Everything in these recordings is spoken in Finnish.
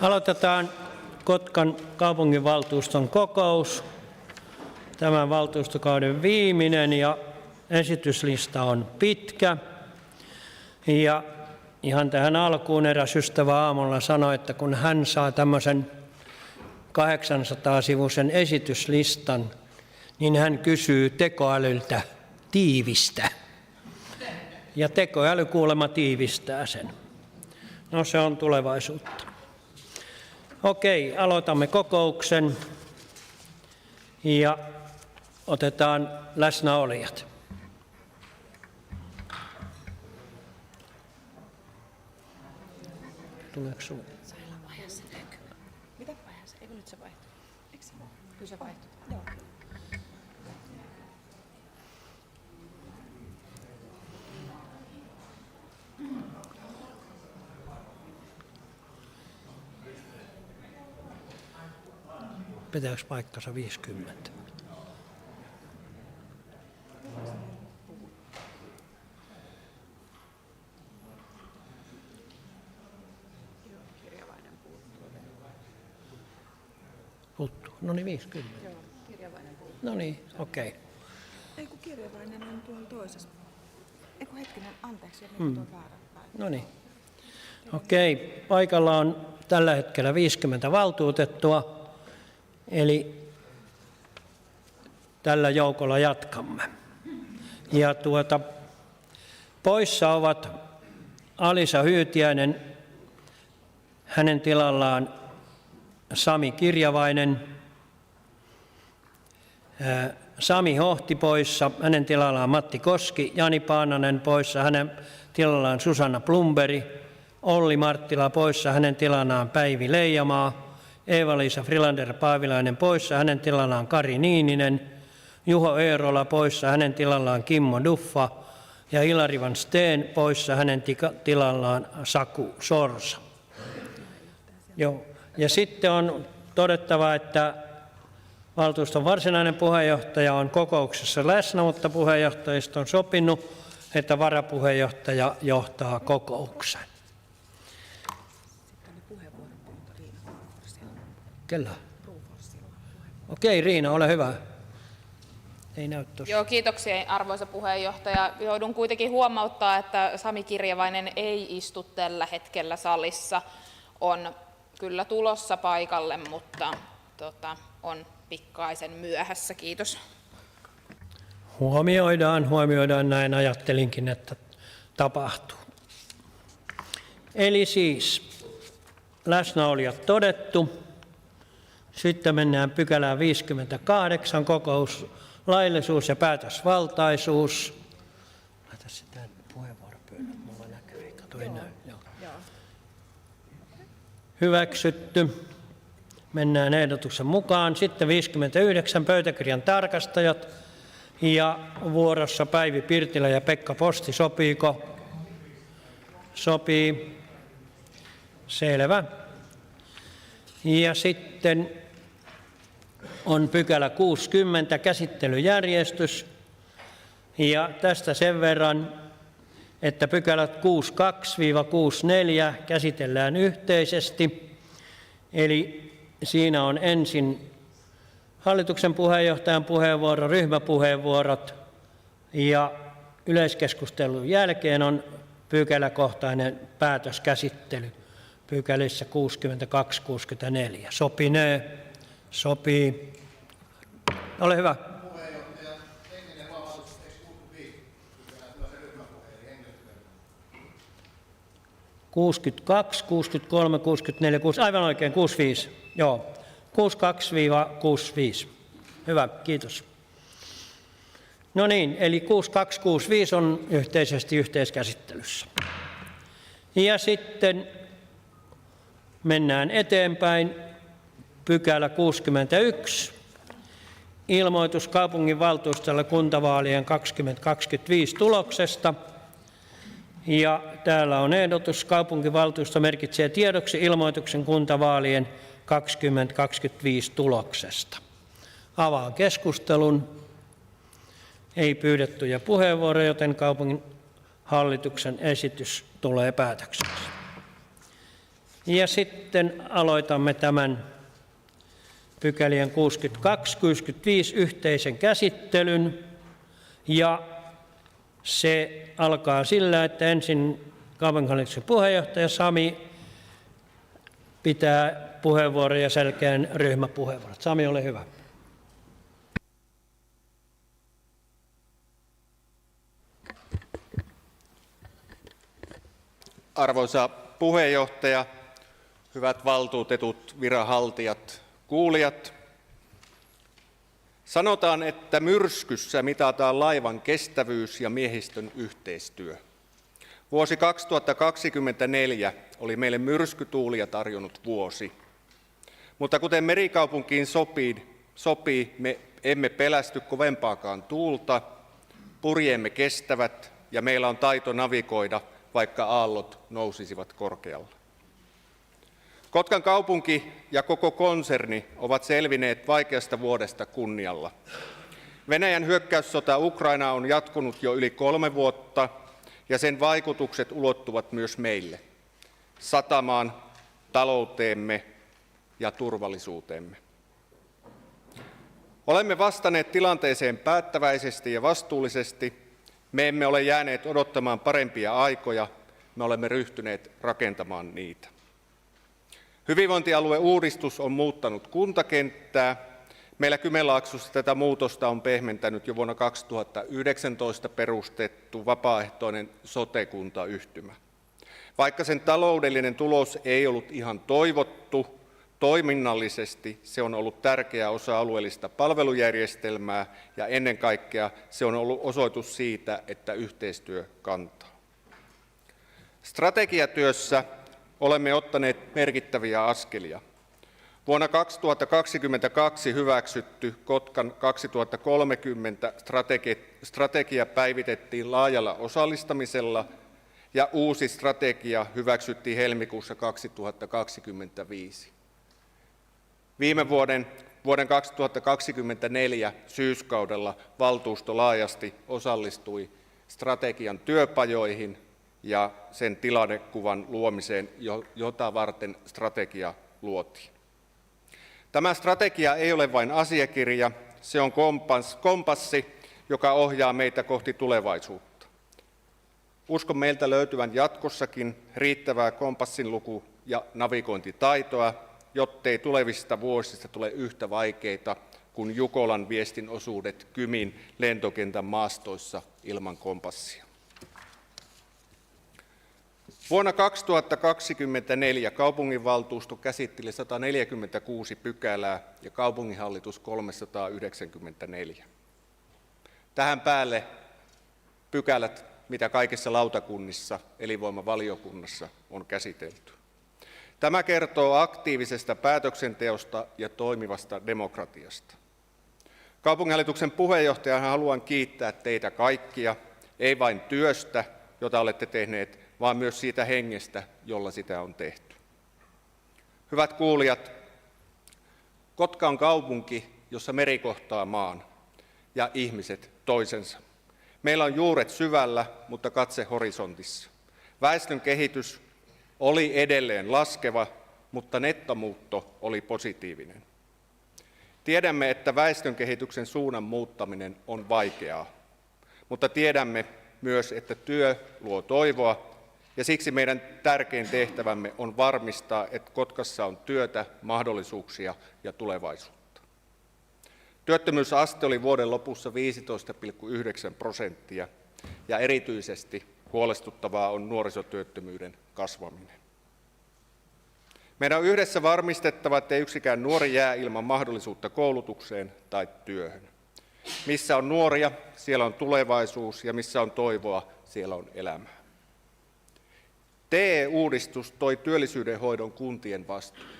Aloitetaan Kotkan kaupunginvaltuuston kokous. Tämän valtuustokauden viimeinen ja esityslista on pitkä. Ja ihan tähän alkuun eräs ystävä aamulla sanoi, että kun hän saa tämmöisen 800-sivuisen esityslistan, niin hän kysyy tekoälyltä tiivistä. Ja tekoäly kuulemma tiivistää sen. No se on tulevaisuutta. Okei, aloitamme kokouksen ja otetaan läsnäolijat. Tuleeko sinulle? Mitä vaiheessa? Eikö nyt se vaihtuu? Eikö se? Kyllä se vaihtuu. Joo. Pitääkö paikkansa 50? Kirjavainen puuttuu. Puuttuu. No niin, 50. Joo, Kirjavainen puuttuu. No niin, okei. Ei kun Kirjavainen on tuolla toisessa. Ei kun hetkinen, anteeksi, nyt on väärä päin. No niin. Okei, paikalla on tällä hetkellä 50 valtuutettua, eli tällä joukolla jatkamme. Ja poissa ovat Alisa Hyytiäinen, hänen tilallaan Sami Kirjavainen, Sami Hohti poissa, hänen tilallaan Matti Koski, Jani Paananen poissa, hänen tilallaan Susanna Blomberg, Olli Marttila poissa, hänen tilallaan Päivi Leijamaa, Eeva-Liisa Frilander-Paavilainen poissa, hänen tilallaan Kari Niininen, Juho Eerola poissa, hänen tilallaan Kimmo Duffa ja Ilari van Steen poissa, hänen tilallaan Saku Sorsa. Joo. Ja sitten on todettava, että valtuuston varsinainen puheenjohtaja on kokouksessa läsnä, mutta puheenjohtajista on sopinut, että varapuheenjohtaja johtaa kokouksen. Sitten oli puheenvuoropyyntö Riina Ruuforsilla. Kellä? Ruuforsilla. Okei, Riina, ole hyvä. Ei näy tuossa. Joo, kiitoksia arvoisa puheenjohtaja. Joudun kuitenkin huomauttaa, että Sami Kirjavainen ei istu tällä hetkellä salissa. On kyllä tulossa paikalle, mutta on pikkaisen myöhässä. Kiitos. Huomioidaan, näin ajattelinkin, että tapahtuu. Eli siis läsnäolijat todettu. Sitten mennään pykälään 58, kokous, laillisuus ja päätösvaltaisuus. Laita sitä puheenvuoropyynnön, mulla näkyy, ei kato, ei näy. Joo. Hyväksytty. Mennään ehdotuksen mukaan. Sitten 59 pöytäkirjan tarkastajat ja vuorossa Päivi Pirtilä ja Pekka Posti. Sopiiko? Sopii. Selvä. Ja sitten on pykälä 60, käsittelyjärjestys. Ja tästä sen verran, että pykälät 62-64 käsitellään yhteisesti. Eli siinä on ensin hallituksen puheenjohtajan puheenvuoro, ryhmäpuheenvuorot ja yleiskeskustelun jälkeen on pykäläkohtainen päätöskäsittely pykälissä 62-64. Sopinee? Sopii. Ole hyvä. 62, 63, 64, 6, aivan oikein, 65. Joo, 62-65. Hyvä, kiitos. No niin, eli 6265 on yhteisesti yhteiskäsittelyssä. Ja sitten mennään eteenpäin. Pykälä 61. Ilmoitus kaupunginvaltuustolle kuntavaalien 2025 tuloksesta. Ja täällä on ehdotus. Kaupunginvaltuusto merkitsee tiedoksi ilmoituksen kuntavaalien 2025 tuloksesta. Avaan keskustelun. Ei pyydettyjä puheenvuoroja, joten kaupungin hallituksen esitys tulee päätökseksi. Ja sitten aloitamme tämän pykälien 62-65 yhteisen käsittelyn. Ja se alkaa sillä, että ensin kaupunginhallituksen puheenjohtaja Sami pitää puheenvuoron ja selkeän ryhmäpuheenvuorot. Sami, ole hyvä. Arvoisa puheenjohtaja, hyvät valtuutetut, viranhaltijat, kuulijat. Sanotaan, että myrskyssä mitataan laivan kestävyys ja miehistön yhteistyö. Vuosi 2024 oli meille myrskytuulia tarjonnut vuosi. Mutta kuten merikaupunkiin sopii, me emme pelästy kovempaakaan tuulta, purjeemme kestävät ja meillä on taito navigoida, vaikka aallot nousisivat korkealle. Kotkan kaupunki ja koko konserni ovat selvinneet vaikeasta vuodesta kunnialla. Venäjän hyökkäyssota Ukrainaan on jatkunut jo yli 3 vuotta ja sen vaikutukset ulottuvat myös meille, satamaan, talouteemme ja turvallisuuteemme. Olemme vastanneet tilanteeseen päättäväisesti ja vastuullisesti. Me emme ole jääneet odottamaan parempia aikoja, me olemme ryhtyneet rakentamaan niitä. Hyvinvointialueuudistus on muuttanut kuntakenttää. Meillä Kymenlaaksossa tätä muutosta on pehmentänyt jo vuonna 2019 perustettu vapaaehtoinen sote-kuntayhtymä. Vaikka sen taloudellinen tulos ei ollut ihan toivottu, toiminnallisesti se on ollut tärkeä osa alueellista palvelujärjestelmää ja ennen kaikkea se on ollut osoitus siitä, että yhteistyö kantaa. Strategiatyössä olemme ottaneet merkittäviä askelia. Vuonna 2022 hyväksytty Kotkan 2030 strategia päivitettiin laajalla osallistamisella ja uusi strategia hyväksyttiin helmikuussa 2025. Viime vuoden 2024 syyskaudella valtuusto laajasti osallistui strategian työpajoihin ja sen tilannekuvan luomiseen, jota varten strategia luotiin. Tämä strategia ei ole vain asiakirja, se on kompassi, joka ohjaa meitä kohti tulevaisuutta. Uskon meiltä löytyvän jatkossakin riittävää kompassin luku- ja navigointitaitoa, jottei tulevista vuosista tule yhtä vaikeita kuin Jukolan viestin osuudet Kymin lentokentän maastoissa ilman kompassia. Vuonna 2024 kaupunginvaltuusto käsitteli 146 pykälää ja kaupunginhallitus 394. Tähän päälle pykälät, mitä kaikissa lautakunnissa, elinvoimavaliokunnassa on käsitelty. Tämä kertoo aktiivisesta päätöksenteosta ja toimivasta demokratiasta. Kaupunginhallituksen puheenjohtajana haluan kiittää teitä kaikkia, ei vain työstä, jota olette tehneet, vaan myös siitä hengestä, jolla sitä on tehty. Hyvät kuulijat, Kotka on kaupunki, jossa meri kohtaa maan ja ihmiset toisensa. Meillä on juuret syvällä, mutta katse horisontissa. Väestön kehitys oli edelleen laskeva, mutta nettomuutto oli positiivinen. Tiedämme, että väestönkehityksen suunnan muuttaminen on vaikeaa, mutta tiedämme myös, että työ luo toivoa, ja siksi meidän tärkein tehtävämme on varmistaa, että Kotkassa on työtä, mahdollisuuksia ja tulevaisuutta. Työttömyysaste oli vuoden lopussa 15,9%, ja erityisesti huolestuttavaa on nuorisotyöttömyyden kasvaminen. Meidän on yhdessä varmistettava, ettei yksikään nuori jää ilman mahdollisuutta koulutukseen tai työhön. Missä on nuoria, siellä on tulevaisuus, ja missä on toivoa, siellä on elämää. TE-uudistus toi työllisyyden hoidon kuntien vastuulle.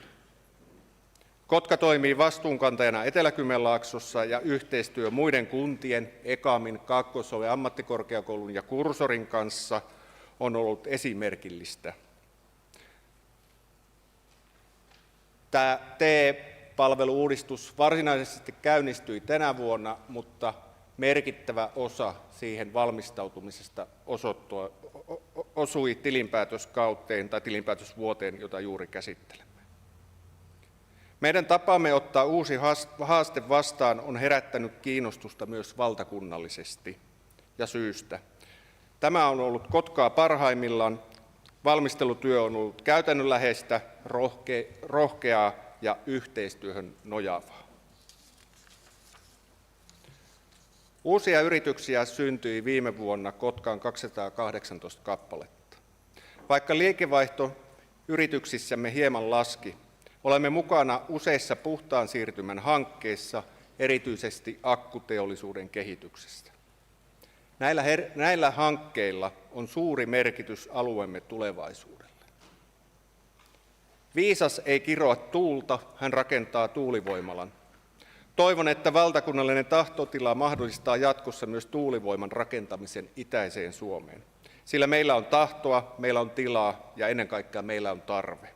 Kotka toimii vastuunkantajana Etelä-Kymenlaaksossa ja yhteistyö muiden kuntien, EKAMin, Kaakkois-Suomen ammattikorkeakoulun ja Kursorin kanssa on ollut esimerkillistä. Tämä TE-palvelu-uudistus varsinaisesti käynnistyi tänä vuonna, mutta merkittävä osa siihen valmistautumisesta osui tilinpäätöskauteen tai tilinpäätösvuoteen, jota juuri käsittelemme. Meidän tapamme ottaa uusi haaste vastaan on herättänyt kiinnostusta myös valtakunnallisesti ja syystä. Tämä on ollut Kotkaa parhaimmillaan. Valmistelutyö on ollut käytännönläheistä, rohkeaa ja yhteistyöhön nojaavaa. Uusia yrityksiä syntyi viime vuonna Kotkaan 218 kappaletta. Vaikka liikevaihto yrityksissämme hieman laski, olemme mukana useissa puhtaan siirtymän hankkeissa, erityisesti akkuteollisuuden kehityksessä. Näillä hankkeilla on suuri merkitys alueemme tulevaisuudelle. Viisas ei kiroa tuulta, hän rakentaa tuulivoimalan. Toivon, että valtakunnallinen tahtotila mahdollistaa jatkossa myös tuulivoiman rakentamisen itäiseen Suomeen. Sillä meillä on tahtoa, meillä on tilaa ja ennen kaikkea meillä on tarve.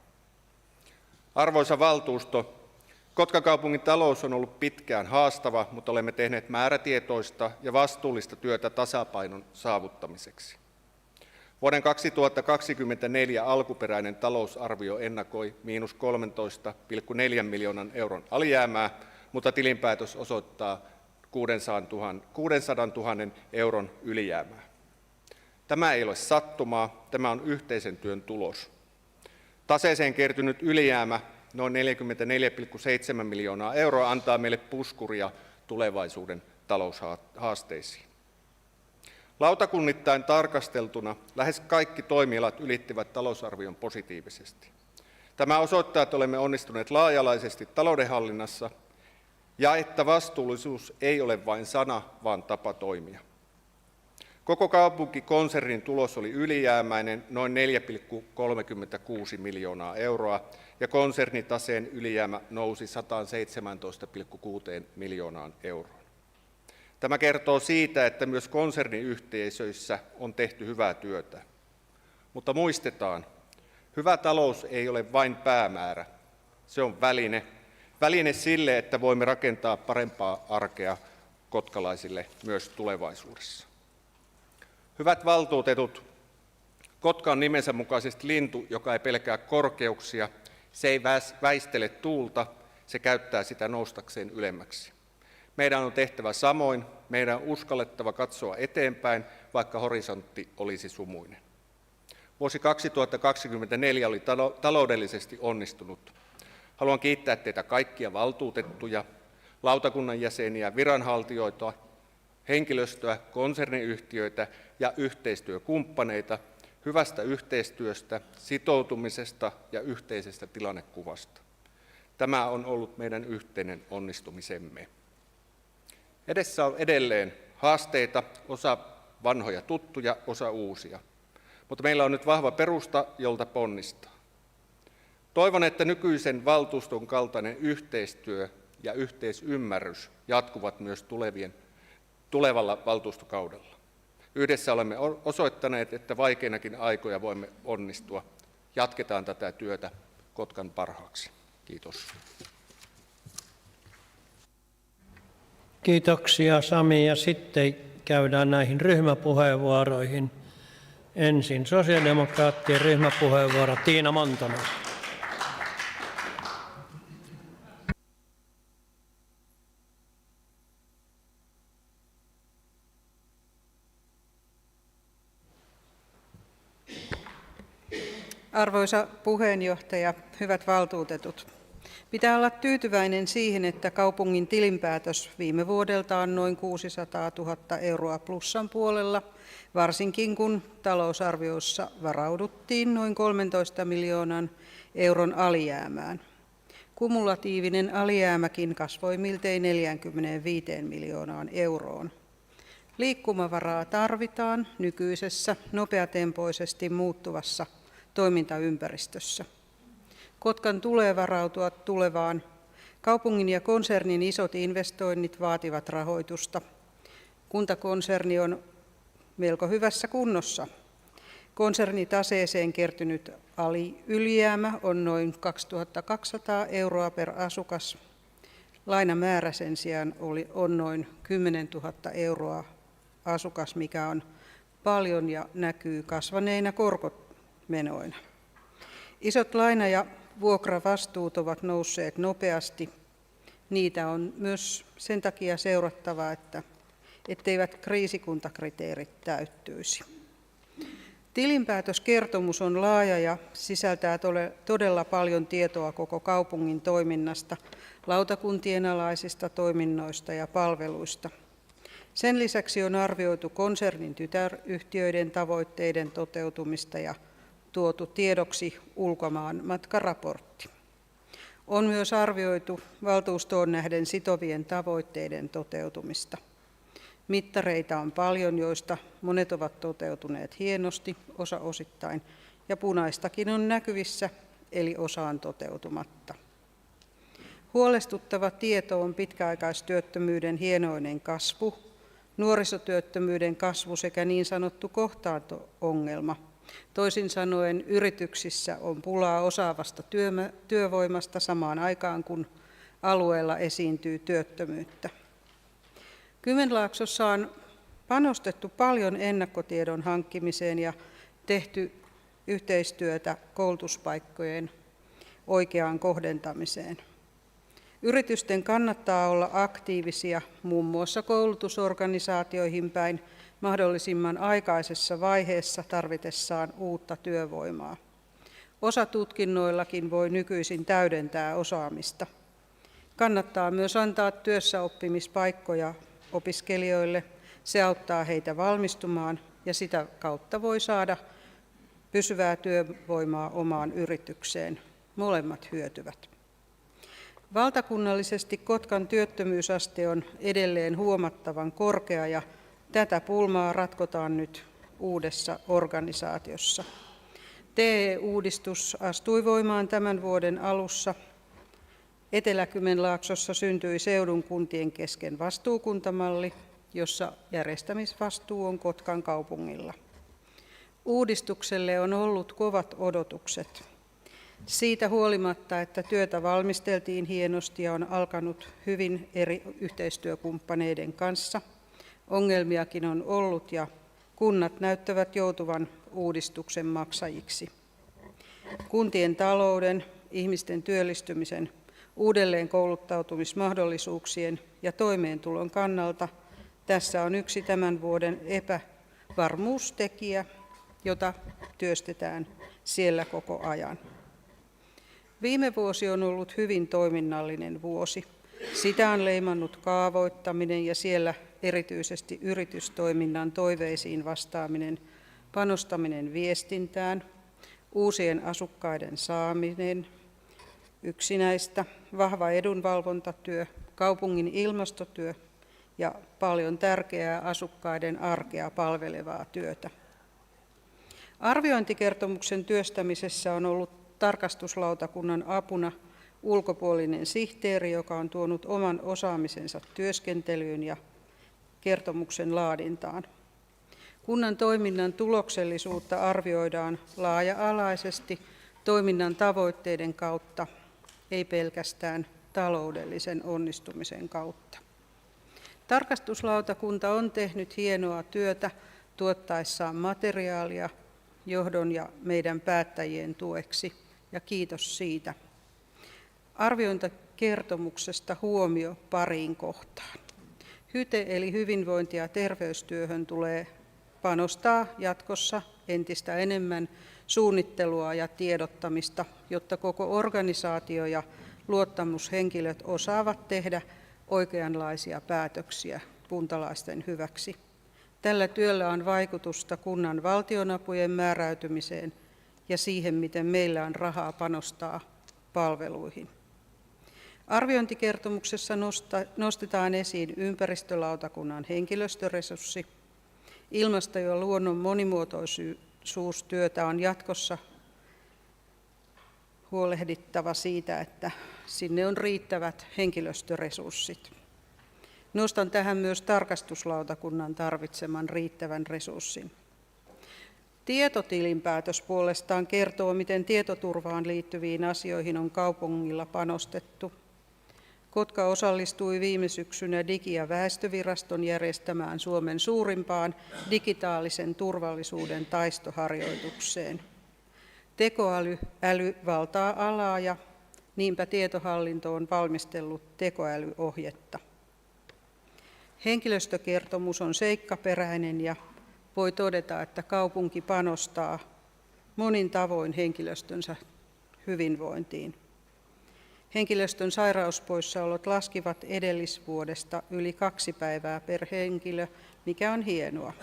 Arvoisa valtuusto, Kotkakaupungin talous on ollut pitkään haastava, mutta olemme tehneet määrätietoista ja vastuullista työtä tasapainon saavuttamiseksi. Vuoden 2024 alkuperäinen talousarvio ennakoi -13,4 miljoonan euron alijäämää, mutta tilinpäätös osoittaa 600 000 euron ylijäämää. Tämä ei ole sattumaa, tämä on yhteisen työn tulos. Taseeseen kertynyt ylijäämä, noin 44,7 miljoonaa euroa, antaa meille puskuria tulevaisuuden taloushaasteisiin. Lautakunnittain tarkasteltuna lähes kaikki toimialat ylittivät talousarvion positiivisesti. Tämä osoittaa, että olemme onnistuneet laaja-alaisesti taloudenhallinnassa ja että vastuullisuus ei ole vain sana, vaan tapa toimia. Koko kaupunkikonsernin tulos oli ylijäämäinen noin 4,36 miljoonaa euroa ja konsernitaseen ylijäämä nousi 117,6 miljoonaan euroon. Tämä kertoo siitä, että myös konserniyhteisöissä on tehty hyvää työtä. Mutta muistetaan, hyvä talous ei ole vain päämäärä, se on väline sille, että voimme rakentaa parempaa arkea kotkalaisille myös tulevaisuudessa. Hyvät valtuutetut, Kotka on nimensä mukaisesti lintu, joka ei pelkää korkeuksia, se ei väistele tuulta, se käyttää sitä noustakseen ylemmäksi. Meidän on tehtävä samoin, meidän on uskallettava katsoa eteenpäin, vaikka horisontti olisi sumuinen. Vuosi 2024 oli taloudellisesti onnistunut. Haluan kiittää teitä kaikkia valtuutettuja, lautakunnan jäseniä, viranhaltijoita, henkilöstöä, konserniyhtiöitä ja yhteistyökumppaneita hyvästä yhteistyöstä, sitoutumisesta ja yhteisestä tilannekuvasta. Tämä on ollut meidän yhteinen onnistumisemme. Edessä on edelleen haasteita, osa vanhoja tuttuja, osa uusia, mutta meillä on nyt vahva perusta, jolta ponnistaa. Toivon, että nykyisen valtuuston kaltainen yhteistyö ja yhteisymmärrys jatkuvat myös tulevalla valtuustokaudella. Yhdessä olemme osoittaneet, että vaikeinakin aikoja voimme onnistua. Jatketaan tätä työtä Kotkan parhaaksi. Kiitos. Kiitoksia Sami ja sitten käydään näihin ryhmäpuheenvuoroihin. Ensin sosiaalidemokraattien ryhmäpuheenvuoro Tiina Montonen. Arvoisa puheenjohtaja, hyvät valtuutetut. Pitää olla tyytyväinen siihen, että kaupungin tilinpäätös viime vuodelta on noin 600 000 euroa plussan puolella, varsinkin kun talousarviossa varauduttiin noin 13 miljoonan euron alijäämään. Kumulatiivinen alijäämäkin kasvoi miltei 45 miljoonaan euroon. Liikkumavaraa tarvitaan nykyisessä nopeatempoisesti muuttuvassa toimintaympäristössä. Kotkan tulee varautua tulevaan. Kaupungin ja konsernin isot investoinnit vaativat rahoitusta. Kuntakonserni on melko hyvässä kunnossa. Konsernitaseeseen kertynyt ylijäämä on noin 2 200 euroa per asukas. Lainamäärä sen sijaan on noin 10 000 euroa asukas, mikä on paljon ja näkyy kasvaneina korkomenoina. Isot laina- ja vuokravastuut ovat nousseet nopeasti. Niitä on myös sen takia seurattava, etteivät kriisikuntakriteerit täyttyisi. Tilinpäätöskertomus on laaja ja sisältää todella paljon tietoa koko kaupungin toiminnasta, lautakuntien alaisista toiminnoista ja palveluista. Sen lisäksi on arvioitu konsernin tytäryhtiöiden tavoitteiden toteutumista ja tuotu tiedoksi ulkomaanmatkaraportti. On myös arvioitu valtuustoon nähden sitovien tavoitteiden toteutumista. Mittareita on paljon, joista monet ovat toteutuneet hienosti, osa osittain, ja punaistakin on näkyvissä, eli osa on toteutumatta. Huolestuttava tieto on pitkäaikaistyöttömyyden hienoinen kasvu, nuorisotyöttömyyden kasvu sekä niin sanottu kohtaanto-ongelma. Toisin sanoen yrityksissä on pulaa osaavasta työvoimasta samaan aikaan, kun alueella esiintyy työttömyyttä. Kymenlaaksossa on panostettu paljon ennakkotiedon hankkimiseen ja tehty yhteistyötä koulutuspaikkojen oikeaan kohdentamiseen. Yritysten kannattaa olla aktiivisia muun muassa koulutusorganisaatioihin päin mahdollisimman aikaisessa vaiheessa tarvitessaan uutta työvoimaa. Osa tutkinnoillakin voi nykyisin täydentää osaamista. Kannattaa myös antaa työssäoppimispaikkoja opiskelijoille. Se auttaa heitä valmistumaan ja sitä kautta voi saada pysyvää työvoimaa omaan yritykseen. Molemmat hyötyvät. Valtakunnallisesti Kotkan työttömyysaste on edelleen huomattavan korkea ja tätä pulmaa ratkotaan nyt uudessa organisaatiossa. TE-uudistus astui voimaan tämän vuoden alussa. Etelä-Kymenlaaksossa syntyi seudun kuntien kesken vastuukuntamalli, jossa järjestämisvastuu on Kotkan kaupungilla. Uudistukselle on ollut kovat odotukset. Siitä huolimatta, että työtä valmisteltiin hienosti ja on alkanut hyvin eri yhteistyökumppaneiden kanssa, ongelmiakin on ollut ja kunnat näyttävät joutuvan uudistuksen maksajiksi. Kuntien talouden, ihmisten työllistymisen, uudelleen kouluttautumismahdollisuuksien ja toimeentulon kannalta tässä on yksi tämän vuoden epävarmuustekijä, jota työstetään siellä koko ajan. Viime vuosi on ollut hyvin toiminnallinen vuosi. Sitä on leimannut kaavoittaminen ja siellä erityisesti yritystoiminnan toiveisiin vastaaminen, panostaminen viestintään, uusien asukkaiden saaminen, yksinäistä, vahva edunvalvontatyö, kaupungin ilmastotyö ja paljon tärkeää asukkaiden arkea palvelevaa työtä. Arviointikertomuksen työstämisessä on ollut tarkastuslautakunnan apuna ulkopuolinen sihteeri, joka on tuonut oman osaamisensa työskentelyyn ja kertomuksen laadintaan. Kunnan toiminnan tuloksellisuutta arvioidaan laaja-alaisesti toiminnan tavoitteiden kautta, ei pelkästään taloudellisen onnistumisen kautta. Tarkastuslautakunta on tehnyt hienoa työtä tuottaessaan materiaalia johdon ja meidän päättäjien tueksi, ja kiitos siitä. Arviointikertomuksesta huomio pariin kohtaan. HYTE eli hyvinvointi- ja terveystyöhön tulee panostaa jatkossa entistä enemmän suunnittelua ja tiedottamista, jotta koko organisaatio ja luottamushenkilöt osaavat tehdä oikeanlaisia päätöksiä kuntalaisten hyväksi. Tällä työllä on vaikutusta kunnan valtionapujen määräytymiseen ja siihen, miten meillä on rahaa panostaa palveluihin. Arviointikertomuksessa nostetaan esiin ympäristölautakunnan henkilöstöresurssi. Ilmasto- ja luonnon monimuotoisuustyötä on jatkossa huolehdittava siitä, että sinne on riittävät henkilöstöresurssit. Nostan tähän myös tarkastuslautakunnan tarvitseman riittävän resurssin. Tietotilinpäätös puolestaan kertoo, miten tietoturvaan liittyviin asioihin on kaupungilla panostettu. Kotka osallistui viime syksynä Digi- ja väestöviraston järjestämään Suomen suurimpaan digitaalisen turvallisuuden taistoharjoitukseen. Tekoäly valtaa alaa ja niinpä tietohallinto on valmistellut tekoälyohjetta. Henkilöstökertomus on seikkaperäinen ja voi todeta, että kaupunki panostaa monin tavoin henkilöstönsä hyvinvointiin. Henkilöstön sairauspoissaolot laskivat edellisvuodesta yli 2 päivää per henkilö, mikä on hienoa.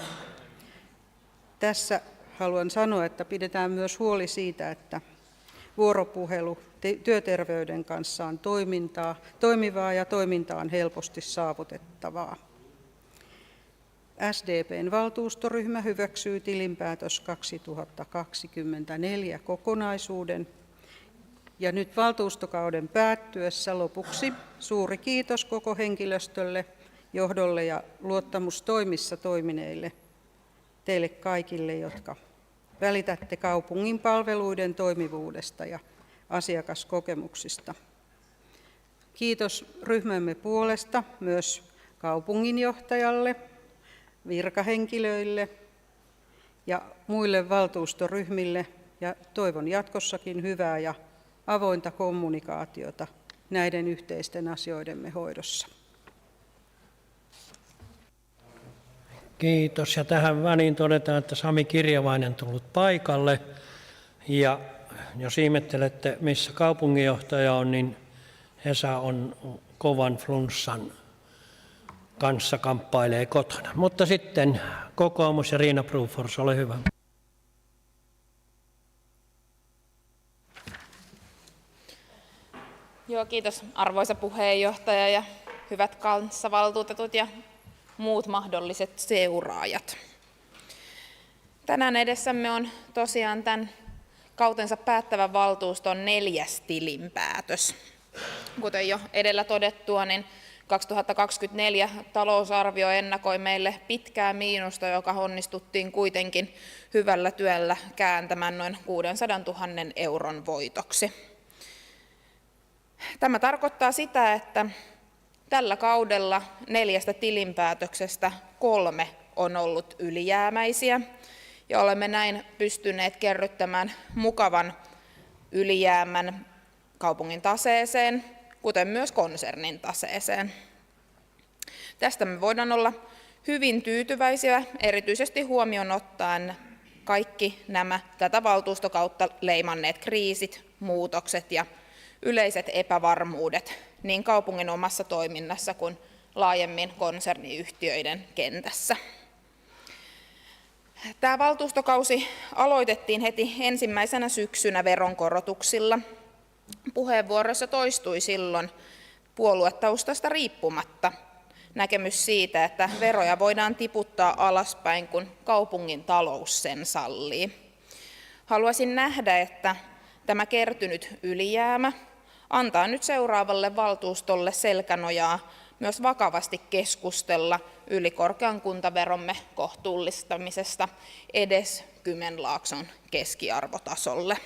Tässä haluan sanoa, että pidetään myös huoli siitä, että vuoropuhelu työterveyden kanssa on toimivaa ja toiminta on helposti saavutettavaa. SDP:n valtuustoryhmä hyväksyy tilinpäätös 2024 kokonaisuuden. Ja nyt valtuustokauden päättyessä lopuksi suuri kiitos koko henkilöstölle, johdolle ja luottamustoimissa toimineille, teille kaikille, jotka välitätte kaupungin palveluiden toimivuudesta ja asiakaskokemuksista. Kiitos ryhmämme puolesta myös kaupunginjohtajalle, virkahenkilöille ja muille valtuustoryhmille ja toivon jatkossakin hyvää ja avointa kommunikaatiota näiden yhteisten asioidemme hoidossa. Kiitos. Ja tähän väliin todetaan, että Sami Kirjavainen tullut paikalle. Ja jos ihmettelette, missä kaupunginjohtaja on, niin Esa on kovan flunssan kanssa kamppailee kotona. Mutta sitten kokoomus ja Riina Brufors, ole hyvä. Joo, kiitos arvoisa puheenjohtaja ja hyvät kanssavaltuutetut ja muut mahdolliset seuraajat. Tänään edessämme on tosiaan tämän kautensa päättävän valtuuston 4. tilinpäätös. Kuten jo edellä todettua, niin 2024 talousarvio ennakoi meille pitkää miinusta, joka onnistuttiin kuitenkin hyvällä työllä kääntämään noin 600 000 euron voitoksi. Tämä tarkoittaa sitä, että tällä kaudella 4 tilinpäätöksestä 3 on ollut ylijäämäisiä ja olemme näin pystyneet kerryttämään mukavan ylijäämän kaupungin taseeseen, kuten myös konsernin taseeseen. Tästä me voidaan olla hyvin tyytyväisiä, erityisesti huomioon ottaen kaikki nämä tätä valtuustokautta leimanneet kriisit, muutokset ja yleiset epävarmuudet niin kaupungin omassa toiminnassa kuin laajemmin konserniyhtiöiden kentässä. Tämä valtuustokausi aloitettiin heti ensimmäisenä syksynä veronkorotuksilla. Puheenvuoroissa toistui silloin puoluetaustasta riippumatta näkemys siitä, että veroja voidaan tiputtaa alaspäin, kun kaupungin talous sen sallii. Haluaisin nähdä, että tämä kertynyt ylijäämä antaa nyt seuraavalle valtuustolle selkänojaa myös vakavasti keskustella ylikorkean kuntaveromme kohtuullistamisesta edes Kymenlaakson keskiarvotasolle.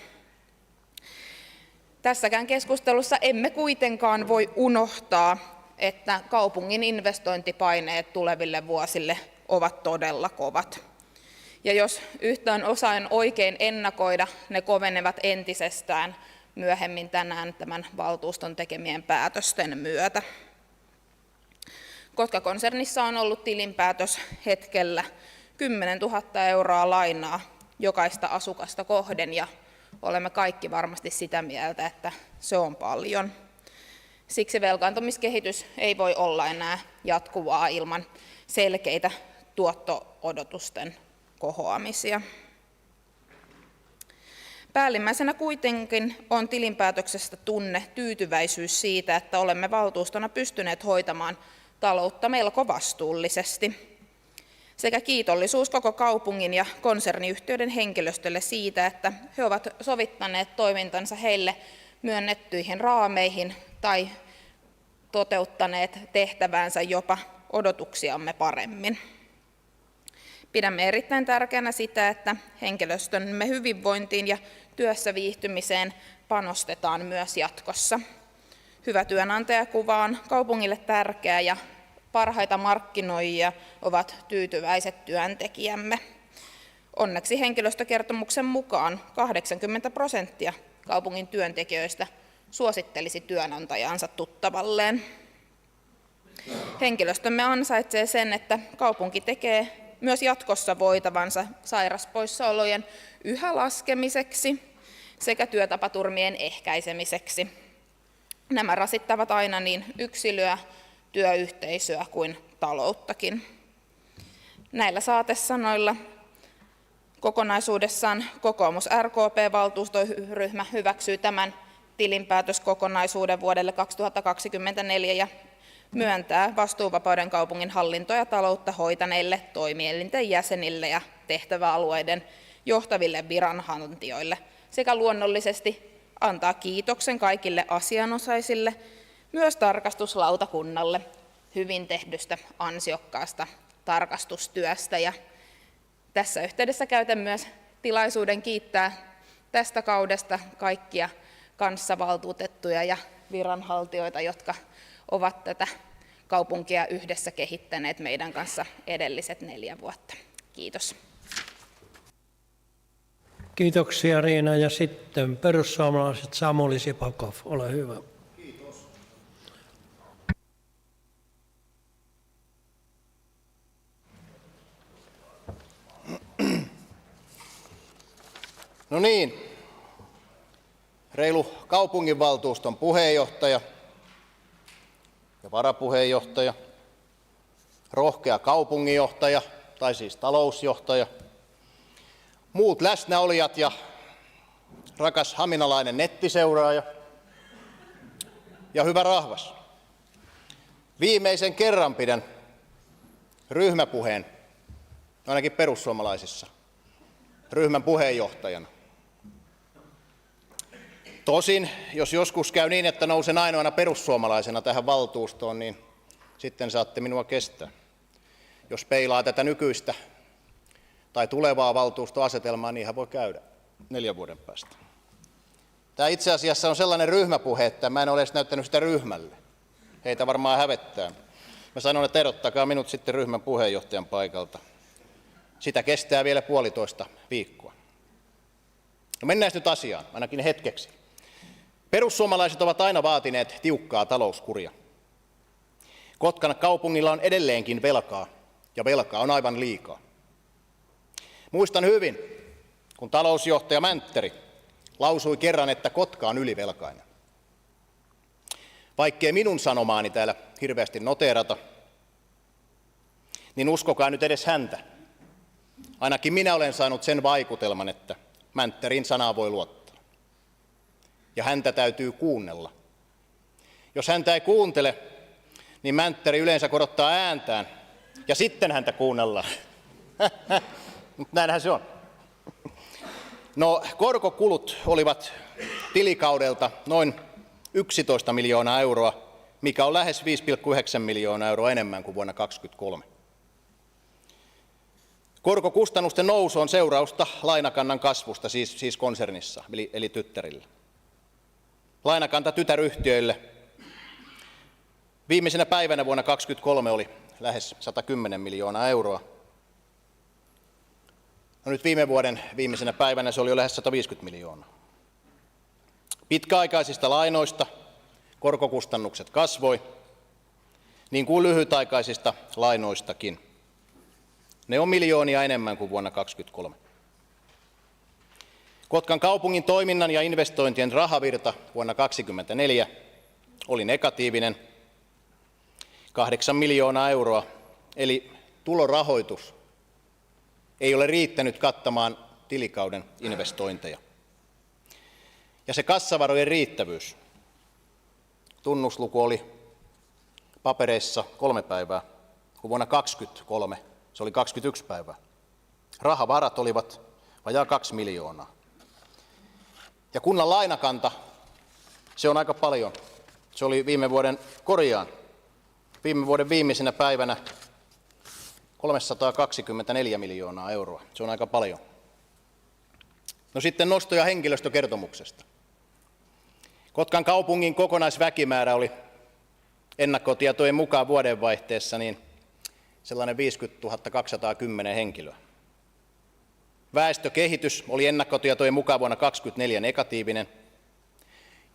Tässäkään keskustelussa emme kuitenkaan voi unohtaa, että kaupungin investointipaineet tuleville vuosille ovat todella kovat. Ja jos yhtään osaan oikein ennakoida, ne kovenevat entisestään myöhemmin tänään tämän valtuuston tekemien päätösten myötä. Kotka-konsernissa on ollut tilinpäätös hetkellä 10 000 euroa lainaa jokaista asukasta kohden ja olemme kaikki varmasti sitä mieltä, että se on paljon. Siksi velkaantumiskehitys ei voi olla enää jatkuvaa ilman selkeitä tuotto-odotusten kohoamisia. Päällimmäisenä kuitenkin on tilinpäätöksestä tunne tyytyväisyys siitä, että olemme valtuustona pystyneet hoitamaan taloutta melko vastuullisesti. Sekä kiitollisuus koko kaupungin ja konserniyhtiöiden henkilöstölle siitä, että he ovat sovittaneet toimintansa heille myönnettyihin raameihin tai toteuttaneet tehtävänsä jopa odotuksiamme paremmin. Pidämme erittäin tärkeänä sitä, että henkilöstömme hyvinvointiin ja työssä viihtymiseen panostetaan myös jatkossa. Hyvä työnantajakuva on kaupungille tärkeä ja parhaita markkinoijia ovat tyytyväiset työntekijämme. Onneksi henkilöstökertomuksen mukaan 80% kaupungin työntekijöistä suosittelisi työnantajansa tuttavalleen. Henkilöstömme ansaitsee sen, että kaupunki tekee myös jatkossa voitavansa sairaspoissaolojen yhä laskemiseksi sekä työtapaturmien ehkäisemiseksi. Nämä rasittavat aina niin yksilöä, työyhteisöä kuin talouttakin. Näillä saatesanoilla kokonaisuudessaan kokoomus RKP-valtuustoryhmä hyväksyy tämän tilinpäätöskokonaisuuden vuodelle 2024 ja myöntää vastuuvapauden kaupungin hallintoa ja taloutta hoitaneille toimielinten jäsenille ja tehtäväalueiden johtaville viranhaltijoille sekä luonnollisesti antaa kiitoksen kaikille asianosaisille, myös tarkastuslautakunnalle hyvin tehdystä ansiokkaasta tarkastustyöstä. Ja tässä yhteydessä käytän myös tilaisuuden kiittää tästä kaudesta kaikkia kanssavaltuutettuja ja viranhaltijoita, jotka ovat tätä kaupunkia yhdessä kehittäneet meidän kanssa edelliset 4 vuotta. Kiitos. Kiitoksia Riina ja sitten perussuomalaiset Samuli Sipakov, ole hyvä. Kiitos. No niin, reilu kaupunginvaltuuston puheenjohtaja ja varapuheenjohtaja, rohkea kaupunginjohtaja, tai siis talousjohtaja, muut läsnäolijat ja rakas haminalainen nettiseuraaja ja hyvä rahvas. Viimeisen kerran pidän ryhmäpuheen, ainakin perussuomalaisissa, ryhmän puheenjohtajana. Tosin, jos joskus käy niin, että nousen ainoana perussuomalaisena tähän valtuustoon, niin sitten saatte minua kestää. Jos peilaa tätä nykyistä tai tulevaa valtuustoasetelmaa, niinhän voi käydä 4 vuoden päästä. Tämä itse asiassa on sellainen ryhmäpuhe, että mä en ole edes näyttänyt sitä ryhmälle. Heitä varmaan hävettää. Mä sanon, että erottakaa minut sitten ryhmän puheenjohtajan paikalta. Sitä kestää vielä 1,5 viikkoa. No mennään nyt asiaan, ainakin hetkeksi. Perussuomalaiset ovat aina vaatineet tiukkaa talouskuria. Kotkan kaupungilla on edelleenkin velkaa, ja velkaa on aivan liikaa. Muistan hyvin, kun talousjohtaja Mänttäri lausui kerran, että Kotka on ylivelkainen. Vaikkei minun sanomaani täällä hirveästi noteerata, niin uskokaa nyt edes häntä. Ainakin minä olen saanut sen vaikutelman, että Mänttärin sanaa voi luottaa. Ja häntä täytyy kuunnella. Jos häntä ei kuuntele, niin Mänttäri yleensä korottaa ääntään, ja sitten häntä kuunnellaan. Mutta näinhän se on. No, korkokulut olivat tilikaudelta noin 11 miljoonaa euroa, mikä on lähes 5,9 miljoonaa euroa enemmän kuin vuonna 2023. Korkokustannusten nousu on seurausta lainakannan kasvusta, siis konsernissa, eli tyttärillä. Lainakanta tytäryhtiöille viimeisenä päivänä vuonna 2023 oli lähes 110 miljoonaa euroa. No nyt viime vuoden viimeisenä päivänä se oli jo lähes 150 miljoonaa. Pitkäaikaisista lainoista korkokustannukset kasvoi, niin kuin lyhytaikaisista lainoistakin. Ne on miljoonia enemmän kuin vuonna 2023. Kotkan kaupungin toiminnan ja investointien rahavirta vuonna 2024 oli negatiivinen 8 miljoonaa euroa, eli tulorahoitus ei ole riittänyt kattamaan tilikauden investointeja. Ja se kassavarojen riittävyys, tunnusluku oli papereissa 3 päivää, kun vuonna 2023 se oli 21 päivää. Rahavarat olivat vajaa 2 miljoonaa. Ja kunnan lainakanta, se on aika paljon. Se oli viime vuoden viimeisenä päivänä 324 miljoonaa euroa. Se on aika paljon. No sitten nostoja henkilöstökertomuksesta. Kotkan kaupungin kokonaisväkimäärä oli ennakkotietojen mukaan vuodenvaihteessa niin sellainen 50 210 henkilöä. Väestökehitys oli ennakkotietojen mukaan vuonna 2024 negatiivinen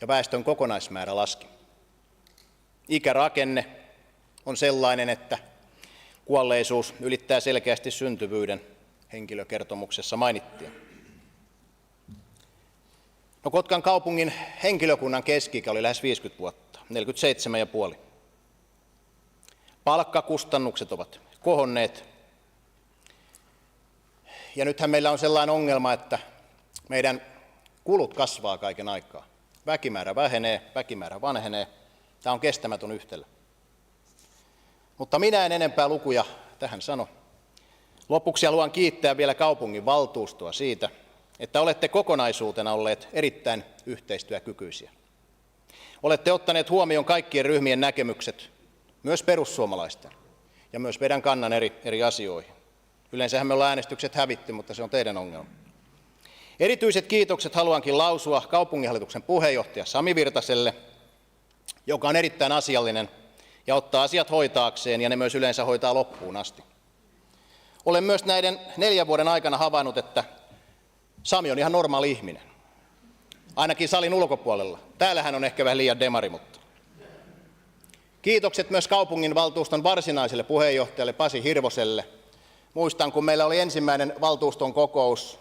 ja väestön kokonaismäärä laski. Ikärakenne on sellainen, että kuolleisuus ylittää selkeästi syntyvyyden, henkilökertomuksessa mainittiin. No, Kotkan kaupungin henkilökunnan keski-ikä oli lähes 50 vuotta, 47,5. Palkkakustannukset ovat kohonneet. Ja nythän meillä on sellainen ongelma, että meidän kulut kasvaa kaiken aikaa. Väkimäärä vähenee, väkimäärä vanhenee. Tämä on kestämätön yhtälö. Mutta minä en enempää lukuja tähän sano. Lopuksi haluan kiittää vielä kaupungin valtuustoa siitä, että olette kokonaisuutena olleet erittäin yhteistyökykyisiä. Olette ottaneet huomioon kaikkien ryhmien näkemykset, myös perussuomalaisten, ja myös meidän kannan eri asioihin. Yleensähän me ollaan äänestykset hävitty, mutta se on teidän ongelma. Erityiset kiitokset haluankin lausua kaupunginhallituksen puheenjohtaja Sami Virtaselle, joka on erittäin asiallinen ja ottaa asiat hoitaakseen, ja ne myös yleensä hoitaa loppuun asti. Olen myös näiden 4 vuoden aikana havainnut, että Sami on ihan normaali ihminen. Ainakin salin ulkopuolella. Täällä hän on ehkä vähän liian demari, mutta. Kiitokset myös kaupunginvaltuuston varsinaiselle puheenjohtajalle Pasi Hirvoselle. Muistan, kun meillä oli ensimmäinen valtuuston kokous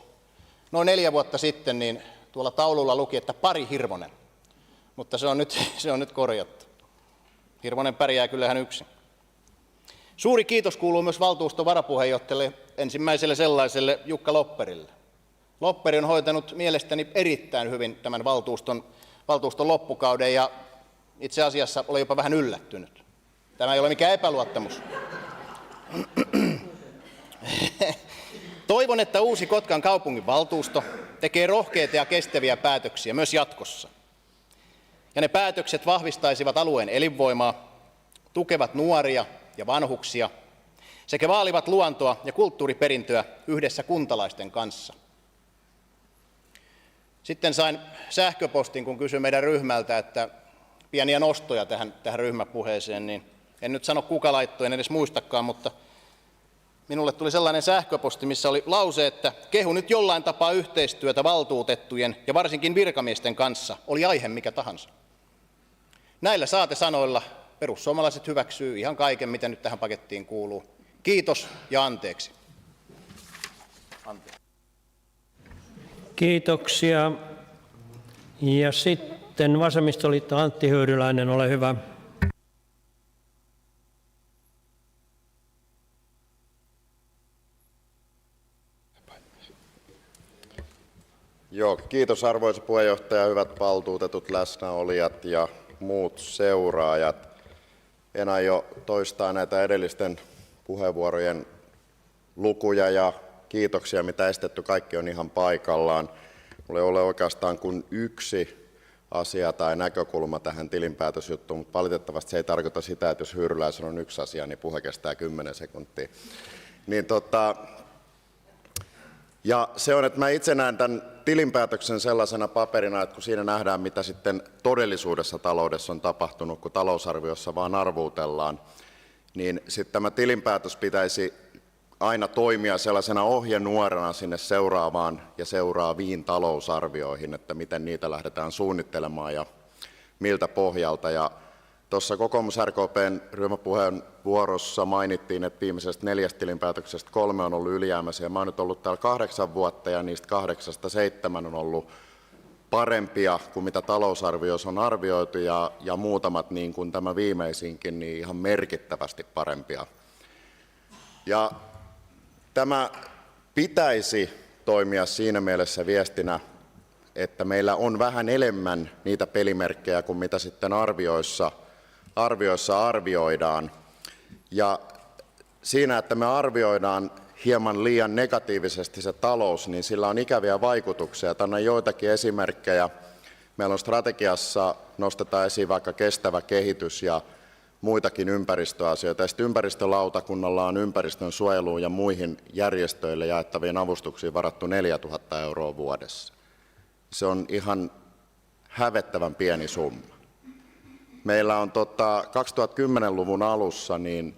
noin 4 vuotta sitten, niin tuolla taululla luki, että Pari Hirvonen. Mutta se on nyt korjattu. Hirvonen pärjää kyllähän yksin. Suuri kiitos kuuluu myös valtuuston varapuheenjohtajalle, ensimmäiselle sellaiselle, Jukka Lopperille. Lopperi on hoitanut mielestäni erittäin hyvin tämän valtuuston loppukauden, ja itse asiassa olen jopa vähän yllättynyt. Tämä ei ole mikään epäluottamus. Toivon, että uusi Kotkan kaupunginvaltuusto tekee rohkeita ja kestäviä päätöksiä myös jatkossa. Ja ne päätökset vahvistaisivat alueen elinvoimaa, tukevat nuoria ja vanhuksia sekä vaalivat luontoa ja kulttuuriperintöä yhdessä kuntalaisten kanssa. Sitten sain sähköpostin, kun kysyin meidän ryhmältä, että pieniä nostoja tähän ryhmäpuheeseen, niin en nyt sano kuka laittoi, en edes muistakaan, mutta minulle tuli sellainen sähköposti, missä oli lause, että kehu nyt jollain tapaa yhteistyötä valtuutettujen ja varsinkin virkamiesten kanssa, oli aihe mikä tahansa. Näillä saatesanoilla perussuomalaiset hyväksyy ihan kaiken, mitä nyt tähän pakettiin kuuluu. Kiitos ja anteeksi. Kiitoksia. Ja sitten vasemmistoliitto Antti Hyyryläinen, ole hyvä. Joo, kiitos arvoisa puheenjohtaja, hyvät valtuutetut, läsnäolijat ja muut seuraajat. En aio toistaa näitä edellisten puheenvuorojen lukuja ja kiitoksia, mitä esitetty, kaikki on ihan paikallaan. Mulla ei ole oikeastaan kuin yksi asia tai näkökulma tähän tilinpäätösjuttuun, mutta valitettavasti se ei tarkoita sitä, että jos Hyyryläisen on yksi asia, niin puhe kestää 10 sekuntia. Ja se on, että mä itse näen tämän tilinpäätöksen sellaisena paperina, että kun siinä nähdään, mitä sitten todellisuudessa taloudessa on tapahtunut, kun talousarviossa vaan arvuutellaan, niin sitten tämä tilinpäätös pitäisi aina toimia sellaisena ohjenuorana sinne seuraavaan ja seuraaviin talousarvioihin, että miten niitä lähdetään suunnittelemaan ja miltä pohjalta. Ja tuossa kokoomus-RKP:n ryhmäpuheenvuorossa mainittiin, että viimeisestä 4 tilinpäätöksestä 3 on ollut ylijäämäisiä. Mä oon nyt ollut täällä 8 vuotta ja niistä 8 7 on ollut parempia kuin mitä talousarvioissa on arvioitu ja muutamat, niin kuin tämä viimeisinkin, niin ihan merkittävästi parempia. Ja tämä pitäisi toimia siinä mielessä viestinä, että meillä on vähän enemmän niitä pelimerkkejä kuin mitä sitten arvioissa arvioidaan. Ja siinä, että me arvioidaan hieman liian negatiivisesti se talous, niin sillä on ikäviä vaikutuksia. Annan joitakin esimerkkejä. Meillä on strategiassa, nostetaan esiin vaikka kestävä kehitys ja muitakin ympäristöasioita. Ja sitten ympäristölautakunnalla on ympäristön suojeluun ja muihin järjestöille jaettaviin avustuksiin varattu 4 000 € vuodessa. Se on ihan hävettävän pieni summa. Meillä on 2010-luvun alussa niin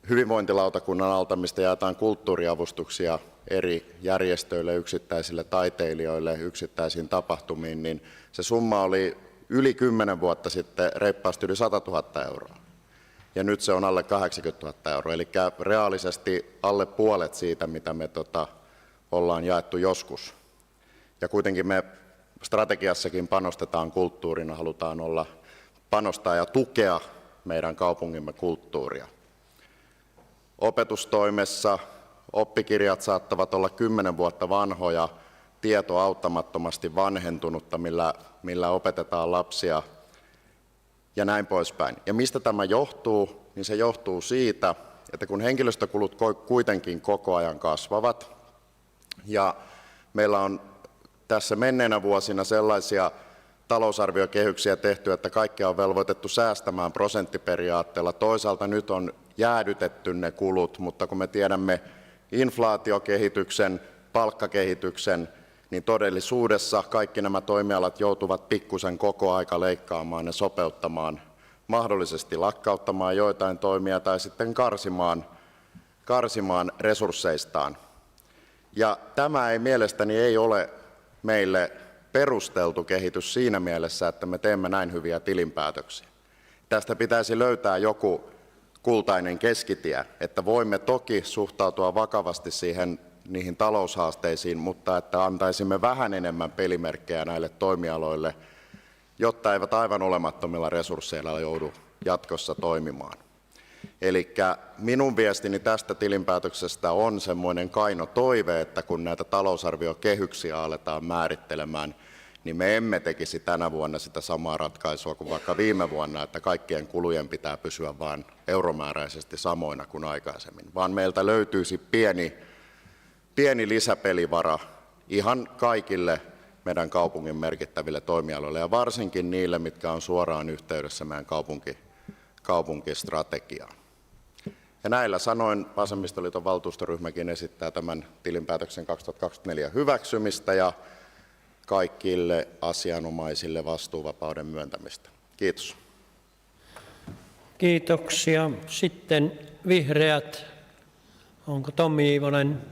hyvinvointilautakunnan alta, mistä jaetaan kulttuuriavustuksia eri järjestöille, yksittäisille taiteilijoille, yksittäisiin tapahtumiin, niin se summa oli yli 10 vuotta sitten reippaasti yli 100 000 euroa. Ja nyt se on alle 80 000 euroa, eli reaalisesti alle puolet siitä, mitä me ollaan jaettu joskus. Ja kuitenkin me strategiassakin panostetaan kulttuurina, halutaan panostaa ja tukea meidän kaupungimme kulttuuria. Opetustoimessa oppikirjat saattavat olla 10 vuotta vanhoja, tieto auttamattomasti vanhentunutta, millä opetetaan lapsia ja näin poispäin. Ja mistä tämä johtuu? Niin se johtuu siitä, että kun henkilöstökulut kuitenkin koko ajan kasvavat ja meillä on tässä menneinä vuosina sellaisia talousarviokehyksiä tehty, että kaikkia on velvoitettu säästämään prosenttiperiaatteella. Toisaalta nyt on jäädytetty ne kulut, mutta kun me tiedämme inflaatiokehityksen, palkkakehityksen, niin todellisuudessa kaikki nämä toimialat joutuvat pikkusen koko aika leikkaamaan ja sopeuttamaan, mahdollisesti lakkauttamaan joitain toimia tai sitten karsimaan resursseistaan. Ja tämä ei mielestäni ole meille perusteltu kehitys siinä mielessä, että me teemme näin hyviä tilinpäätöksiä. Tästä pitäisi löytää joku kultainen keskitie, että voimme toki suhtautua vakavasti niihin taloushaasteisiin, mutta että antaisimme vähän enemmän pelimerkkejä näille toimialoille, jotta eivät aivan olemattomilla resursseilla joudu jatkossa toimimaan. Eli minun viestini tästä tilinpäätöksestä on semmoinen kaino toive, että kun näitä talousarviokehyksiä aletaan määrittelemään, niin me emme tekisi tänä vuonna sitä samaa ratkaisua kuin vaikka viime vuonna, että kaikkien kulujen pitää pysyä vain euromääräisesti samoina kuin aikaisemmin, vaan meiltä löytyisi pieni lisäpelivara ihan kaikille meidän kaupungin merkittäville toimialoille ja varsinkin niille, mitkä on suoraan yhteydessä meidän kaupunkistrategiaan. Ja näillä sanoin Vasemmistoliiton valtuustoryhmäkin esittää tämän tilinpäätöksen 2024 hyväksymistä ja kaikille asianomaisille vastuuvapauden myöntämistä. Kiitos. Kiitoksia. Sitten vihreät. Onko Tommi Iivonen?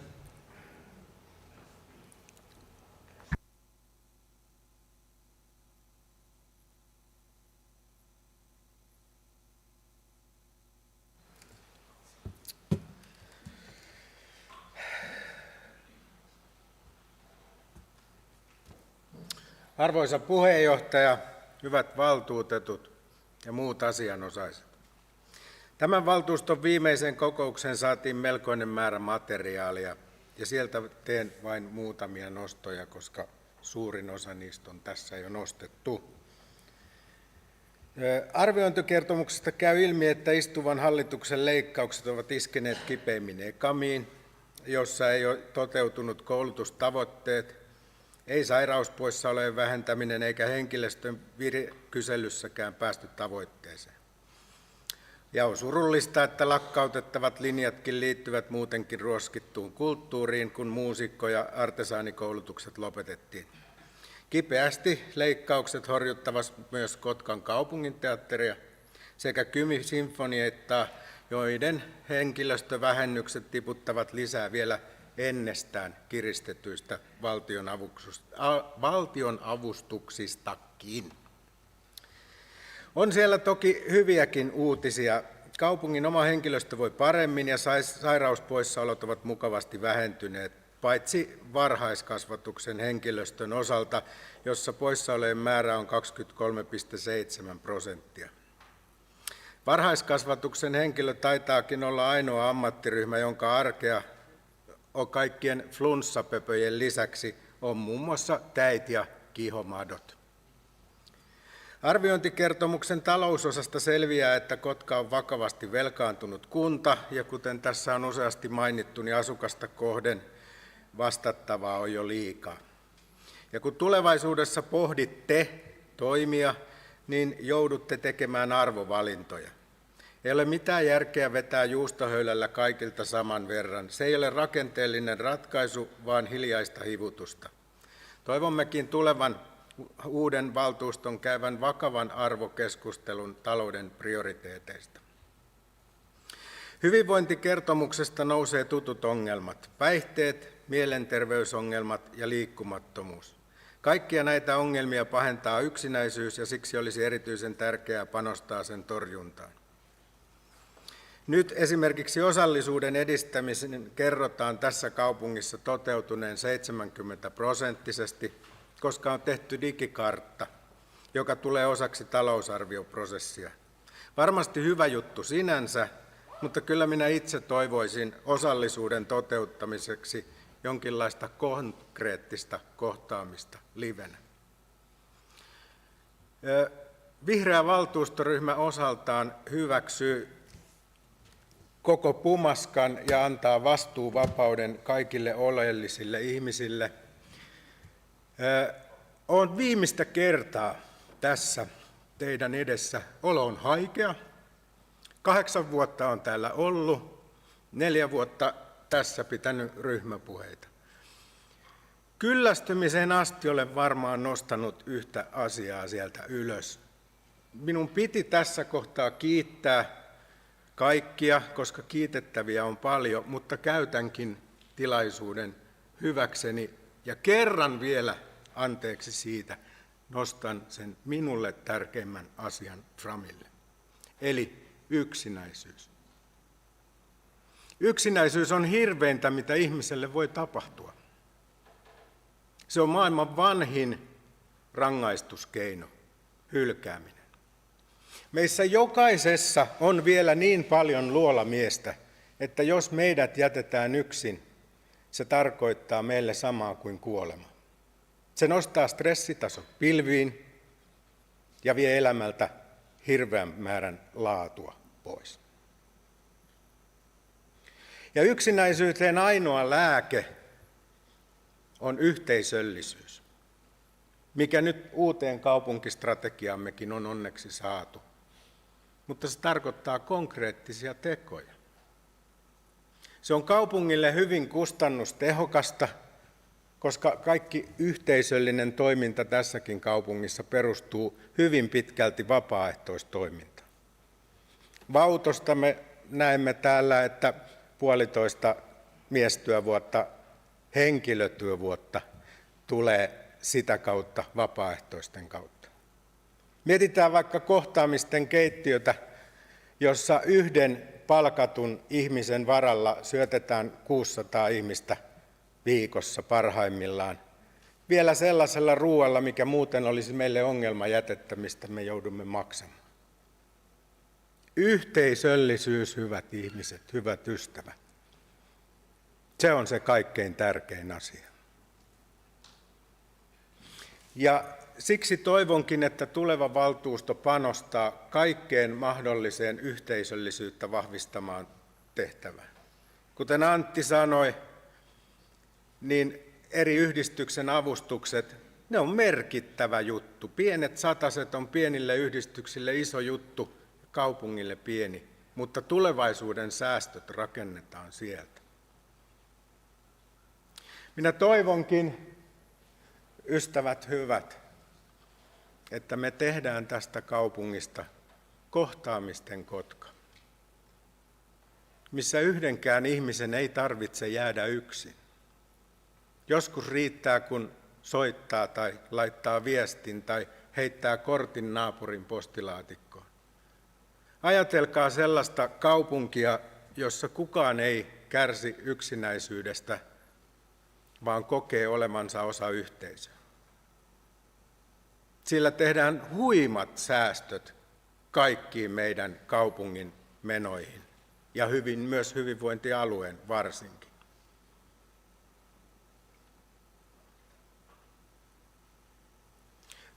Arvoisa puheenjohtaja, hyvät valtuutetut ja muut asianosaiset. Tämän valtuuston viimeiseen kokoukseen saatiin melkoinen määrä materiaalia ja sieltä teen vain muutamia nostoja, koska suurin osa niistä on tässä jo nostettu. Arviointikertomuksesta käy ilmi, että istuvan hallituksen leikkaukset ovat iskeneet kipeimmin ekamiin, jossa ei ole toteutunut koulutustavoitteet, ei sairauspoissaolojen vähentäminen eikä henkilöstön kyselyssäkään päästy tavoitteeseen. Ja on surullista, että lakkautettavat linjatkin liittyvät muutenkin ruoskittuun kulttuuriin, kun muusikko- ja artesaanikoulutukset lopetettiin. Kipeästi leikkaukset horjuttavat myös Kotkan kaupunginteatteria sekä Kymi Sinfonietta, joiden henkilöstövähennykset tiputtavat lisää vielä ennestään kiristetyistä valtionavustuksistakin. On siellä toki hyviäkin uutisia. Kaupungin oma henkilöstö voi paremmin ja sairauspoissaolot ovat mukavasti vähentyneet, paitsi varhaiskasvatuksen henkilöstön osalta, jossa poissaolojen määrä on 23,7%. Varhaiskasvatuksen henkilö taitaakin olla ainoa ammattiryhmä, jonka arkea on kaikkien flunssapöpöjen lisäksi on muun muassa täit ja kihomadot. Arviointikertomuksen talousosasta selviää, että Kotka on vakavasti velkaantunut kunta, ja kuten tässä on useasti mainittu, niin asukasta kohden vastattavaa on jo liikaa. Ja kun tulevaisuudessa pohditte toimia, niin joudutte tekemään arvovalintoja. Ei ole mitään järkeä vetää juustohöylällä kaikilta saman verran. Se ei ole rakenteellinen ratkaisu, vaan hiljaista hivutusta. Toivommekin tulevan uuden valtuuston käyvän vakavan arvokeskustelun talouden prioriteeteista. Hyvinvointikertomuksesta nousee tutut ongelmat: päihteet, mielenterveysongelmat ja liikkumattomuus. Kaikkia näitä ongelmia pahentaa yksinäisyys ja siksi olisi erityisen tärkeää panostaa sen torjuntaan. Nyt esimerkiksi osallisuuden edistämisen kerrotaan tässä kaupungissa toteutuneen 70%, koska on tehty digikartta, joka tulee osaksi talousarvioprosessia. Varmasti hyvä juttu sinänsä, mutta kyllä minä itse toivoisin osallisuuden toteuttamiseksi jonkinlaista konkreettista kohtaamista livenä. Vihreä valtuustoryhmä osaltaan hyväksyy koko pumaskan ja antaa vastuuvapauden kaikille oleellisille ihmisille. Olen viimeistä kertaa tässä teidän edessä. Olo on haikea. 8 vuotta on täällä ollut, 4 vuotta tässä pitänyt ryhmäpuheita. Kyllästymiseen asti olen varmaan nostanut yhtä asiaa sieltä ylös. Minun piti tässä kohtaa kiittää kaikkia, koska kiitettäviä on paljon, mutta käytänkin tilaisuuden hyväkseni ja kerran vielä anteeksi siitä nostan sen minulle tärkeimmän asian framille, eli yksinäisyys. Yksinäisyys on hirveintä, mitä ihmiselle voi tapahtua. Se on maailman vanhin rangaistuskeino, hylkääminen. Meissä jokaisessa on vielä niin paljon luolamiestä, että jos meidät jätetään yksin, se tarkoittaa meille samaa kuin kuolema. Se nostaa stressitasot pilviin ja vie elämältä hirveän määrän laatua pois. Ja yksinäisyyteen ainoa lääke on yhteisöllisyys, mikä nyt uuteen kaupunkistrategiammekin on onneksi saatu. Mutta se tarkoittaa konkreettisia tekoja. Se on kaupungille hyvin kustannustehokasta, koska kaikki yhteisöllinen toiminta tässäkin kaupungissa perustuu hyvin pitkälti vapaaehtoistoimintaan. Vautosta me näemme täällä, että 1,5 miestyövuotta, henkilötyövuotta tulee sitä kautta vapaaehtoisten kautta. Mietitään vaikka kohtaamisten keittiötä, jossa yhden palkatun ihmisen varalla syötetään 600 ihmistä viikossa parhaimmillaan. Vielä sellaisella ruoalla, mikä muuten olisi meille ongelmajätettä, mistä me joudumme maksamaan. Yhteisöllisyys, hyvät ihmiset, hyvät ystävät. Se on se kaikkein tärkein asia. Ja siksi toivonkin, että tuleva valtuusto panostaa kaikkeen mahdolliseen yhteisöllisyyttä vahvistamaan tehtävään. Kuten Antti sanoi, niin eri yhdistyksen avustukset, ne on merkittävä juttu. Pienet sataset on pienille yhdistyksille iso juttu, kaupungille pieni, mutta tulevaisuuden säästöt rakennetaan sieltä. Minä toivonkin, ystävät hyvät, että me tehdään tästä kaupungista kohtaamisten Kotka, missä yhdenkään ihmisen ei tarvitse jäädä yksin. Joskus riittää, kun soittaa tai laittaa viestin tai heittää kortin naapurin postilaatikkoon. Ajatelkaa sellaista kaupunkia, jossa kukaan ei kärsi yksinäisyydestä, vaan kokee olevansa osa yhteisöä. Sillä tehdään huimat säästöt kaikkiin meidän kaupungin menoihin ja myös hyvinvointialueen varsinkin.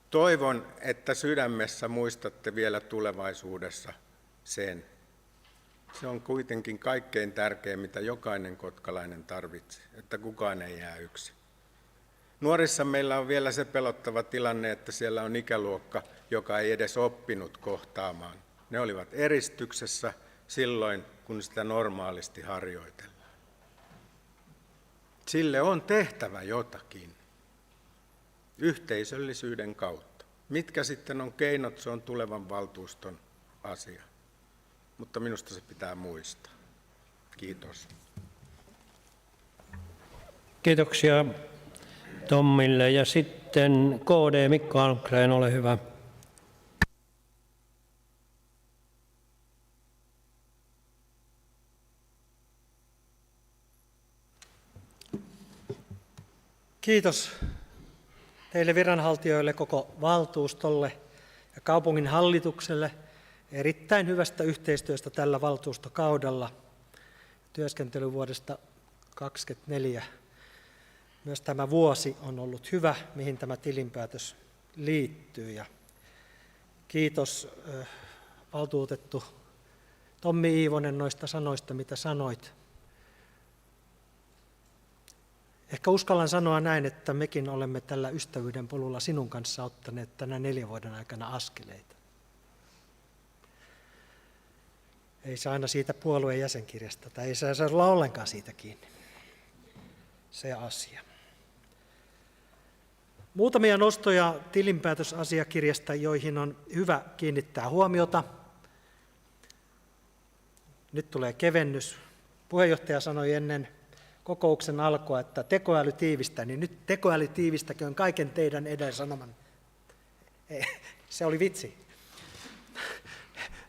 Toivon, että sydämessä muistatte vielä tulevaisuudessa sen. Se on kuitenkin kaikkein tärkein, mitä jokainen kotkalainen tarvitsee, että kukaan ei jää yksin. Nuorissa meillä on vielä se pelottava tilanne, että siellä on ikäluokka, joka ei edes oppinut kohtaamaan. Ne olivat eristyksessä silloin, kun sitä normaalisti harjoitellaan. Sille on tehtävä jotakin. yhteisöllisyyden kautta. Mitkä sitten on keinot, se on tulevan valtuuston asia. Mutta minusta se pitää muistaa. Kiitos. Kiitoksia Tommille. Ja sitten KD Mikko Almgren, ole hyvä. Kiitos teille viranhaltijoille, koko valtuustolle ja kaupungin hallitukselle erittäin hyvästä yhteistyöstä tällä valtuustokaudella työskentelyvuodesta 2024. Myös tämä vuosi on ollut hyvä, mihin tämä tilinpäätös liittyy. Ja kiitos valtuutettu Tommi Iivonen noista sanoista, mitä sanoit. Ehkä uskallan sanoa näin, että mekin olemme tällä ystävyyden polulla sinun kanssa ottaneet tänä 4 vuoden aikana askeleita. Ei se aina siitä puolueen jäsenkirjasta, tai ei se saa olla ollenkaan siitä kiinni. Se asia. Muutamia nostoja tilinpäätösasiakirjasta, joihin on hyvä kiinnittää huomiota. Nyt tulee kevennys. Puheenjohtaja sanoi ennen kokouksen alkua, että tekoäly tiivistää, niin nyt tekoäly tiivistäköön kaiken teidän edellä sanoman. Se oli vitsi.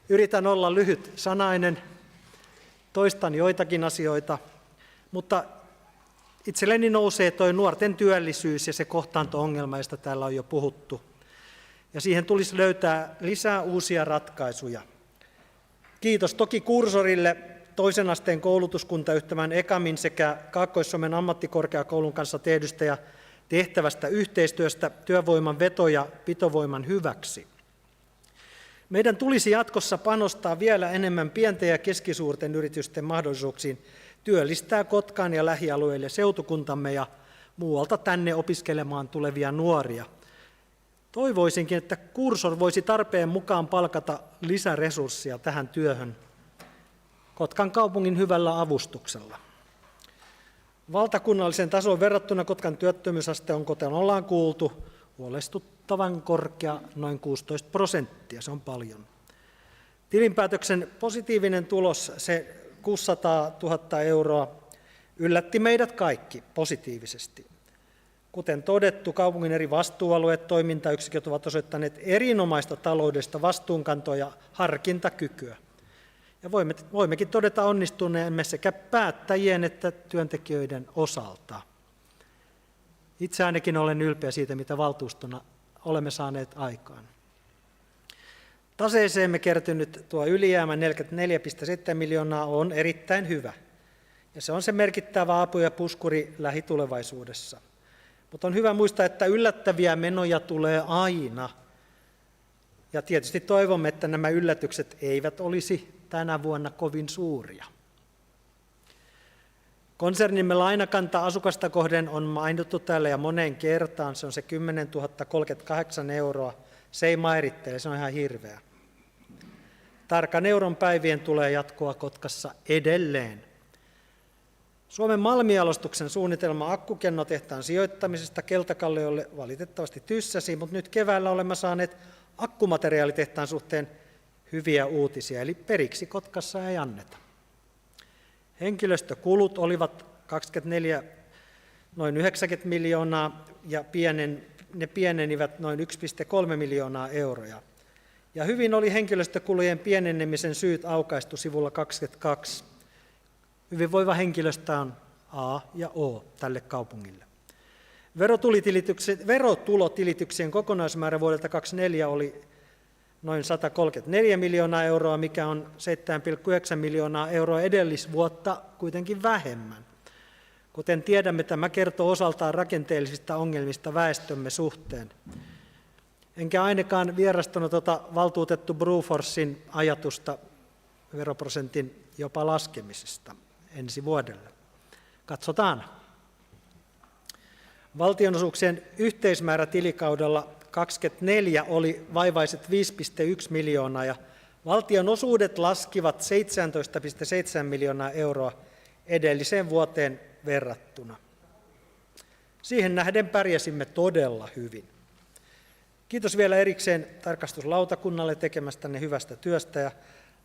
Yritän olla lyhyt sanainen, toistan joitakin asioita, mutta itselleni nousee tuo nuorten työllisyys ja se kohtaanto-ongelma, josta täällä on jo puhuttu. Ja siihen tulisi löytää lisää uusia ratkaisuja. Kiitos toki Kursorille, toisen asteen koulutuskuntayhtymän EKAMin sekä Kaakkois-Suomen ammattikorkeakoulun kanssa tehdystä ja tehtävästä yhteistyöstä työvoiman veto- ja pitovoiman hyväksi. Meidän tulisi jatkossa panostaa vielä enemmän pienten ja keskisuurten yritysten mahdollisuuksiin työllistää Kotkaan ja lähialueille seutukuntamme ja muualta tänne opiskelemaan tulevia nuoria. Toivoisinkin, että Kursor voisi tarpeen mukaan palkata lisäresurssia tähän työhön Kotkan kaupungin hyvällä avustuksella. Valtakunnallisen tasoon verrattuna Kotkan työttömyysaste on, kuten ollaan kuultu, huolestuttavan korkea, noin 16%, se on paljon. Tilinpäätöksen positiivinen tulos, se 600 000 euroa, yllätti meidät kaikki positiivisesti. Kuten todettu, kaupungin eri vastuualueet, toimintayksiköt ovat osoittaneet erinomaista taloudellista vastuunkantoa ja harkintakykyä. Ja voimmekin todeta onnistuneemme sekä päättäjien että työntekijöiden osalta. Itse ainakin olen ylpeä siitä, mitä valtuustona olemme saaneet aikaan. Taseeseemme kertynyt tuo ylijäämä 44,7 miljoonaa on erittäin hyvä. Ja se on se merkittävä apu ja puskuri lähitulevaisuudessa. Mutta on hyvä muistaa, että yllättäviä menoja tulee aina. Ja tietysti toivomme, että nämä yllätykset eivät olisi tänä vuonna kovin suuria. Konsernimme lainakanta asukasta kohden on mainittu täällä ja moneen kertaan. Se on se 10 038 euroa. Se ei mairittele, se on ihan hirveä. Tarkan euron päivien tulee jatkoa Kotkassa edelleen. Suomen Malmijalostuksen suunnitelma akkukennotehtaan sijoittamisesta Keltakalliolle valitettavasti tyssäsi, mutta nyt keväällä olemme saaneet akkumateriaalitehtaan suhteen hyviä uutisia, eli periksi Kotkassa ei anneta. Henkilöstökulut olivat 24 noin 90 miljoonaa ja ne pienenivät noin 1,3 miljoonaa euroa. Ja hyvin oli henkilöstökulujen pienenemisen syyt aukaistu sivulla 22. Hyvinvoiva henkilöstö on A ja O tälle kaupungille. Verotulotilityksien kokonaismäärä vuodelta 2024 oli noin 134 miljoonaa euroa, mikä on 7,9 miljoonaa euroa edellisvuotta kuitenkin vähemmän. Kuten tiedämme, tämä kertoo osaltaan rakenteellisista ongelmista väestömme suhteen. Enkä ainakaan vierastanut valtuutettu Bruforsin ajatusta veroprosentin jopa laskemisesta ensi vuodelle. Katsotaan. Valtionosuuksien yhteismäärä tilikaudella 24 oli vaivaiset 5,1 miljoonaa ja valtionosuudet laskivat 17,7 miljoonaa euroa edelliseen vuoteen verrattuna. Siihen nähden pärjäsimme todella hyvin. Kiitos vielä erikseen tarkastuslautakunnalle tekemästänne hyvästä työstä ja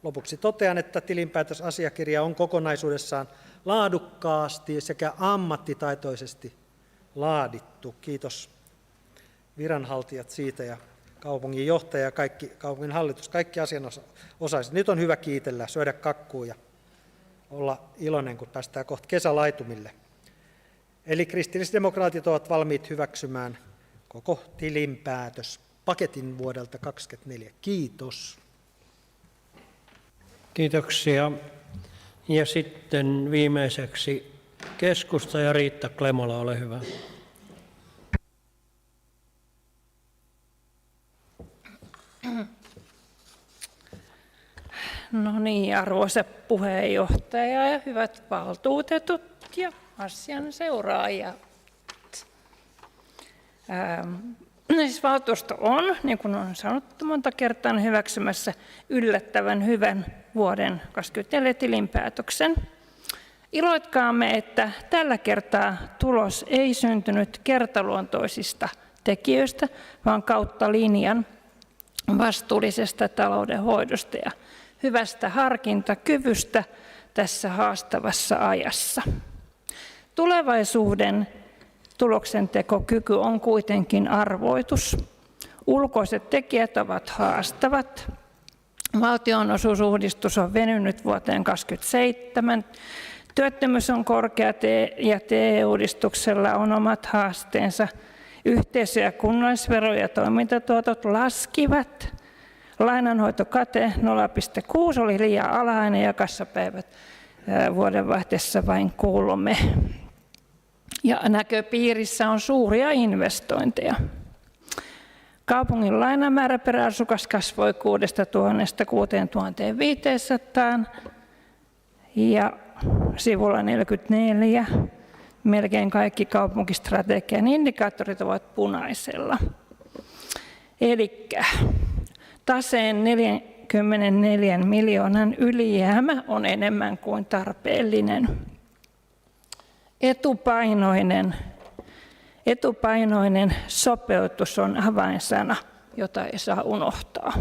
lopuksi totean, että tilinpäätösasiakirja on kokonaisuudessaan laadukkaasti sekä ammattitaitoisesti laadittu. Kiitos viranhaltijat siitä ja kaupunginjohtaja ja kaikki kaupungin hallitus, kaikki asianosaiset. Nyt on hyvä kiitellä, syödä kakkua ja olla iloinen, kun päästään kohta kesälaitumille. Eli kristillisdemokraatit ovat valmiit hyväksymään koko tilinpäätöspaketin vuodelta 2024. Kiitos. Kiitoksia. Ja sitten viimeiseksi keskusta ja Riitta Klemola, ole hyvä. No niin, arvoisa puheenjohtaja ja hyvät valtuutetut ja asian seuraajat. Siis valtuusto on, niin kuin on sanottu monta kertaa, hyväksymässä yllättävän hyvän vuoden 2024 tilinpäätöksen. Iloitkaamme, että tällä kertaa tulos ei syntynyt kertaluontoisista tekijöistä, vaan kautta linjan vastuullisesta taloudenhoidosta ja hyvästä harkintakyvystä tässä haastavassa ajassa. Tulevaisuuden tuloksentekokyky on kuitenkin arvoitus. Ulkoiset tekijät ovat haastavat. Valtionosuusuudistus on venynyt vuoteen 2027. Työttömyys on korkea ja TE-uudistuksella on omat haasteensa. Yhteisö- ja kunnallisvero- ja toimintatuotot laskivat. Lainanhoitokate 0,6 oli liian alhainen ja kassapäivät vuodenvaihteessa vain 3. Ja näköpiirissä on suuria investointeja. Kaupungin lainamäärä per asukas kasvoi 6 000 6500 ja sivulla 44 melkein kaikki kaupunkistrategian indikaattorit ovat punaisella. Elikkä taseen 44 miljoonan ylijäämä on enemmän kuin tarpeellinen. Etupainoinen sopeutus on avainsana, jota ei saa unohtaa.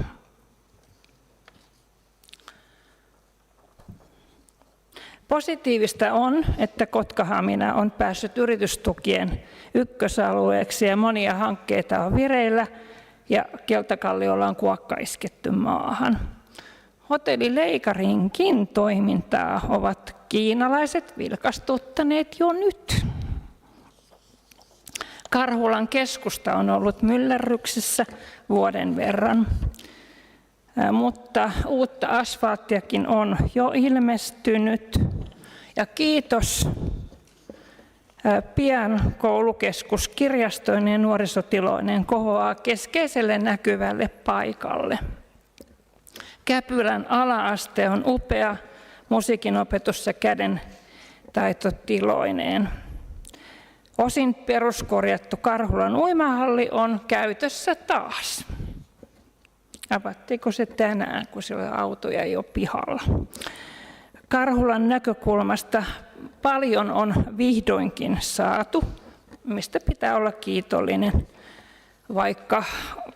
Positiivista on, että Kotka-Hamina on päässyt yritystukien ykkösalueeksi ja monia hankkeita on vireillä ja Keltakalliolla on kuokka isketty maahan. Hotelli Leikarinkin toimintaa ovat kiinalaiset vilkastuttaneet jo nyt. Karhulan keskusta on ollut myllerryksessä vuoden verran, mutta uutta asfalttiakin on jo ilmestynyt. Ja kiitos pian koulukeskus kirjastoineen ja nuorisotiloineen kohoaa keskeiselle näkyvälle paikalle. Käpylän ala-aste on upea musiikinopetus- ja kädentaitotiloineen. Osin peruskorjattu Karhulan uimahalli on käytössä taas. Avattiinko se tänään, kun siellä on autoja jo pihalla? Karhulan näkökulmasta paljon on vihdoinkin saatu, mistä pitää olla kiitollinen, vaikka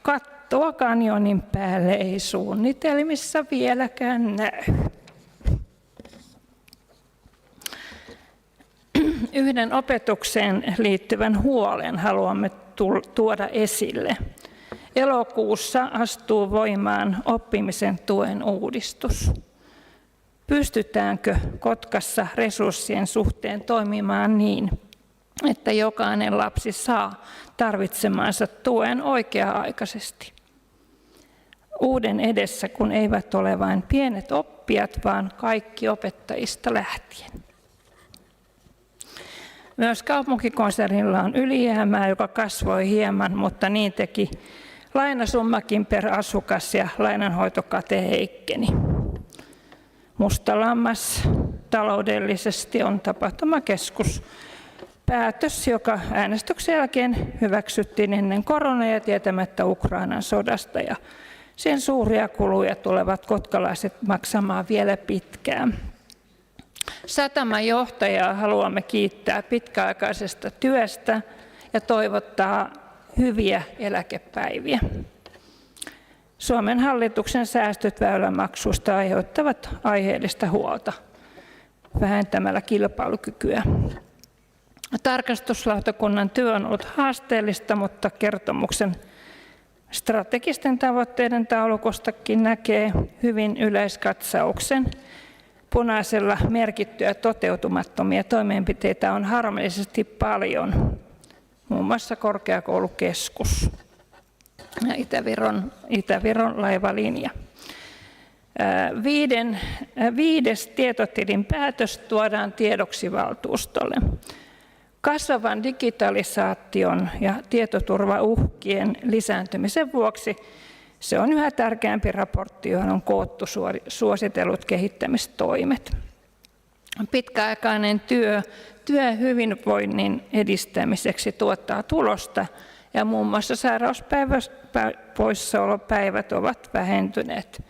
kattoa kanjonin päälle ei suunnitelmissa vieläkään näy. Yhden opetukseen liittyvän huolen haluamme tuoda esille. Elokuussa astuu voimaan oppimisen tuen uudistus. Pystytäänkö Kotkassa resurssien suhteen toimimaan niin, että jokainen lapsi saa tarvitsemansa tuen oikea-aikaisesti? Uuden edessä, kun eivät ole vain pienet oppijat, vaan kaikki opettajista lähtien. Myös kaupunkikonsernilla on ylijäämää, joka kasvoi hieman, mutta niin teki lainasummakin per asukas ja lainanhoitokate heikkeni. Musta lammas taloudellisesti on tapahtumakeskus. Päätös, joka äänestyksen jälkeen hyväksyttiin ennen koronaa ja tietämättä Ukrainan sodasta. Ja sen suuria kuluja tulevat kotkalaiset maksamaan vielä pitkään. Sataman johtajaa haluamme kiittää pitkäaikaisesta työstä ja toivottaa hyviä eläkepäiviä. Suomen hallituksen säästöt väylämaksuista aiheuttavat aiheellista huolta vähentämällä kilpailukykyä. Tarkastuslautakunnan työ on ollut haasteellista, mutta kertomuksen strategisten tavoitteiden taulukostakin näkee hyvin yleiskatsauksen. Punaisella merkittyjä toteutumattomia toimenpiteitä on harmillisesti paljon, muun muassa korkeakoulukeskus ja Itä-Viron laivalinja. 5. tietotilin päätös tuodaan tiedoksi valtuustolle. Kasvavan digitalisaation ja tietoturvauhkien lisääntymisen vuoksi se on yhä tärkeämpi raportti, johon on koottu suositellut kehittämistoimet. Pitkäaikainen työhyvinvoinnin edistämiseksi tuottaa tulosta ja muun muassa sairauspoissaolopäivät ovat vähentyneet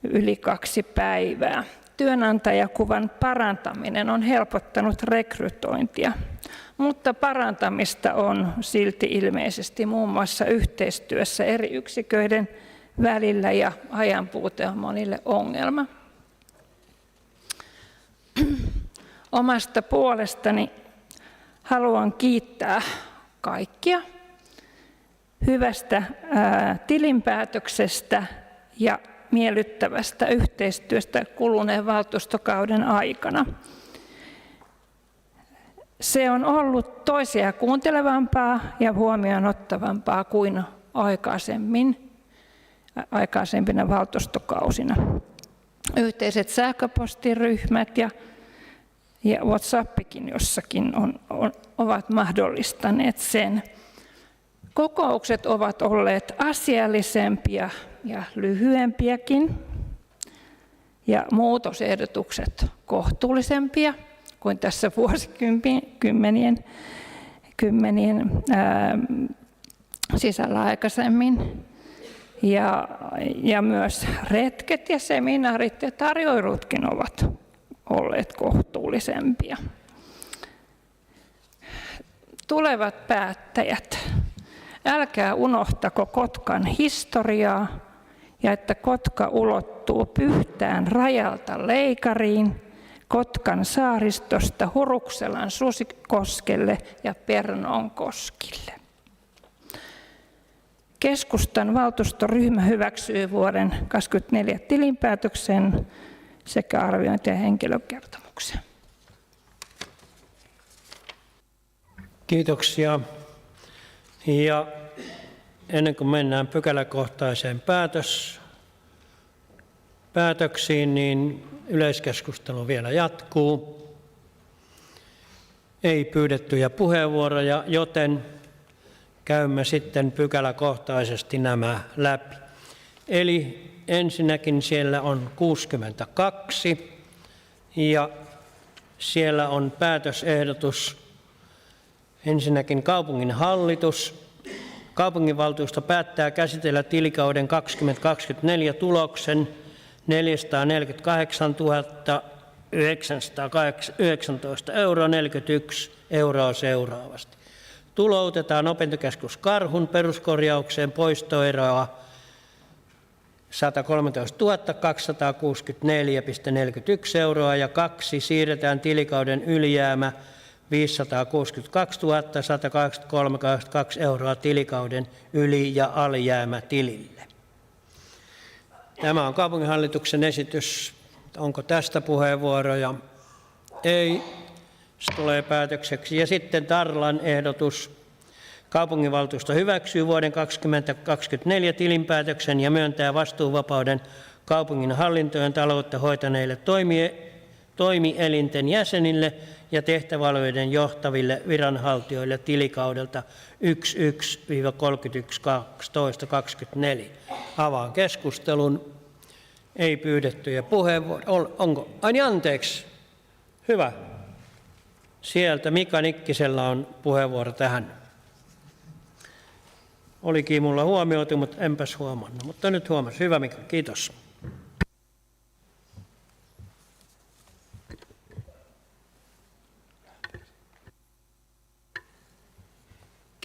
yli 2 päivää. Työnantajakuvan parantaminen on helpottanut rekrytointia, mutta parantamista on silti ilmeisesti muun muassa yhteistyössä eri yksiköiden välillä ja ajanpuute on monille ongelma. Omasta puolestani haluan kiittää kaikkia hyvästä tilinpäätöksestä ja miellyttävästä yhteistyöstä kuluneen valtuustokauden aikana. Se on ollut toisia kuuntelevampaa ja huomioon ottavampaa kuin aikaisempina valtuustokausina. Yhteiset sähköpostiryhmät ja WhatsAppikin jossakin ovat mahdollistaneet sen. Kokoukset ovat olleet asiallisempia ja lyhyempiäkin ja muutosehdotukset kohtuullisempia kuin tässä vuosikymmenien sisällä aikaisemmin. Ja myös retket ja seminaarit ja tarjoilutkin ovat olleet kohtuullisempia. Tulevat päättäjät, älkää unohtako Kotkan historiaa ja että Kotka ulottuu Pyhtään rajalta Leikariin, Kotkan saaristosta Hurukselan Susikoskelle ja Pernonkoskille. Keskustan valtuustoryhmä hyväksyy vuoden 2024 tilinpäätöksen sekä arviointi- ja henkilökertomuksen. Kiitoksia. Ja ennen kuin mennään pykäläkohtaiseen päätöksiin, niin yleiskeskustelu vielä jatkuu. Ei pyydettyjä puheenvuoroja, joten käymme sitten pykäläkohtaisesti nämä läpi. Eli ensinnäkin siellä on 62 ja siellä on päätösehdotus. Ensinnäkin kaupungin hallitus. Kaupunginvaltuusto päättää käsitellä tilikauden 2024 tuloksen 448 919,41 € seuraavasti. Tuloutetaan opintokeskus Karhun peruskorjaukseen poistoeroa 113 264,41 € ja 2 siirretään tilikauden ylijäämä 562 183,82 € tilikauden yli- ja alijäämätilille. Tämä on kaupunginhallituksen esitys. Onko tästä puheenvuoroja? Ei. Se tulee päätökseksi. Ja sitten Tarlan ehdotus. Kaupunginvaltuusto hyväksyy vuoden 2024 tilinpäätöksen ja myöntää vastuuvapauden kaupungin hallintojen taloutta hoitaneille toimielinten jäsenille ja tehtäväalueiden johtaville viranhaltijoille tilikaudelta 11.–31.12.24. Avaan keskustelun. Ei pyydettyjä puheenvuoroja. Onko? Ai anteeksi. Hyvä. Sieltä Mika Nikkisellä on puheenvuoro tähän. Olikin mulla huomioitu, mutta enpäs huomannut. Mutta nyt huomasin. Hyvä Mika, kiitos.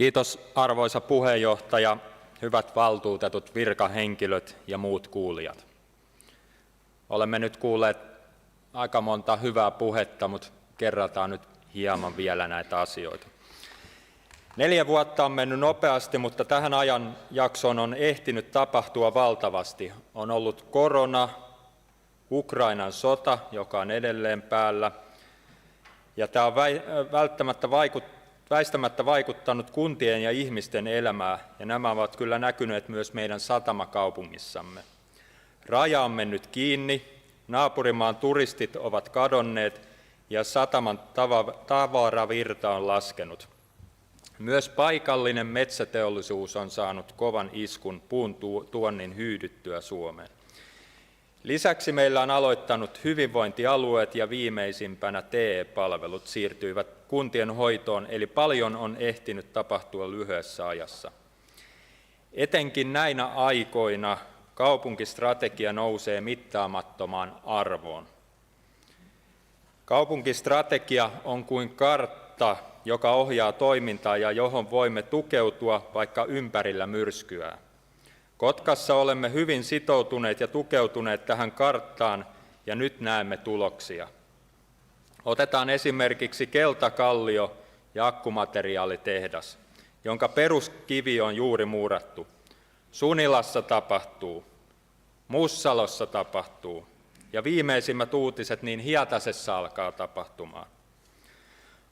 Kiitos arvoisa puheenjohtaja, hyvät valtuutetut, virkahenkilöt ja muut kuulijat. Olemme nyt kuulleet aika monta hyvää puhetta, mutta kerrataan nyt hieman vielä näitä asioita. 4 vuotta on mennyt nopeasti, mutta tähän ajanjaksoon on ehtinyt tapahtua valtavasti. On ollut korona, Ukrainan sota, joka on edelleen päällä, ja tämä on väistämättä vaikuttanut kuntien ja ihmisten elämään, ja nämä ovat kyllä näkyneet myös meidän satamakaupungissamme. Raja on mennyt kiinni, naapurimaan turistit ovat kadonneet, ja sataman tavaravirta on laskenut. Myös paikallinen metsäteollisuus on saanut kovan iskun puun tuonnin hyydyttyä Suomeen. Lisäksi meillä on aloittanut hyvinvointialueet ja viimeisimpänä TE-palvelut siirtyivät kuntien hoitoon, eli paljon on ehtinyt tapahtua lyhyessä ajassa. Etenkin näinä aikoina kaupunkistrategia nousee mittaamattomaan arvoon. Kaupunkistrategia on kuin kartta, joka ohjaa toimintaa ja johon voimme tukeutua, vaikka ympärillä myrskyää. Kotkassa olemme hyvin sitoutuneet ja tukeutuneet tähän karttaan, ja nyt näemme tuloksia. Otetaan esimerkiksi Keltakallio ja akkumateriaalitehdas, jonka peruskivi on juuri muurattu. Sunilassa tapahtuu, Mussalossa tapahtuu, ja viimeisimmät uutiset, niin Hietasessa alkaa tapahtumaan.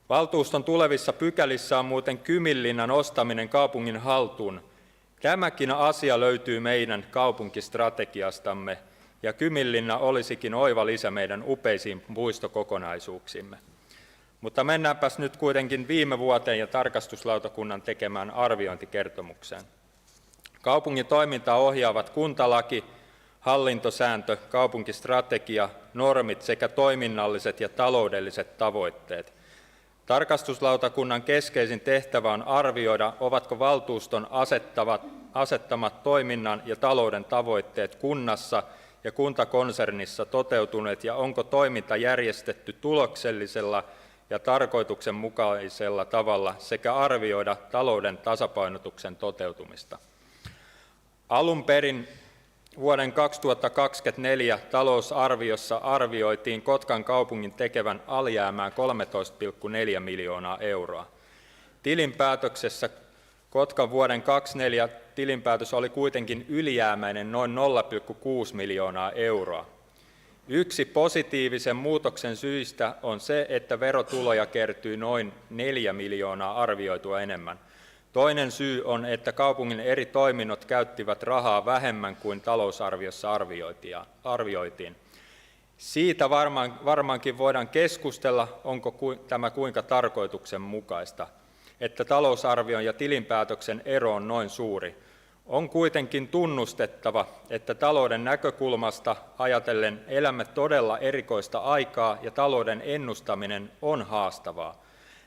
Valtuuston tulevissa pykälissä on muuten Kyminlinnan ostaminen kaupungin haltuun. Tämäkin asia löytyy meidän kaupunkistrategiastamme, ja Kyminlinna olisikin oiva lisä meidän upeisiin puistokokonaisuuksimme. Mutta mennäänpäs nyt kuitenkin viime vuoteen ja tarkastuslautakunnan tekemään arviointikertomukseen. Kaupungin toimintaa ohjaavat kuntalaki, hallintosääntö, kaupunkistrategia, normit sekä toiminnalliset ja taloudelliset tavoitteet. Tarkastuslautakunnan keskeisin tehtävä on arvioida, ovatko valtuuston asettamat toiminnan ja talouden tavoitteet kunnassa ja kuntakonsernissa toteutuneet ja onko toiminta järjestetty tuloksellisella ja tarkoituksenmukaisella tavalla sekä arvioida talouden tasapainotuksen toteutumista. Alun perin vuoden 2024 talousarviossa arvioitiin Kotkan kaupungin tekevän alijäämää 13,4 miljoonaa euroa. Tilinpäätöksessä Kotkan vuoden 2024 tilinpäätös oli kuitenkin ylijäämäinen noin 0,6 miljoonaa euroa. Yksi positiivisen muutoksen syistä on se, että verotuloja kertyy noin 4 miljoonaa arvioitua enemmän. Toinen syy on, että kaupungin eri toiminnot käyttivät rahaa vähemmän kuin talousarviossa arvioitiin. Siitä varmaankin voidaan keskustella, onko tämä kuinka tarkoituksenmukaista, että talousarvion ja tilinpäätöksen ero on noin suuri. On kuitenkin tunnustettava, että talouden näkökulmasta ajatellen elämme todella erikoista aikaa ja talouden ennustaminen on haastavaa.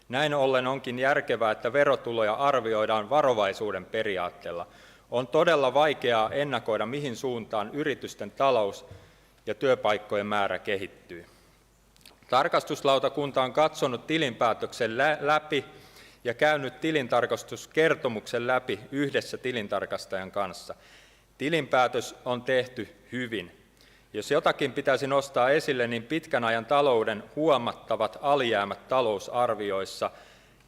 Näin ollen onkin järkevää, että verotuloja arvioidaan varovaisuuden periaatteella. On todella vaikeaa ennakoida, mihin suuntaan yritysten talous ja työpaikkojen määrä kehittyy. Tarkastuslautakunta on katsonut tilinpäätöksen läpi ja käynyt tilintarkastuskertomuksen läpi yhdessä tilintarkastajan kanssa. Tilinpäätös on tehty hyvin. Jos jotakin pitäisi nostaa esille, niin pitkän ajan talouden huomattavat alijäämät talousarvioissa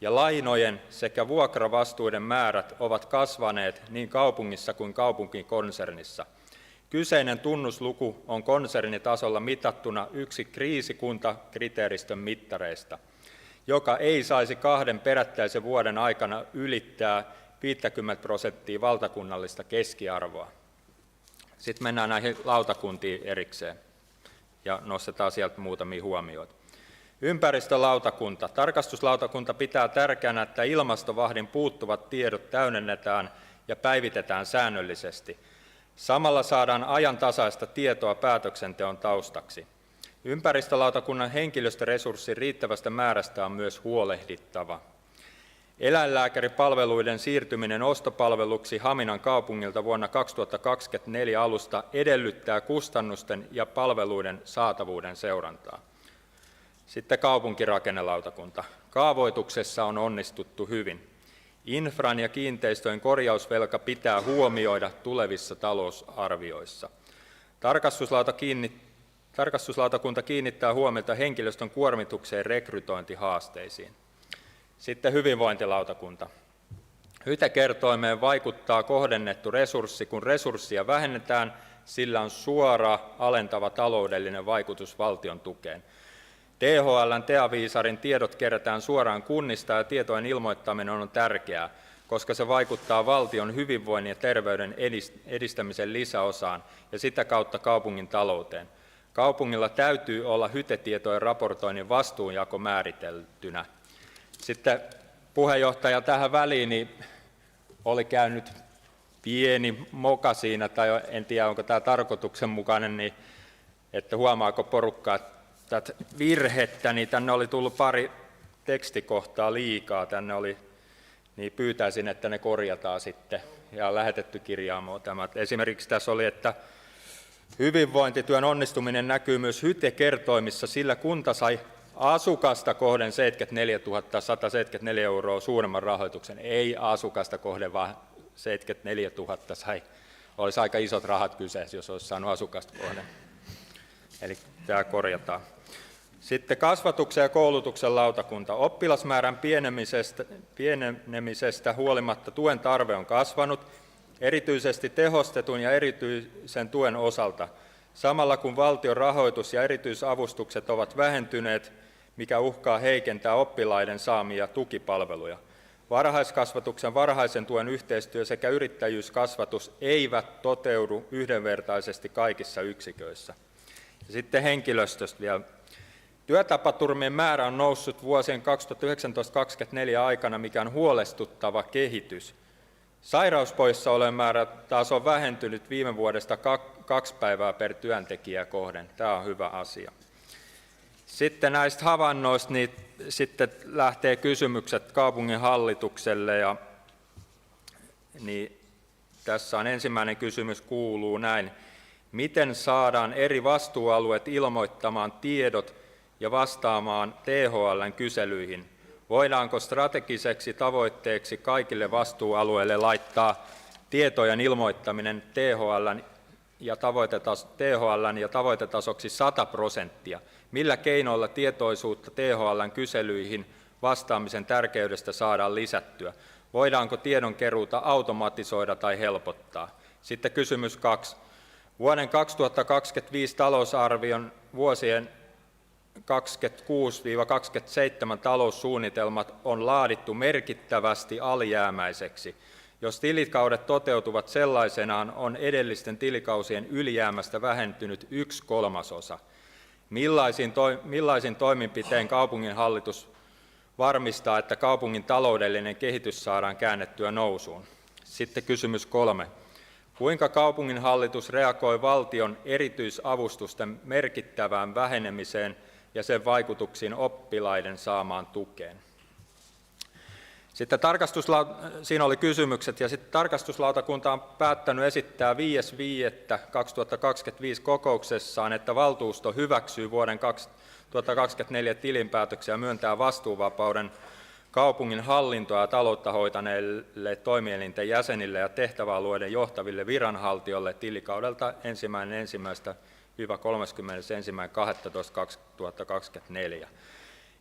ja lainojen sekä vuokravastuiden määrät ovat kasvaneet niin kaupungissa kuin kaupunkikonsernissa. Kyseinen tunnusluku on konsernitasolla mitattuna yksi kriisikuntakriteeristön mittareista, joka ei saisi 2 perättäisen vuoden aikana ylittää 50% valtakunnallista keskiarvoa. Sitten mennään näihin lautakuntiin erikseen ja nostetaan sieltä muutamia huomioita. Ympäristölautakunta. Tarkastuslautakunta pitää tärkeänä, että ilmastovahdin puuttuvat tiedot täydennetään ja päivitetään säännöllisesti. Samalla saadaan ajantasaista tietoa päätöksenteon taustaksi. Ympäristölautakunnan henkilöstöresurssin riittävästä määrästä on myös huolehdittava. Eläinlääkäripalveluiden siirtyminen ostopalveluksi Haminan kaupungilta vuonna 2024 alusta edellyttää kustannusten ja palveluiden saatavuuden seurantaa. Sitten kaupunkirakennelautakunta. Kaavoituksessa on onnistuttu hyvin. Infran ja kiinteistöjen korjausvelka pitää huomioida tulevissa talousarvioissa. Tarkastuslautakunta kiinnittää huomiota henkilöstön kuormitukseen ja rekrytointihaasteisiin. Sitten hyvinvointilautakunta. HYTE-kertoimeen vaikuttaa kohdennettu resurssi. Kun resurssia vähennetään, sillä on suora alentava taloudellinen vaikutus valtion tukeen. THL:n TEA-viisarin tiedot kerätään suoraan kunnista ja tietojen ilmoittaminen on tärkeää, koska se vaikuttaa valtion hyvinvoinnin ja terveyden edistämisen lisäosaan ja sitä kautta kaupungin talouteen. Kaupungilla täytyy olla HYTE-tietojen raportoinnin vastuunjako määriteltynä. Sitten puheenjohtaja tähän väliin niin oli käynyt pieni moka siinä, tai en tiedä onko tämä tarkoituksenmukainen, niin että huomaako porukkaa tätä virhettä, niin tänne oli tullut pari tekstikohtaa liikaa, niin pyytäisin, että ne korjataan sitten ja lähetetty kirjaamoon tämä. Esimerkiksi tässä oli, että hyvinvointityön onnistuminen näkyy myös HYTE-kertoimissa, sillä kunta sai asukasta kohden 74 174 € suuremman rahoituksen. Ei asukasta kohden, vaan 74 000 sai. Olisi aika isot rahat kyseessä, jos olisi saanut asukasta kohden. Eli tämä korjataan. Sitten kasvatuksen ja koulutuksen lautakunta. Oppilasmäärän pienenemisestä huolimatta tuen tarve on kasvanut, erityisesti tehostetun ja erityisen tuen osalta, samalla kun valtion rahoitus ja erityisavustukset ovat vähentyneet, mikä uhkaa heikentää oppilaiden saamia tukipalveluja. Varhaiskasvatuksen, varhaisen tuen yhteistyö sekä yrittäjyyskasvatus eivät toteudu yhdenvertaisesti kaikissa yksiköissä. Ja sitten henkilöstöstä vielä. Työtapaturmien määrä on noussut vuosien 2019-2024 aikana, mikä on huolestuttava kehitys. Sairauspoissaolojen määrä taas on vähentynyt viime vuodesta 2 päivää per työntekijä kohden. Tämä on hyvä asia. Sitten näistä havainnoista niin sitten lähtee kysymykset kaupungin hallitukselle. Niin tässä on ensimmäinen kysymys, kuuluu näin. Miten saadaan eri vastuualueet ilmoittamaan tiedot ja vastaamaan THL:n kyselyihin? Voidaanko strategiseksi tavoitteeksi kaikille vastuualueille laittaa tietojen ilmoittaminen THL:n ja tavoitetasoksi 100%? Millä keinoilla tietoisuutta THL:n kyselyihin vastaamisen tärkeydestä saadaan lisättyä? Voidaanko tiedonkeruuta automatisoida tai helpottaa? Sitten kysymys 2. Vuoden 2025 talousarvion vuosien 26-27 taloussuunnitelmat on laadittu merkittävästi alijäämäiseksi. Jos tilikaudet toteutuvat sellaisenaan, on edellisten tilikausien ylijäämästä vähentynyt 1/3. Millaisin toimenpiteen kaupunginhallitus varmistaa, että kaupungin taloudellinen kehitys saadaan käännettyä nousuun? Sitten kysymys 3. Kuinka kaupunginhallitus reagoi valtion erityisavustusten merkittävään vähenemiseen ja sen vaikutuksiin oppilaiden saamaan tukeen? Sitten siinä oli kysymykset, ja sitten tarkastuslautakunta on päättänyt esittää 5.5.2025 kokouksessaan, että valtuusto hyväksyy vuoden 2024 tilinpäätöksiä ja myöntää vastuuvapauden kaupungin hallintoa ja taloutta hoitaneille toimielinten jäsenille ja tehtäväalueiden johtaville viranhaltijoille tilikaudelta 1.1.–31.12.2024.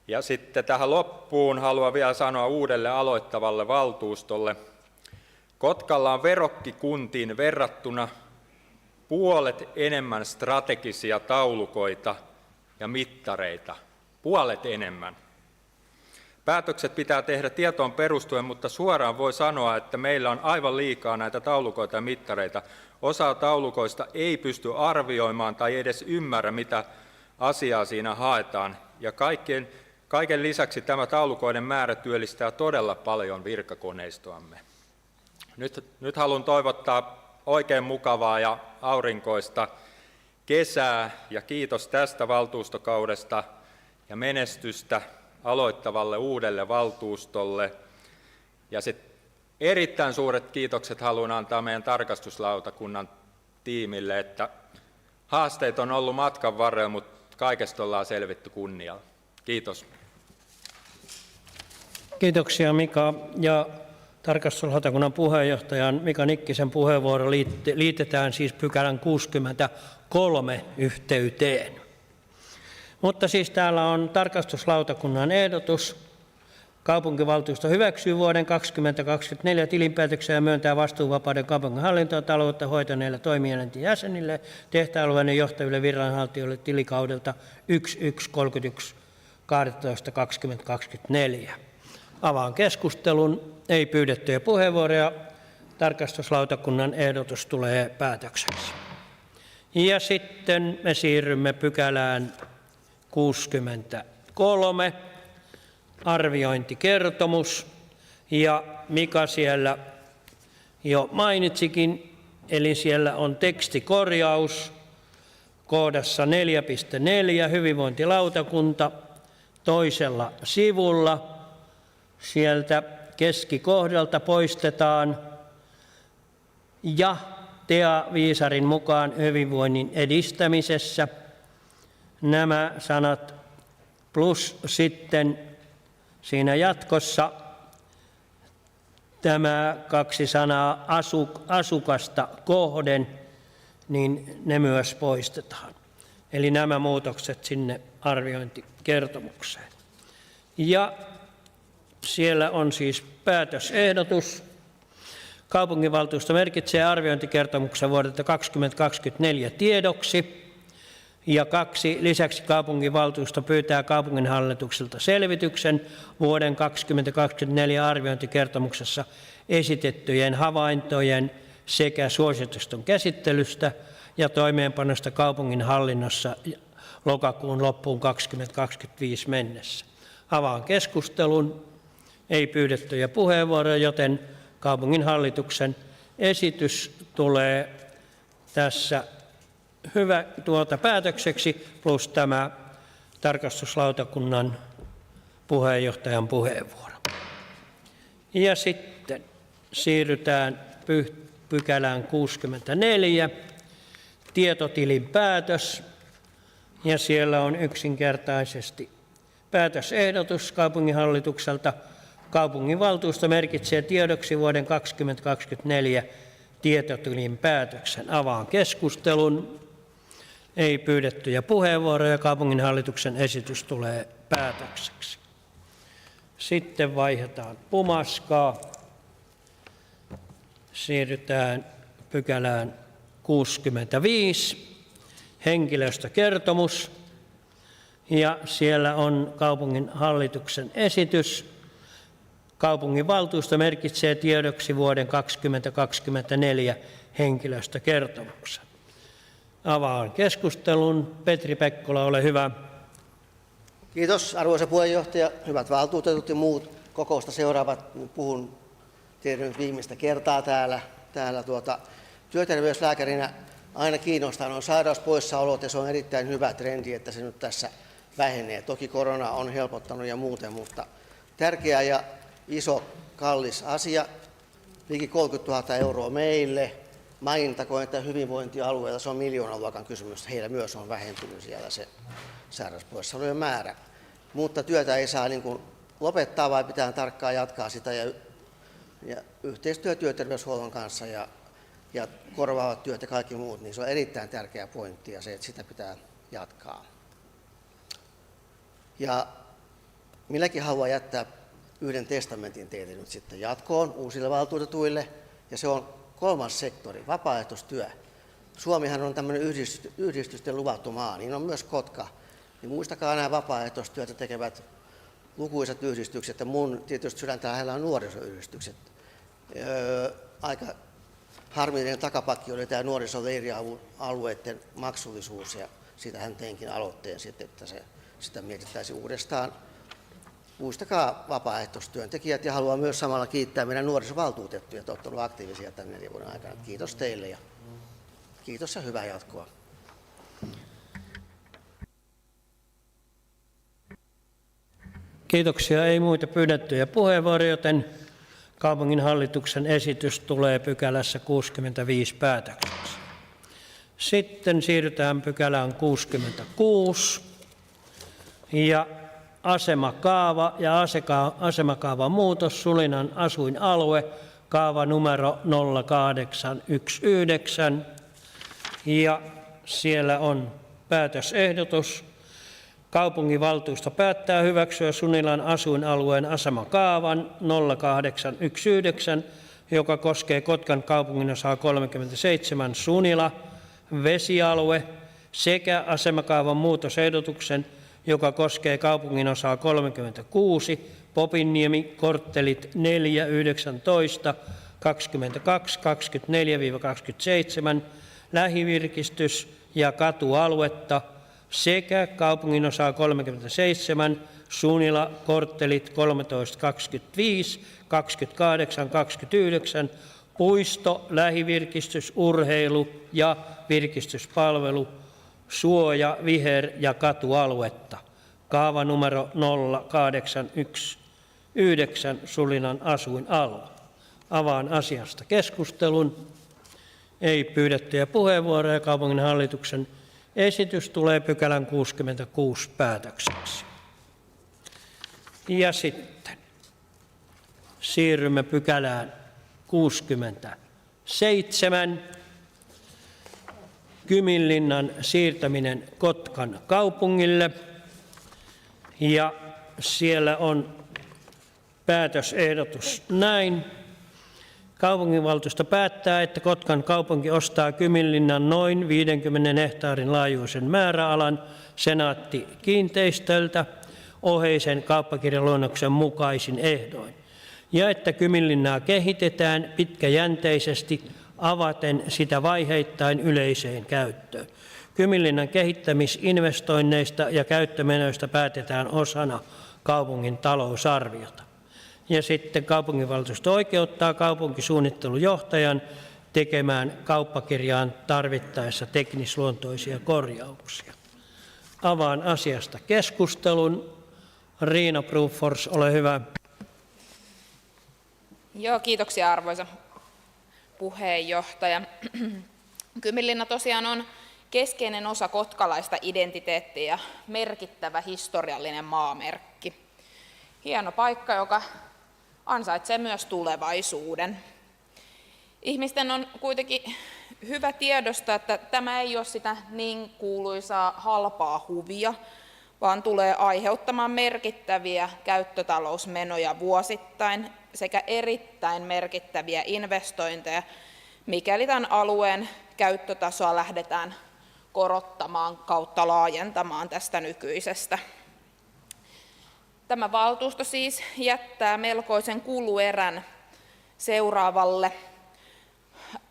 Ja sitten tähän loppuun haluan vielä sanoa uudelle aloittavalle valtuustolle. Kotkalla on verrokkikuntiin verrattuna puolet enemmän strategisia taulukoita ja mittareita. Puolet enemmän. Päätökset pitää tehdä tietoon perustuen, mutta suoraan voi sanoa, että meillä on aivan liikaa näitä taulukoita ja mittareita. Osa taulukoista ei pysty arvioimaan tai edes ymmärrä, mitä asiaa siinä haetaan. Ja kaiken lisäksi tämä taulukoiden määrä työllistää todella paljon virkakoneistoamme. Nyt haluan toivottaa oikein mukavaa ja aurinkoista kesää ja kiitos tästä valtuustokaudesta ja menestystä aloittavalle uudelle valtuustolle. Ja sitten erittäin suuret kiitokset haluan antaa meidän tarkastuslautakunnan tiimille, että haasteet on ollut matkan varrella, mutta kaikesta ollaan selvitty kunnialla. Kiitos. Kiitoksia Mika. Ja tarkastuslautakunnan puheenjohtajan Mika Nikkisen puheenvuoro liitetään siis pykälän 63 yhteyteen. Mutta siis täällä on tarkastuslautakunnan ehdotus. Kaupunkivaltuusto hyväksyy vuoden 2024 tilinpäätöksen ja myöntää vastuuvapauden kaupungin hallintoa taloutta hoitaneille toimielinten jäsenille, tehtäväalueiden johtaville viranhaltijoille tilikaudelta 1.1.31.12.2024. Avaan keskustelun. Ei pyydettyjä puheenvuoroja. Tarkastuslautakunnan ehdotus tulee päätökseksi. Ja sitten me siirrymme pykälään 63. Arviointikertomus, ja Mika siellä jo mainitsikin, eli siellä on tekstikorjaus kohdassa 4.4 hyvinvointilautakunta toisella sivulla. Sieltä keskikohdalta poistetaan ja Tea Viisarin mukaan hyvinvoinnin edistämisessä nämä sanat plus sitten siinä jatkossa tämä 2 sanaa asukasta kohden, niin ne myös poistetaan. Eli nämä muutokset sinne arviointikertomukseen. Ja siellä on siis päätösehdotus. Kaupunginvaltuusto merkitsee arviointikertomuksen vuodelta 2024 tiedoksi. Ja 2. Lisäksi kaupunginvaltuusto pyytää kaupunginhallitukselta selvityksen vuoden 2024 arviointikertomuksessa esitettyjen havaintojen sekä suositusten käsittelystä ja toimeenpanosta kaupungin hallinnossa lokakuun loppuun 2025 mennessä. Avaan keskustelun. Ei pyydettyjä puheenvuoroja, joten kaupunginhallituksen esitys tulee tässä päätökseksi plus tämä tarkastuslautakunnan puheenjohtajan puheenvuoro. Ja sitten siirrytään pykälään 64, tietotilin päätös, ja siellä on yksinkertaisesti päätösehdotus kaupunginhallitukselta. Kaupunginvaltuusto merkitsee tiedoksi vuoden 2024 tietotilin päätöksen. Avaan keskustelun. Ei pyydettyjä puheenvuoroja. Kaupunginhallituksen esitys tulee päätökseksi. Sitten vaihdetaan pumaskaa. Siirrytään pykälään 65. Henkilöstökertomus. Ja siellä on kaupunginhallituksen esitys. Kaupunginvaltuusto merkitsee tiedoksi vuoden 2024 henkilöstökertomuksen. Avaan keskustelun. Petri Pekkola, ole hyvä. Kiitos arvoisa puheenjohtaja, hyvät valtuutetut ja muut kokousta seuraavat. Puhun teidän nyt viimeistä kertaa täällä. Työterveyslääkärinä aina kiinnostaa on sairauspoissaolot ja se on erittäin hyvä trendi, että se nyt tässä vähenee. Toki korona on helpottanut ja muuten, mutta tärkeä ja iso, kallis asia, liki 30 000 euroa meille. Mainittakoon, että hyvinvointialueella se on miljoonaluokan kysymys. Heillä myös on vähentynyt siellä se sairauspoissaolojen määrä. Mutta työtä ei saa lopettaa, vaan pitää tarkkaan jatkaa sitä ja yhteistyö työterveyshuollon kanssa ja korvaavat työt ja kaikki muut, niin se on erittäin tärkeä pointti ja se, että sitä pitää jatkaa. Ja minäkin haluan jättää yhden testamentin teille nyt sitten jatkoon uusille valtuutetuille, ja se on 3. sektori, vapaaehtoistyö. Suomihan on tämmöinen yhdistysten luvattu maa, niin on myös Kotka. Niin muistakaa nämä vapaaehtoistyötä tekevät lukuisat yhdistykset, ja mun tietysti sydäntä lähellä on nuorisoyhdistykset. Aika harmillinen takapakki oli tämä nuorisoleirialueiden maksullisuus, ja siitähän teinkin aloitteen sitten, että sitä mietittäisiin uudestaan. Muistakaa vapaaehtoistyöntekijät ja haluan myös samalla kiittää meidän nuorisovaltuutettuja, että olette olleet aktiivisia tämän 4 vuoden aikana. Kiitos teille ja kiitos ja hyvää jatkoa. Kiitoksia. Ei muita pyydettyjä puheenvuoroja, joten kaupunginhallituksen esitys tulee pykälässä 65 päätökseksi. Sitten siirrytään pykälään 66. Ja asemakaava ja asemakaavan muutos, Sulinan asuinalue, kaava numero 0819. Ja siellä on päätösehdotus. Kaupunginvaltuusto päättää hyväksyä Sunilan asuinalueen asemakaavan 0819, joka koskee Kotkan kaupunginosaa 37 Sunila, vesialue, sekä asemakaavan muutosehdotuksen, joka koskee kaupunginosaa 36, Popinniemi, korttelit 4, 19, 22, 24-27, lähivirkistys- ja katualuetta sekä kaupunginosaa 37, Sunila, korttelit 13, 25, 28, 29, puisto, lähivirkistys, urheilu ja virkistyspalvelu, suoja, viher- ja katualuetta. Kaava numero 0819, Sulinan asuinalue. Avaan asiasta keskustelun. Ei pyydettyjä puheenvuoroja. Kaupunginhallituksen esitys tulee pykälän 66 päätökseksi. Ja sitten siirrymme pykälään 67. Kyminlinnan siirtäminen Kotkan kaupungille. Ja siellä on päätösehdotus näin. Kaupunginvaltuusto päättää, että Kotkan kaupunki ostaa Kyminlinnan noin 50 hehtaarin laajuisen määräalan Senaatti-kiinteistöltä oheisen kauppakirjaluonnoksen mukaisin ehdoin, ja että Kyminlinnaa kehitetään pitkäjänteisesti avaten sitä vaiheittain yleiseen käyttöön. Kyminlinnan kehittämisinvestoinneista ja käyttömenoista päätetään osana kaupungin talousarviota. Ja sitten kaupunginvaltuusto oikeuttaa kaupunkisuunnittelujohtajan tekemään kauppakirjaan tarvittaessa teknisluontoisia korjauksia. Avaan asiasta keskustelun. Riina Brufors, ole hyvä. Joo, kiitoksia arvoisa puheenjohtaja. Kyminlinna tosiaan on keskeinen osa kotkalaista identiteettiä ja merkittävä historiallinen maamerkki. Hieno paikka, joka ansaitsee myös tulevaisuuden. Ihmisten on kuitenkin hyvä tiedostaa, että tämä ei ole sitä niin kuuluisaa halpaa huvia, vaan tulee aiheuttamaan merkittäviä käyttötalousmenoja vuosittain sekä erittäin merkittäviä investointeja, mikäli tämän alueen käyttötasoa lähdetään korottamaan kautta laajentamaan tästä nykyisestä. Tämä valtuusto siis jättää melkoisen kuluerän seuraavalle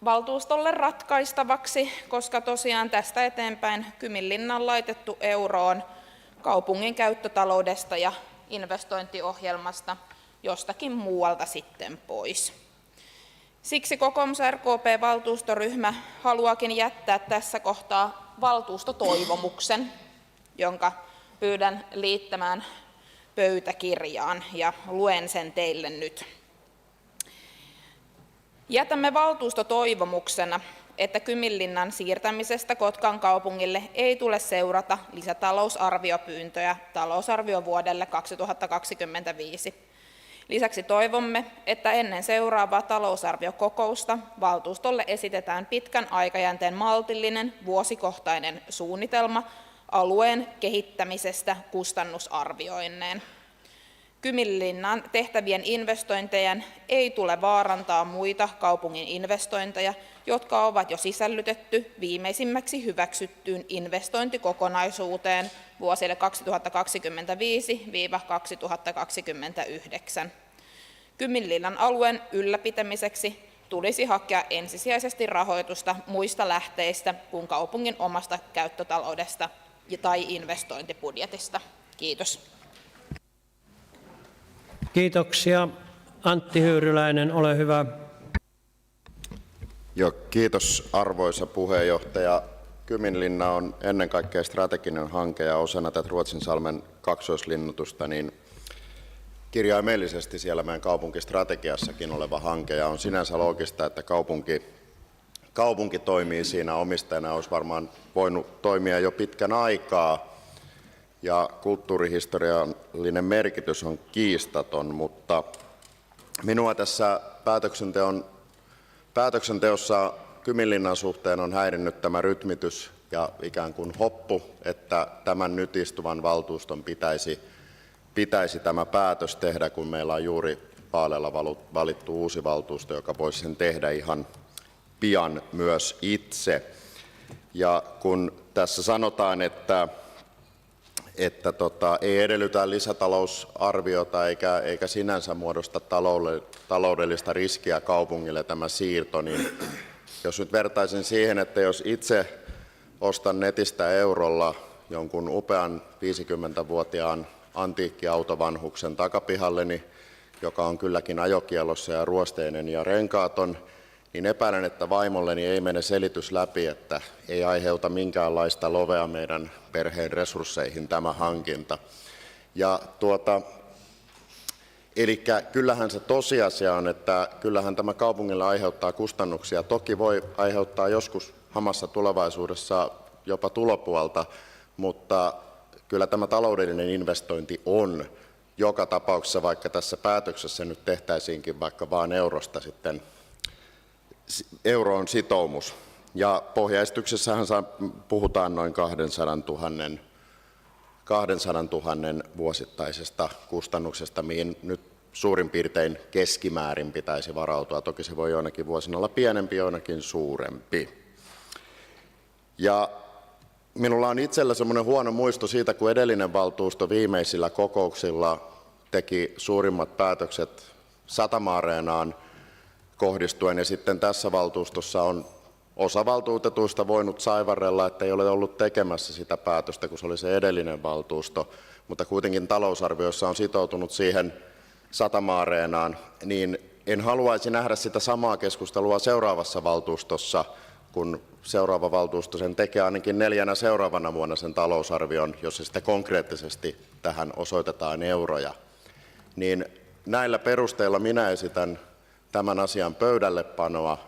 valtuustolle ratkaistavaksi, koska tosiaan tästä eteenpäin Kyminlinna on laitettu euroon kaupungin käyttötaloudesta ja investointiohjelmasta jostakin muualta sitten pois. Siksi kokoomus RKP-valtuustoryhmä haluaakin jättää tässä kohtaa valtuustotoivomuksen, jonka pyydän liittämään pöytäkirjaan ja luen sen teille nyt. Jätämme valtuustotoivomuksena, että Kyminlinnan siirtämisestä Kotkan kaupungille ei tule seurata lisätalousarviopyyntöjä talousarviovuodelle 2025. Lisäksi toivomme, että ennen seuraavaa talousarviokokousta valtuustolle esitetään pitkän aikajänteen maltillinen vuosikohtainen suunnitelma alueen kehittämisestä kustannusarvioineen. Kyminlinnan tehtävien investointejen ei tule vaarantaa muita kaupungin investointeja, jotka ovat jo sisällytetty viimeisimmäksi hyväksyttyyn investointikokonaisuuteen vuosille 2025–2029. Kyminlinnan alueen ylläpitämiseksi tulisi hakea ensisijaisesti rahoitusta muista lähteistä kuin kaupungin omasta käyttötaloudesta tai investointibudjetista. Kiitos. Kiitoksia. Antti Hyyryläinen, ole hyvä. Joo, kiitos arvoisa puheenjohtaja. Kyminlinna on ennen kaikkea strateginen hanke ja osana tätä Ruotsinsalmen kaksoislinnutusta niin kirjaimellisesti siellä meidän kaupunkistrategiassakin oleva hanke ja on sinänsä loogista, että kaupunki toimii siinä omistajana, olisi varmaan voinut toimia jo pitkän aikaa. ja kulttuurihistoriallinen merkitys on kiistaton, mutta minua tässä päätöksenteossa Kyminlinnan suhteen on häirinnyt tämä rytmitys ja ikään kuin hoppu, että tämän nyt istuvan valtuuston pitäisi tämä päätös tehdä, kun meillä on juuri vaaleilla valittu uusi valtuusto, joka voisi sen tehdä ihan pian myös itse. Ja kun tässä sanotaan, että ei edellytä lisätalousarviota eikä sinänsä muodosta taloudellista riskiä kaupungille tämä siirto, niin jos nyt vertaisin siihen, että jos itse ostan netistä eurolla jonkun upean 50-vuotiaan antiikkiautovanhuksen takapihalleni, joka on kylläkin ajokielossa ja ruosteinen ja renkaaton, niin epäilen, että vaimolleni ei mene selitys läpi, että ei aiheuta minkäänlaista lovea meidän perheen resursseihin tämä hankinta. Eli kyllähän se tosiasia on, että kyllähän tämä kaupungille aiheuttaa kustannuksia. Toki voi aiheuttaa joskus hamassa tulevaisuudessa jopa tulopuolta, mutta kyllä tämä taloudellinen investointi on joka tapauksessa, vaikka tässä päätöksessä nyt tehtäisiinkin vaikka vain eurosta sitten euroon sitoumus. Ja pohjaesityksessähän puhutaan noin 200 000 vuosittaisesta kustannuksesta, mihin nyt suurin piirtein keskimäärin pitäisi varautua. Toki se voi joinakin vuosina olla pienempi, joinakin suurempi. Ja minulla on itsellä semmoinen huono muisto siitä, kun edellinen valtuusto viimeisillä kokouksilla teki suurimmat päätökset Satama-areenaan kohdistuen, ja sitten tässä valtuustossa on osa valtuutetuista voinut saivarrella, että ei ole ollut tekemässä sitä päätöstä, kun se oli se edellinen valtuusto, mutta kuitenkin talousarviossa on sitoutunut siihen Satama-areenaan, niin en haluaisi nähdä sitä samaa keskustelua seuraavassa valtuustossa, kun seuraava valtuusto sen tekee ainakin 4 seuraavana vuonna sen talousarvion, jossa sitten konkreettisesti tähän osoitetaan euroja. Niin näillä perusteilla minä esitän tämän asian pöydällepanoa,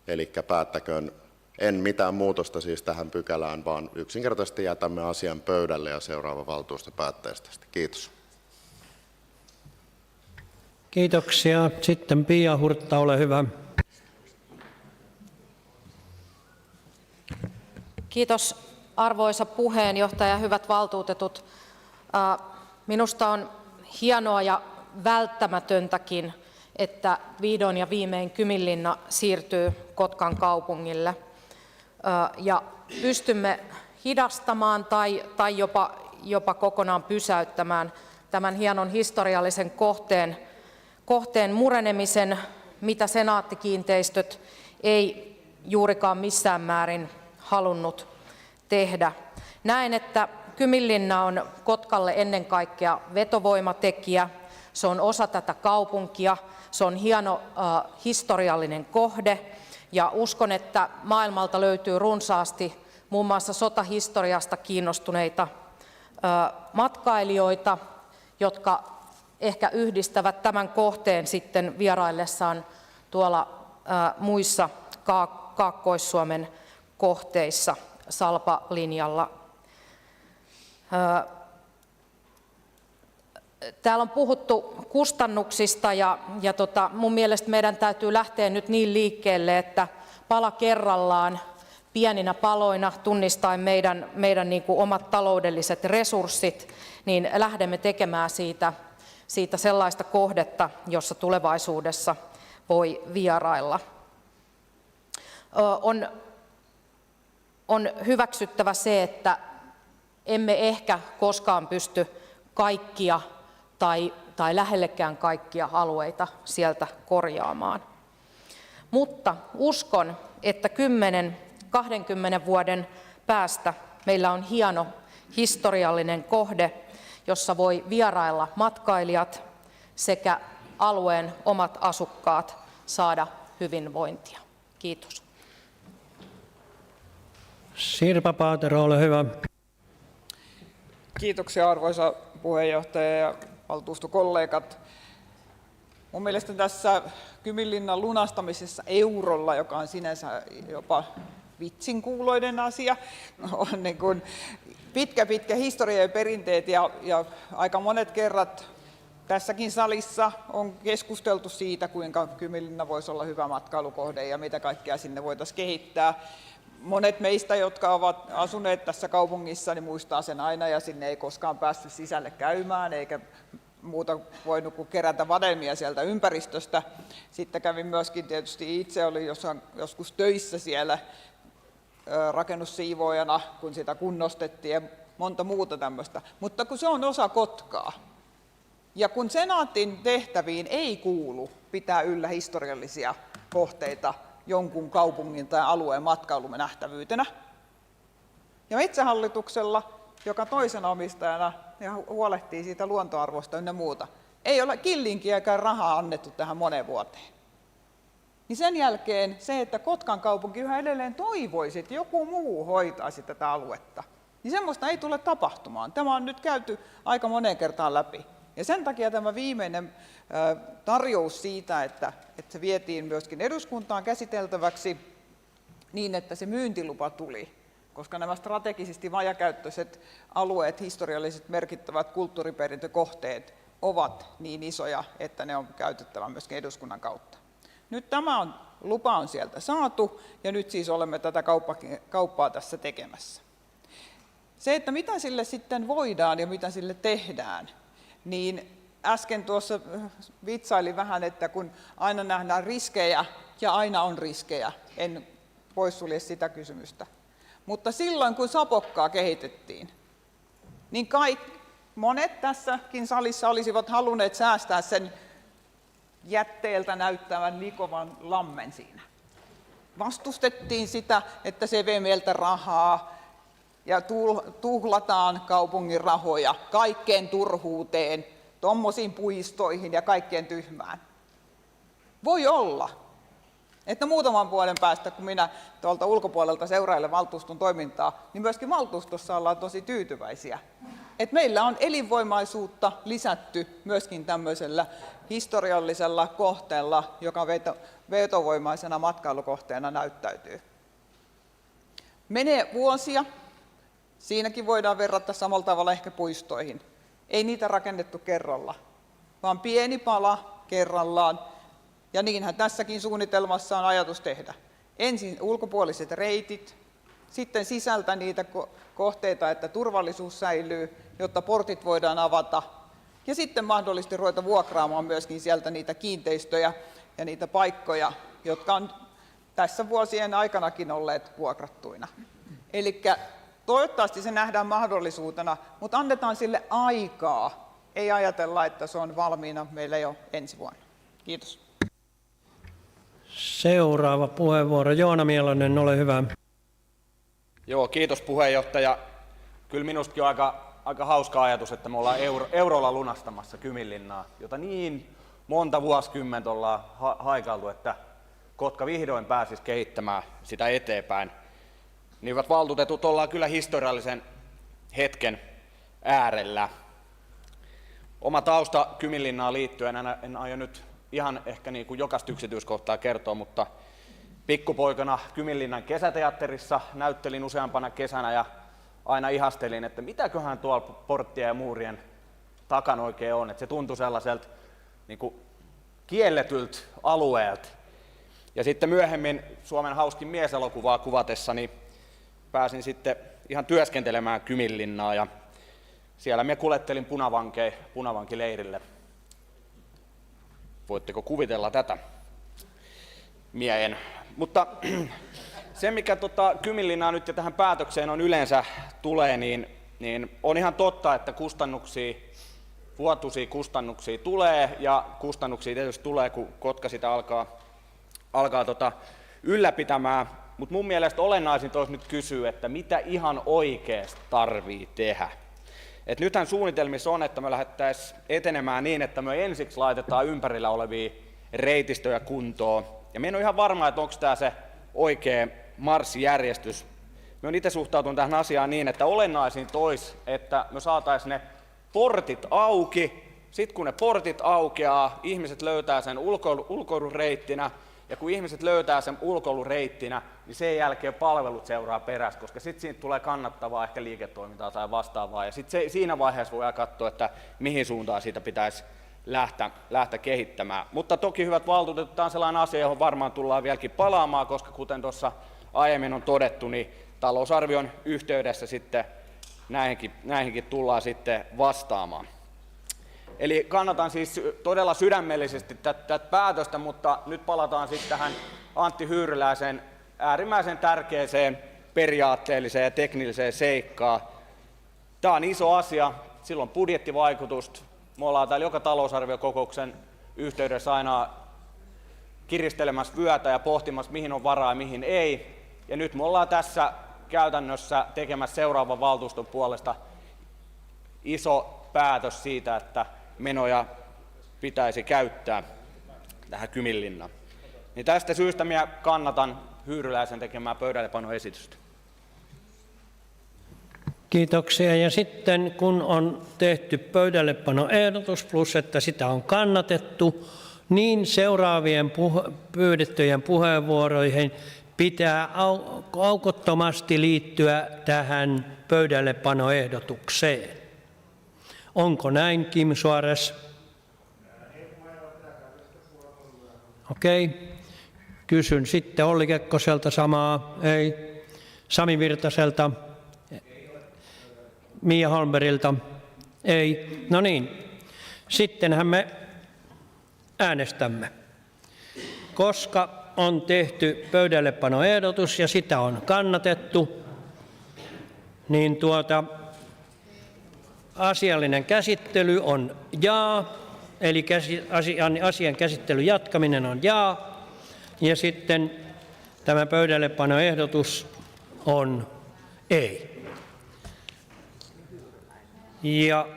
eli päättäköön, en mitään muutosta siis tähän pykälään, vaan yksinkertaisesti jätämme asian pöydälle ja seuraava valtuusto päättäisi tästä. Kiitos. Kiitoksia. Sitten Pia Hurtta, ole hyvä. Kiitos arvoisa puheenjohtaja, hyvät valtuutetut. Minusta on hienoa ja välttämätöntäkin, että vihdoin ja viimein Kyminlinna siirtyy Kotkan kaupungille ja pystymme hidastamaan tai jopa kokonaan pysäyttämään tämän hienon historiallisen kohteen murenemisen, mitä Senaatti-kiinteistöt ei juurikaan missään määrin halunnut tehdä. Näen, että Kyminlinna on Kotkalle ennen kaikkea vetovoimatekijä. Se on osa tätä kaupunkia, se on hieno historiallinen kohde ja uskon, että maailmalta löytyy runsaasti muun muassa sotahistoriasta kiinnostuneita matkailijoita, jotka ehkä yhdistävät tämän kohteen sitten vieraillessaan tuolla muissa Kaakkois-Suomen kohteissa Salpa-linjalla. Täällä on puhuttu kustannuksista ja mun mielestä meidän täytyy lähteä nyt niin liikkeelle, että pala kerrallaan pieninä paloina tunnistaen meidän niin kuin omat taloudelliset resurssit, niin lähdemme tekemään siitä sellaista kohdetta, jossa tulevaisuudessa voi vierailla. On hyväksyttävä se, että emme ehkä koskaan pysty kaikkia tai lähellekään kaikkia alueita sieltä korjaamaan. Mutta uskon, että 10-20 vuoden päästä meillä on hieno historiallinen kohde, jossa voi vierailla matkailijat sekä alueen omat asukkaat saada hyvinvointia. Kiitos. Sirpa Paatero, ole hyvä. Kiitoksia arvoisa puheenjohtaja ja valtuustokollegat. Mun mielestä tässä Kyminlinnan lunastamisessa eurolla, joka on sinänsä jopa vitsin kuuloinen asia, on niin kuin pitkä historia ja perinteet ja aika monet kerrat tässäkin salissa on keskusteltu siitä, kuinka Kyminlinna voisi olla hyvä matkailukohde ja mitä kaikkea sinne voitaisiin kehittää. Monet meistä, jotka ovat asuneet tässä kaupungissa, niin muistaa sen aina ja sinne ei koskaan päässyt sisälle käymään eikä muuta voinut kuin kerätä vadelmia sieltä ympäristöstä. Sitten kävin myöskin tietysti itse, olin joskus töissä siellä rakennussiivoojana, kun sitä kunnostettiin ja monta muuta tämmöistä. Mutta kun se on osa Kotkaa ja kun Senaatin tehtäviin ei kuulu pitää yllä historiallisia kohteita jonkun kaupungin tai alueen matkailumenähtävyytenä, ja Metsähallituksella, joka toisena omistajana ja huolehtii siitä luontoarvosta ynnä muuta, ei ole killinkiäkään rahaa annettu tähän moneen vuoteen. Niin sen jälkeen se, että Kotkan kaupunki yhä edelleen toivoisi, että joku muu hoitaisi tätä aluetta, niin semmoista ei tule tapahtumaan. Tämä on nyt käyty aika moneen kertaan läpi. Ja sen takia tämä viimeinen tarjous siitä, että se vietiin myöskin eduskuntaan käsiteltäväksi niin, että se myyntilupa tuli, koska nämä strategisesti vajakäyttöiset alueet, historialliset merkittävät kulttuuriperintökohteet ovat niin isoja, että ne on käytettävä myöskin eduskunnan kautta. Nyt tämä lupa on sieltä saatu ja nyt siis olemme tätä kauppaa tässä tekemässä. Se, että mitä sille sitten voidaan ja mitä sille tehdään, niin äsken tuossa vitsailin vähän, että kun aina nähdään riskejä ja aina on riskejä, en poissulje sitä kysymystä. Mutta silloin kun Sapokkaa kehitettiin, niin monet tässäkin salissa olisivat halunneet säästää sen jätteeltä näyttävän likovan lammen siinä. Vastustettiin sitä, että se vie meiltä rahaa ja tuhlataan kaupungin rahoja kaikkeen turhuuteen, tommosiin puistoihin ja kaikkeen tyhmään. Voi olla, että muutaman vuoden päästä, kun minä tuolta ulkopuolelta seurailen valtuuston toimintaa, niin myöskin valtuustossa ollaan tosi tyytyväisiä. Että meillä on elinvoimaisuutta lisätty myöskin tämmöisellä historiallisella kohteella, joka vetovoimaisena matkailukohteena näyttäytyy. Menee vuosia, siinäkin voidaan verrata samalla tavalla ehkä puistoihin. Ei niitä rakennettu kerralla, vaan pieni pala kerrallaan. Ja niinhän tässäkin suunnitelmassa on ajatus tehdä. Ensin ulkopuoliset reitit, sitten sisältä niitä kohteita, että turvallisuus säilyy, jotta portit voidaan avata. Ja sitten mahdollisesti ruveta vuokraamaan myöskin sieltä niitä kiinteistöjä ja niitä paikkoja, jotka on tässä vuosien aikanakin olleet vuokrattuina. Eli toivottavasti se nähdään mahdollisuutena, mutta annetaan sille aikaa. Ei ajatella, että se on valmiina meillä jo ensi vuonna. Kiitos. Seuraava puheenvuoro. Joona Mielonen, ole hyvä. Joo, kiitos puheenjohtaja. Kyllä minustakin on aika hauska ajatus, että me ollaan eurolla lunastamassa Kyminlinnaa, jota niin monta vuosikymmentä ollaan haikailtu, että Kotka vihdoin pääsisi kehittämään sitä eteenpäin. Niin hyvät valtuutetut, ollaan kyllä historiallisen hetken äärellä. Oma tausta Kyminlinnaan liittyen, en aio nyt ihan ehkä niin kuin jokaista yksityiskohtaa kertoa, mutta pikkupoikana Kyminlinnan kesäteatterissa näyttelin useampana kesänä ja aina ihastelin, että mitäköhän tuolla porttien ja muurien takana oikein on. Että se tuntui sellaiselta niin kuin kielletyltä alueelta. Ja sitten myöhemmin Suomen hauskin mieselokuvaa kuvatessani pääsin sitten ihan työskentelemään Kyminlinnaa ja siellä me kuljettelin punavankileirille. Voitteko kuvitella tätä? Miehen. Mutta se, mikä Kyminlinnaan nyt ja tähän päätökseen on yleensä tulee, niin on ihan totta, että vuotuisia kustannuksia tulee, ja kustannuksia tietysti tulee, kun Kotka sitä alkaa ylläpitämään. Mutta mun mielestä olennaisinta olisi nyt kysyä, että mitä ihan oikeasti tarvii tehdä. Et nythän suunnitelmissa on, että me lähdettäisiin etenemään niin, että me ensiksi laitetaan ympärillä olevia reitistöjä kuntoon. Ja me en ole ihan varma, että onko tämä se oikea marssijärjestys. Me on itse suhtautunut tähän asiaan niin, että olennaisinta olisi, että me saataisiin ne portit auki. Sitten kun ne portit aukeaa, ihmiset löytää sen ulkoilureittinä Ja kun ihmiset löytää sen ulkoilureittinä, niin sen jälkeen palvelut seuraa perässä, koska sitten siitä tulee kannattavaa ehkä liiketoimintaa tai vastaavaa. Ja sitten siinä vaiheessa voidaan katsoa, että mihin suuntaan siitä pitäisi lähteä kehittämään. Mutta toki hyvät valtuutetut, tämä on sellainen asia, johon varmaan tullaan vieläkin palaamaan, koska kuten tuossa aiemmin on todettu, niin talousarvion yhteydessä sitten näihinkin tullaan sitten vastaamaan. Eli kannatan siis todella sydämellisesti tätä päätöstä, mutta nyt palataan sitten tähän Antti Hyyryläisen äärimmäisen tärkeäseen periaatteelliseen ja teknilliseen seikkaan. Tämä on iso asia, sillä on budjettivaikutusta. Me ollaan täällä joka talousarviokokouksen yhteydessä aina kiristelemässä vyötä ja pohtimassa, mihin on varaa ja mihin ei. Ja nyt me ollaan tässä käytännössä tekemässä seuraavan valtuuston puolesta iso päätös siitä, että menoja pitäisi käyttää tähän Kyminlinnaan. Niin tästä syystä minä kannatan Hyyryläisen tekemää pöydällepanoesitystä. Kiitoksia. Ja sitten kun on tehty pöydällepanoehdotus plus, että sitä on kannatettu, niin seuraavien pyydettyjen puheenvuoroihin pitää aukottomasti liittyä tähän pöydällepanoehdotukseen. Onko näin, Kim Suores? Okei. Kysyn sitten Olli Kekkoselta samaa. Ei. Sami Virtaselta? Mia Holmbergilta? Ei. No niin. Sittenhän me äänestämme. Koska on tehty pöydällepanoehdotus ja sitä on kannatettu, niin asiallinen käsittely on jaa, eli asian käsittelyn jatkaminen on jaa, ja sitten tämä pöydällepanoehdotus on ei. Ja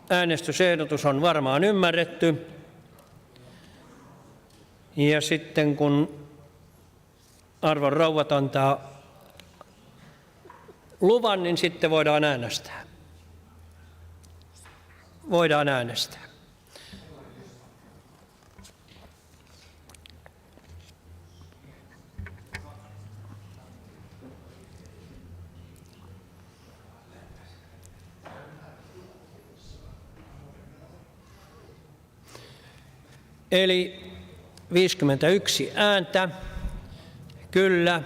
äänestysehdotus on varmaan ymmärretty. Ja sitten kun arvon rouvat antaa luvan, niin sitten voidaan äänestää. Voidaan äänestää. Eli 51 ääntä, kyllä,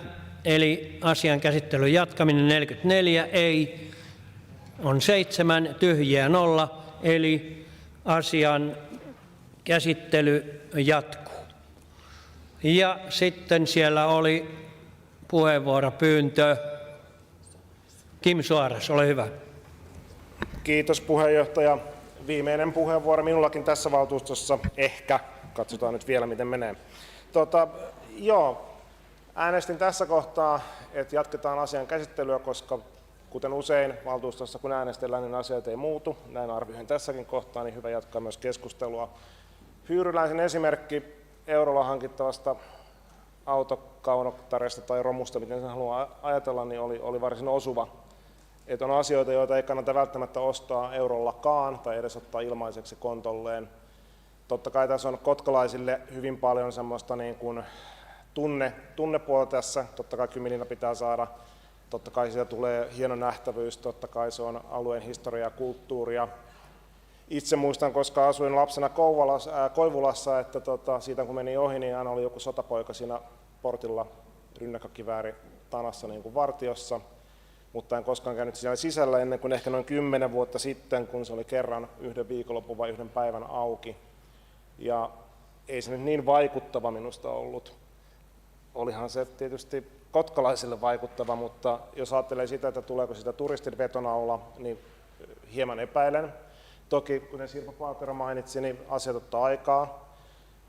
eli asian käsittelyn jatkaminen 44, ei, on 7, tyhjiä 0, eli asian käsittely jatkuu. Ja sitten siellä oli puheenvuoropyyntö. Kim Suores, ole hyvä. Kiitos puheenjohtaja. Viimeinen puheenvuoro minullakin tässä valtuustossa, ehkä. Katsotaan nyt vielä, miten menee. Äänestin tässä kohtaa, että jatketaan asian käsittelyä, koska kuten usein valtuustossa, kun äänestellään, niin asiat ei muutu. Näin arvioin tässäkin kohtaa, niin hyvä jatkaa myös keskustelua. Hyyryläisen esimerkki eurolla hankittavasta autokaunottaresta tai romusta, miten sen haluaa ajatella, niin oli varsin osuva. Että on asioita, joita ei kannata välttämättä ostaa eurollakaan tai edes ottaa ilmaiseksi kontolleen. Totta kai tässä on kotkalaisille hyvin paljon semmoista niin kuin tunnepuolta tässä. Totta kai Kyminlinna pitää saada. Totta kai siitä tulee hieno nähtävyys. Totta kai se on alueen historia ja kulttuuria. Itse muistan, koska asuin lapsena Koivulassa, että siitä kun meni ohi, niin aina oli joku sotapoika siinä portilla rynnäkkökivääri tanassa niin kuin vartiossa. Mutta en koskaan käynyt siellä sisällä ennen kuin ehkä noin 10 vuotta sitten, kun se oli kerran yhden viikonlopun vai yhden päivän auki. Ja ei se nyt niin vaikuttava minusta ollut. Olihan se tietysti kotkalaisille vaikuttava, mutta jos ajattelee sitä, että tuleeko sitä turistin vetonaula, niin hieman epäilen. Toki, kuten Sirpa Paatero mainitsi, niin asiat ottaa aikaa.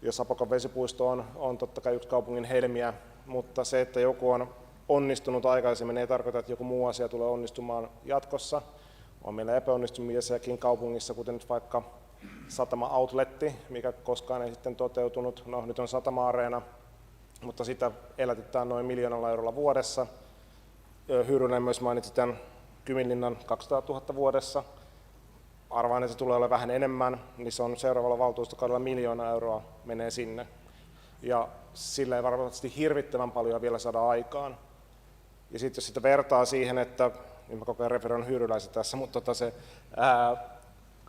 Ja Sapokon vesipuisto on totta kai yksi kaupungin helmiä, mutta se, että joku on onnistunut aikaisemmin, ei tarkoita, että joku muu asia tulee onnistumaan jatkossa. On meillä epäonnistumisiakin kaupungissa, kuten nyt vaikka satama-outletti, mikä koskaan ei sitten toteutunut. No, nyt on satama-areena, mutta sitä elätetään noin 1 miljoonalla eurolla vuodessa. Hyyrynen myös mainitsi tämän Kyminlinnan 200 000 vuodessa. Arvaan, että se tulee olla vähän enemmän, niin se on seuraavalla valtuustokaudella 1 miljoonaa euroa menee sinne. ja sillä ei varmasti hirvittävän paljon vielä saada aikaan. Ja sitten jos sitä vertaa siihen, että, niin mä koko ajan referoin Hyyryläisen tässä, mutta se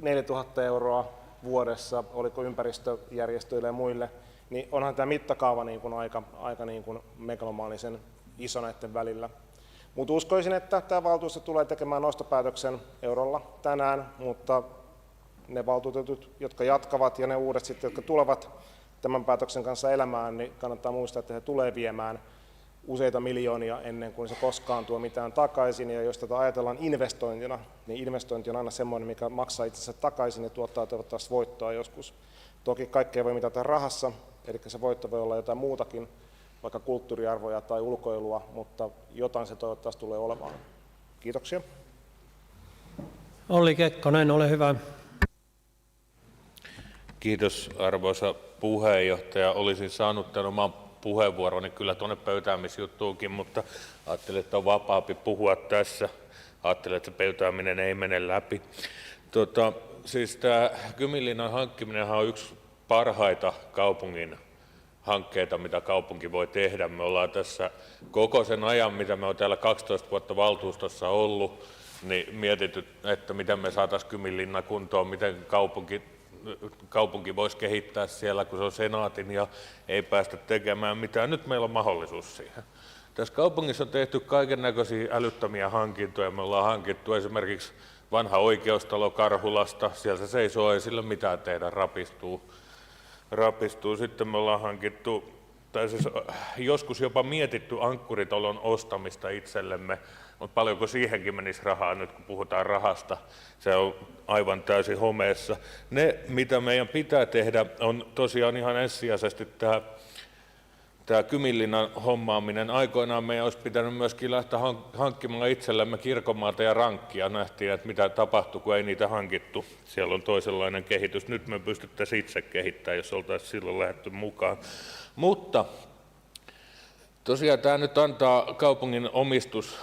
4 000 euroa vuodessa, oliko ympäristöjärjestöille ja muille, niin onhan tämä mittakaava niin kuin aika niin kuin megalomaanisen iso näiden välillä. Mutta uskoisin, että tämä valtuusto tulee tekemään nostopäätöksen eurolla tänään, mutta ne valtuutetut, jotka jatkavat ja ne uudet sitten, jotka tulevat tämän päätöksen kanssa elämään, niin kannattaa muistaa, että he tulee viemään useita miljoonia ennen kuin se koskaan tuo mitään takaisin. Ja jos tätä ajatellaan investointina, niin investointi on aina semmoinen, mikä maksaa itsensä takaisin ja tuottaa toivottavasti voittoa joskus. Toki kaikkea voi mitata rahassa, eli se voitto voi olla jotain muutakin, vaikka kulttuuriarvoja tai ulkoilua, mutta jotain se toivottavasti tulee olemaan. Kiitoksia. Olli Kekkonen, ole hyvä. Kiitos arvoisa puheenjohtaja. Olisin saanut tämän oman puheenvuoroni kyllä tuonne pöytäämisjuttuunkin, mutta ajattelin, että on vapaampi puhua tässä. Ajattelin, että se pöytääminen ei mene läpi. Siis tämä Kyminlinnan hankkiminen on yksi parhaita kaupungin hankkeita, mitä kaupunki voi tehdä. Me ollaan tässä koko sen ajan, mitä me on täällä 12 vuotta valtuustossa ollut, niin mietitty, että miten me saataisiin Kyminlinna kuntoon, miten kaupunki voisi kehittää siellä, kun se on senaatin ja ei päästä tekemään mitään. Nyt meillä on mahdollisuus siihen. Tässä kaupungissa on tehty kaikennäköisiä älyttömiä hankintoja. Me ollaan hankittu esimerkiksi vanha oikeustalo Karhulasta. Siellä se seisoo, ei sillä mitään tehdä, rapistuu. Sitten me ollaan hankittu, tai siis joskus jopa mietitty ankkuritalon ostamista itsellemme. Mutta paljonko siihenkin menisi rahaa nyt, kun puhutaan rahasta? Se on aivan täysin homeessa. Ne, mitä meidän pitää tehdä, on tosiaan ihan ensisijaisesti tämä Kyminlinnan hommaaminen. Aikoinaan meidän olisi pitänyt myöskin lähteä hankkimaan itsellemme kirkonmaata ja rankkia. Nähtiin, että mitä tapahtui, kun ei niitä hankittu. Siellä on toisenlainen kehitys. Nyt me pystyttäisiin itse kehittämään, jos oltaisiin silloin lähdetty mukaan. Mutta tosiaan tämä nyt antaa kaupungin omistus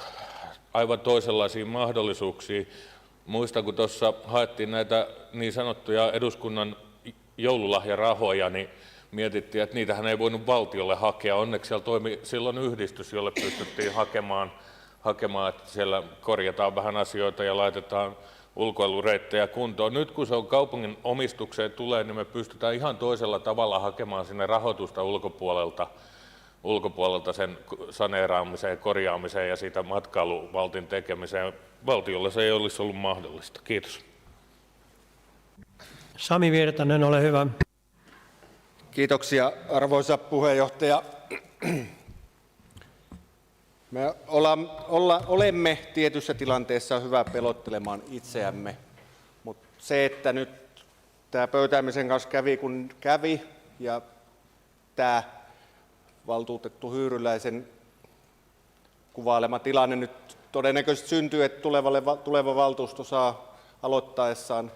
aivan toisenlaisia mahdollisuuksia. Muistan, kun tuossa haettiin näitä niin sanottuja eduskunnan joululahjarahoja, niin mietittiin, että niitähän ei voinut valtiolle hakea. Onneksi siellä toimi silloin yhdistys, jolle pystyttiin hakemaan, että siellä korjataan vähän asioita ja laitetaan ulkoilureittejä kuntoon. Nyt kun se on kaupungin omistukseen tulee, niin me pystytään ihan toisella tavalla hakemaan sinne rahoitusta ulkopuolelta sen saneeraamiseen, korjaamiseen ja siitä matkailuvaltin tekemiseen. Valtiolla se ei olisi ollut mahdollista. Kiitos. Sami Virtanen, ole hyvä. Kiitoksia arvoisa puheenjohtaja. Me olemme tietyssä tilanteessa hyvä pelottelemaan itseämme, mutta se, että nyt tämä pöytäämisen kanssa kävi kun kävi ja tämä valtuutettu Hyyryläisen kuvailema tilanne nyt todennäköisesti syntyy, että tuleva valtuusto saa aloittaessaan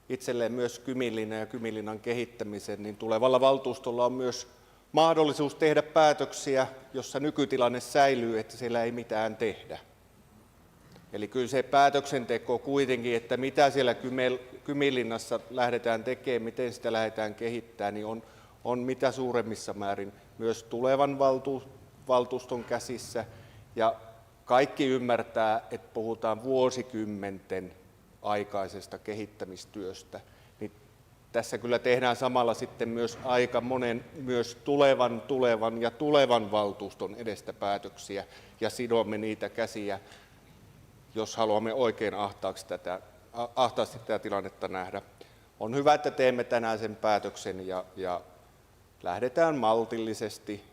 itselleen myös Kyminlinnan ja Kyminlinnan kehittämisen, niin tulevalla valtuustolla on myös mahdollisuus tehdä päätöksiä, jossa nykytilanne säilyy, että siellä ei mitään tehdä. Eli kyllä se päätöksenteko kuitenkin, että mitä siellä Kyminlinnassa lähdetään tekemään, miten sitä lähdetään kehittämään, niin on mitä suuremmissa määrin myös tulevan valtuuston käsissä. Ja kaikki ymmärtää, että puhutaan vuosikymmenten aikaisesta kehittämistyöstä. Niin tässä kyllä tehdään samalla sitten myös aika monen myös tulevan valtuuston edestä päätöksiä ja sidomme niitä käsiä, jos haluamme oikein ahtaasti tätä tilannetta nähdä. On hyvä, että teemme tänään sen päätöksen ja lähdetään maltillisesti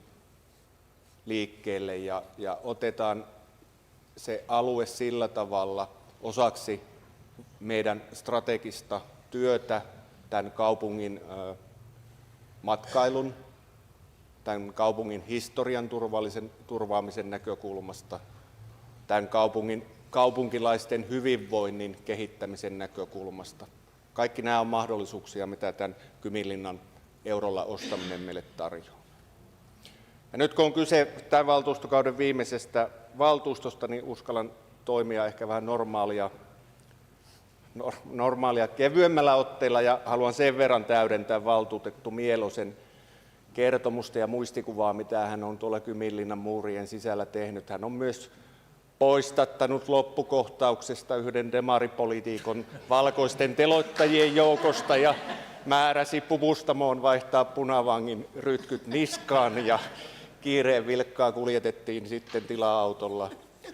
liikkeelle ja otetaan se alue sillä tavalla osaksi meidän strategista työtä tämän kaupungin matkailun, tämän kaupungin historian turvaamisen näkökulmasta, tämän kaupunkilaisten hyvinvoinnin kehittämisen näkökulmasta. Kaikki nämä on mahdollisuuksia, mitä tämän Kyminlinnan eurolla ostaminen meille tarjoaa. Ja nyt kun on kyse tämän valtuustokauden viimeisestä valtuustosta, niin uskallan toimia ehkä vähän normaalia kevyemmällä otteella ja haluan sen verran täydentää valtuutettu Mielosen kertomusta ja muistikuvaa, mitä hän on tuolla Kyminlinnan muurien sisällä tehnyt. Hän on myös poistattanut loppukohtauksesta yhden demaripoliitikon valkoisten teloittajien joukosta ja määräsi puvustamoon vaihtaa punavangin rytkyt niskaan ja kiireen vilkkaa kuljetettiin sitten tila-autolla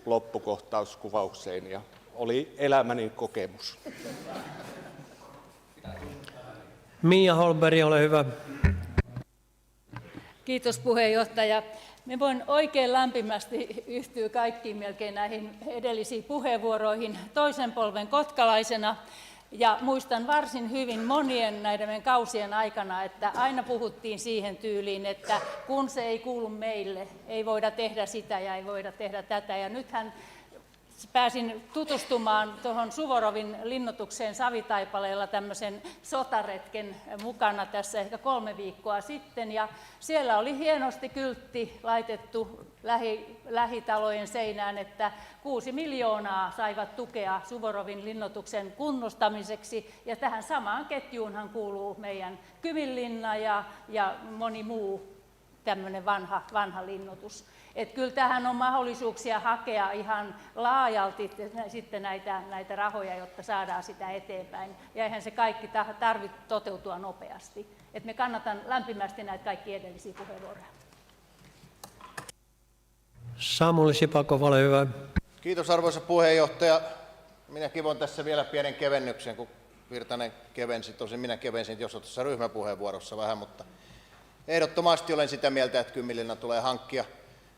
loppukohtauskuvaukseen ja oli elämäni kokemus. Mia Holmberg, ole hyvä. Kiitos puheenjohtaja. Me voin oikein lämpimästi yhtyä kaikkiin melkein näihin edellisiin puheenvuoroihin toisen polven kotkalaisena. Ja muistan varsin hyvin monien näiden meidän kausien aikana, että aina puhuttiin siihen tyyliin, että kun se ei kuulu meille, ei voida tehdä sitä ja ei voida tehdä tätä. Ja nythän pääsin tutustumaan tuohon Suvorovin linnoitukseen Savitaipaleella tämmöisen sotaretken mukana tässä ehkä 3 viikkoa sitten. Ja siellä oli hienosti kyltti laitettu lähitalojen seinään, että 6 miljoonaa saivat tukea Suvorovin linnoituksen kunnostamiseksi. Ja tähän samaan ketjuunhan kuuluu meidän Kyminlinna ja moni muu tämmöinen vanha linnoitus. Että kyllä tähän on mahdollisuuksia hakea ihan laajalti sitten näitä rahoja, jotta saadaan sitä eteenpäin. Ja eihän se kaikki tarvitse toteutua nopeasti. Et me kannatan lämpimästi näitä kaikki edellisiä puheenvuoroja. Samuli Sipakov, ole hyvä. Kiitos arvoisa puheenjohtaja. Minäkin voin tässä vielä pienen kevennyksen, kun Virtanen kevensi. Tosin minä kevensin jos tuossa ryhmäpuheenvuorossa vähän, mutta ehdottomasti olen sitä mieltä, että Kyminlinna tulee hankkia.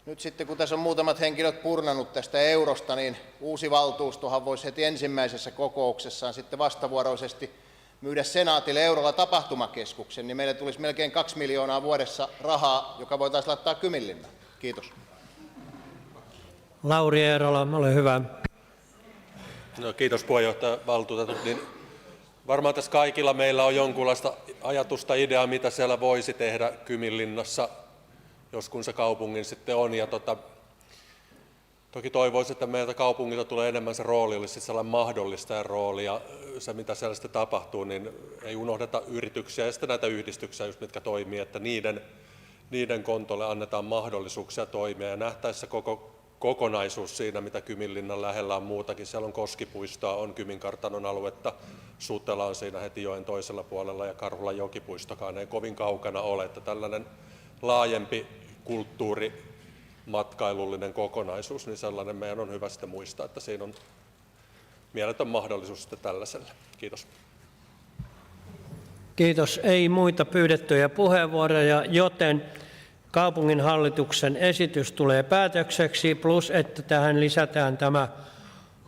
Nyt sitten kun tässä on muutamat henkilöt purnannut tästä eurosta, niin uusi valtuustohan voisi heti ensimmäisessä kokouksessaan sitten vastavuoroisesti myydä Senaatille eurolla tapahtumakeskuksen, niin meille tulisi melkein 2 miljoonaa vuodessa rahaa, joka voitaisiin laittaa Kyminlinnaan. Kiitos. Lauri Eerola, ole hyvä. No, kiitos puheenjohtaja valtuutetut. Niin varmaan tässä kaikilla meillä on jonkunlaista ajatusta, ideaa, mitä siellä voisi tehdä Kyminlinnassa, jos kun se kaupungin sitten on. Ja toki toivoisin, että meiltä kaupungilta tulee enemmän se rooli, olisi sellainen mahdollistajan rooli, ja se mitä siellä sitten tapahtuu, niin ei unohdeta yrityksiä ja sitten näitä yhdistyksiä, just mitkä toimii, että niiden kontolle annetaan mahdollisuuksia toimia, ja nähtäisiin se koko kokonaisuus siinä, mitä Kyminlinnan lähellä on muutakin. Siellä on Koskipuistoa, on Kyminkartanon aluetta, Sutela on siinä heti joen toisella puolella, ja Karhulan jokipuistokaan ei kovin kaukana ole, että tällainen laajempi kulttuurimatkailullinen kokonaisuus, niin sellainen meidän on hyvä sitten muistaa, että siinä on mieletön mahdollisuus sitten tällaiselle. Kiitos. Kiitos. Ei muita pyydettyjä puheenvuoroja, joten kaupunginhallituksen esitys tulee päätökseksi, plus että tähän lisätään tämä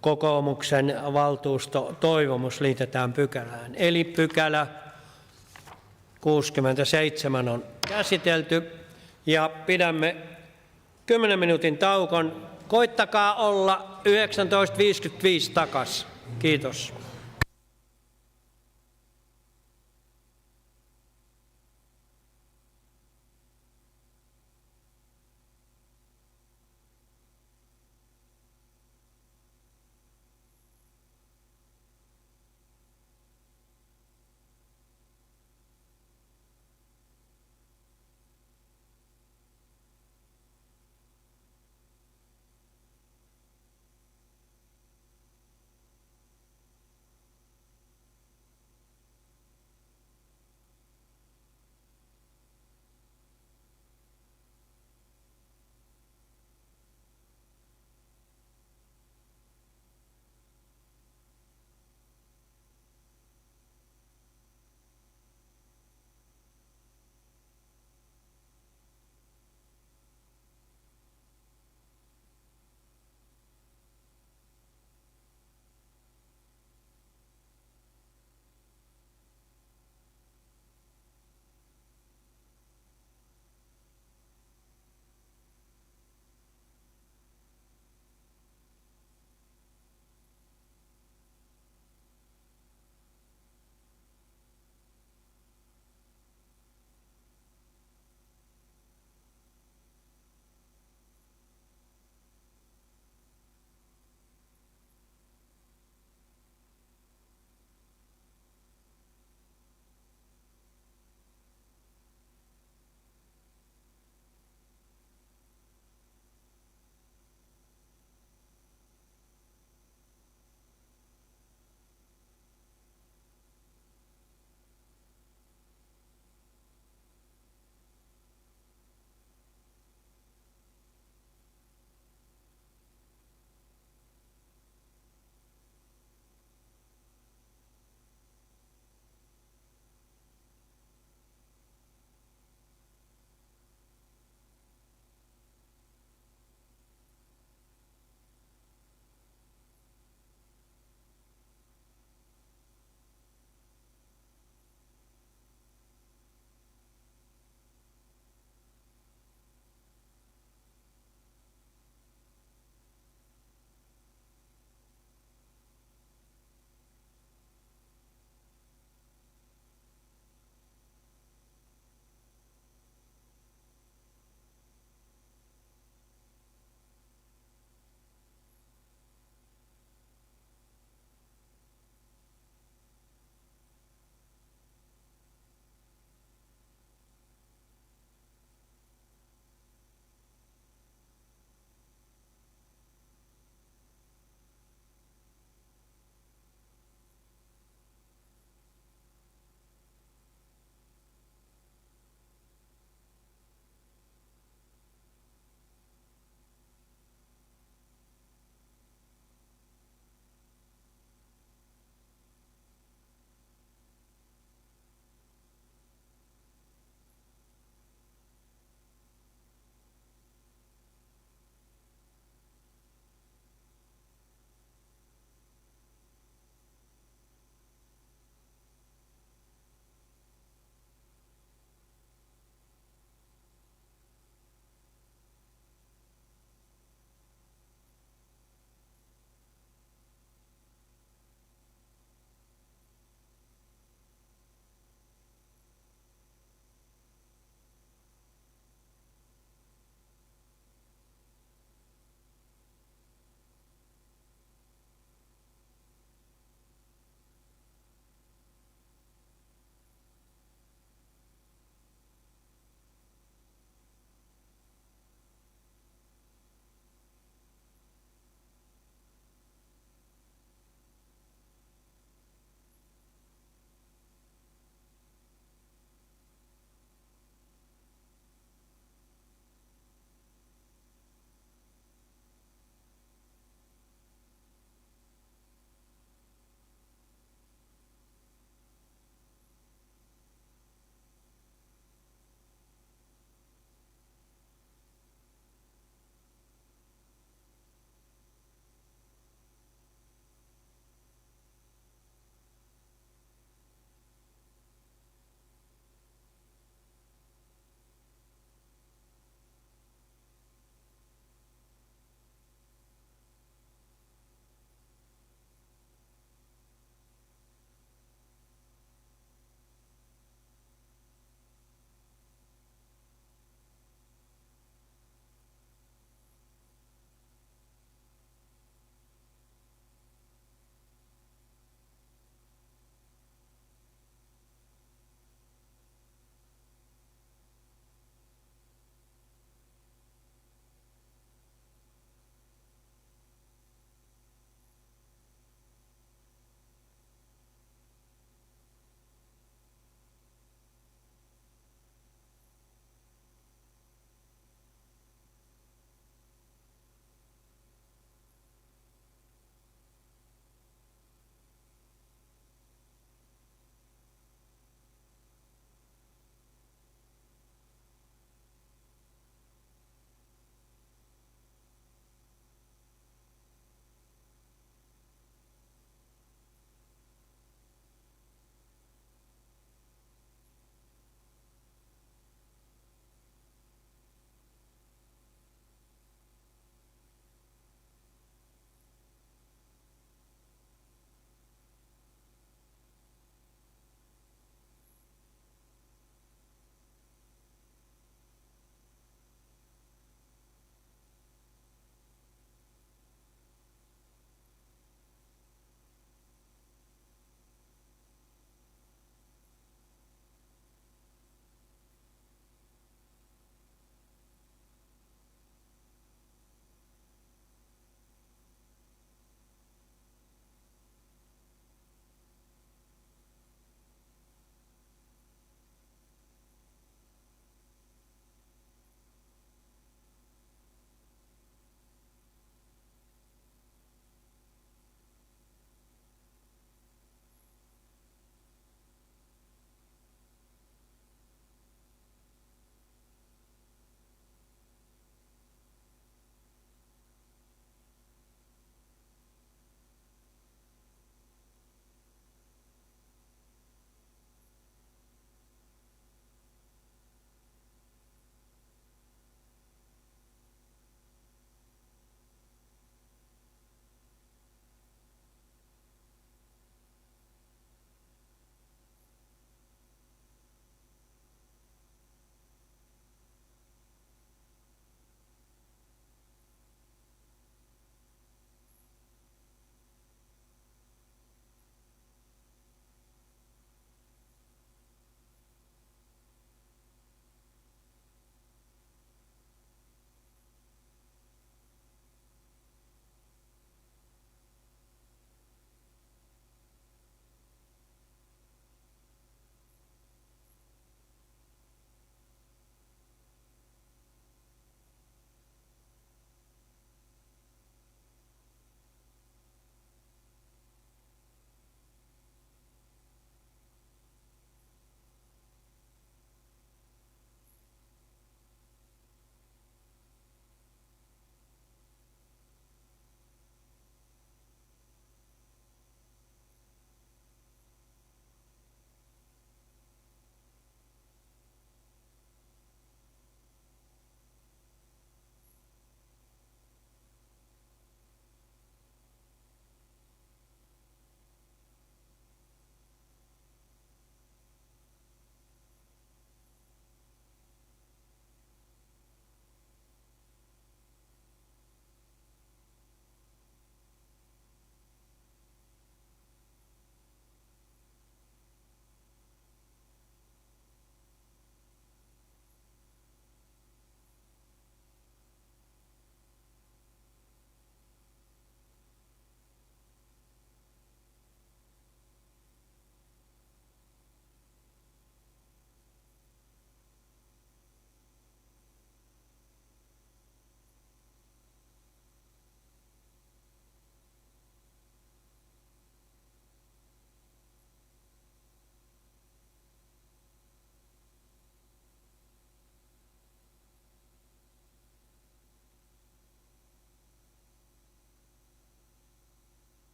kokoomuksen valtuustotoivomus liitetään pykälään. Eli pykälä 67 on käsitelty ja pidämme 10 minuutin tauon. Koittakaa olla 19.55 takaisin. Kiitos.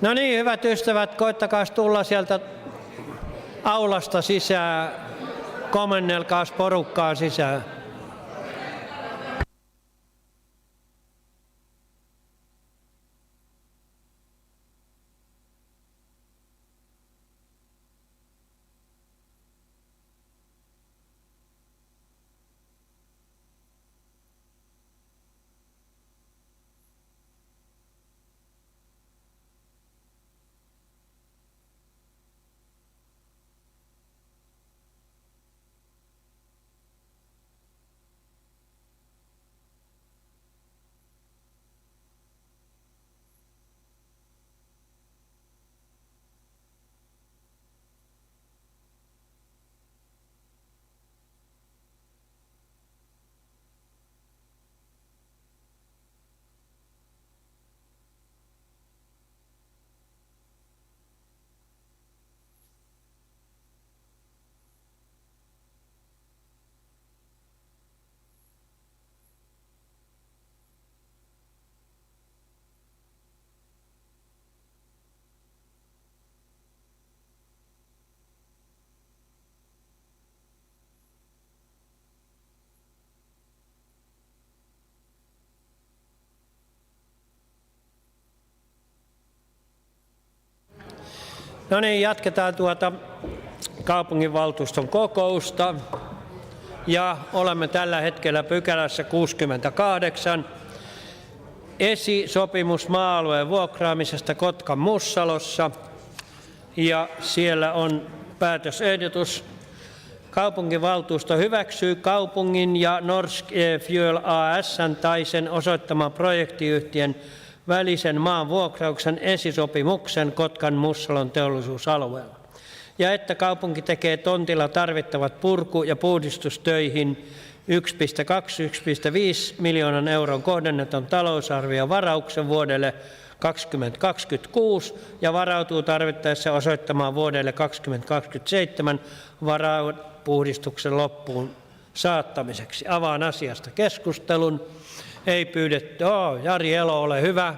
No niin, hyvät ystävät, koittakaa tulla sieltä aulasta sisään, komennelkaas porukkaa sisään. No niin, jatketaan kaupunginvaltuuston kokousta. Ja olemme tällä hetkellä pykälässä 68. Esisopimus maa-alueen vuokraamisesta Kotkan Mussalossa. Ja siellä on päätösehdotus. Kaupunginvaltuusto hyväksyy kaupungin ja Norsk Fuel AS:n tai sen osoittaman projektiyhtiön välisen maanvuokrauksen esisopimuksen Kotkan Mussalon teollisuusalueella. Ja että kaupunki tekee tontilla tarvittavat purku- ja puhdistustöihin 1,2–1,5 miljoonan euron kohdennetun talousarviovarauksen vuodelle 2026 ja varautuu tarvittaessa osoittamaan vuodelle 2027 varapuhdistuksen loppuun saattamiseksi. Avaan asiasta keskustelun. Ei pyydetty. Jari Elo, ole hyvä.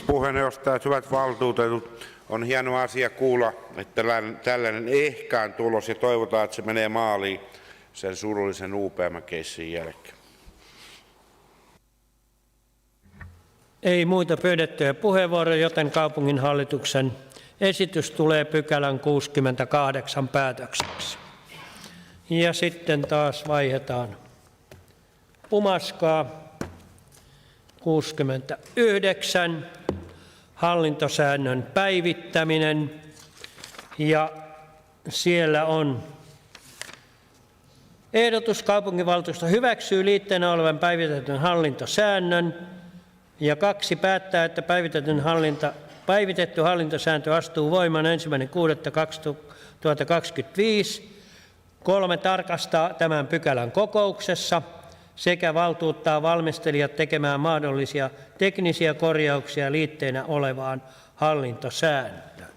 Puheenjohtajat, hyvät valtuutetut, on hieno asia kuulla, että tällainen ehkä on tulos ja toivotaan, että se menee maaliin sen surullisen UPM-keissin jälkeen. Ei muita pyydettyjä puheenvuoroja, joten kaupunginhallituksen esitys tulee pykälän 68 päätökseksi. Ja sitten taas vaihdetaan pumaskaa. 69. Hallintosäännön päivittäminen. Ja siellä on ehdotus: kaupunginvaltuusto hyväksyy liitteenä olevan päivitetyn hallintosäännön. Ja 2. Päättää, että päivitetty hallintosääntö astuu voimaan 1.6.2025. 3. Tarkastaa tämän pykälän kokouksessa sekä valtuuttaa valmistelijat tekemään mahdollisia teknisiä korjauksia liitteenä olevaan hallintosääntöön.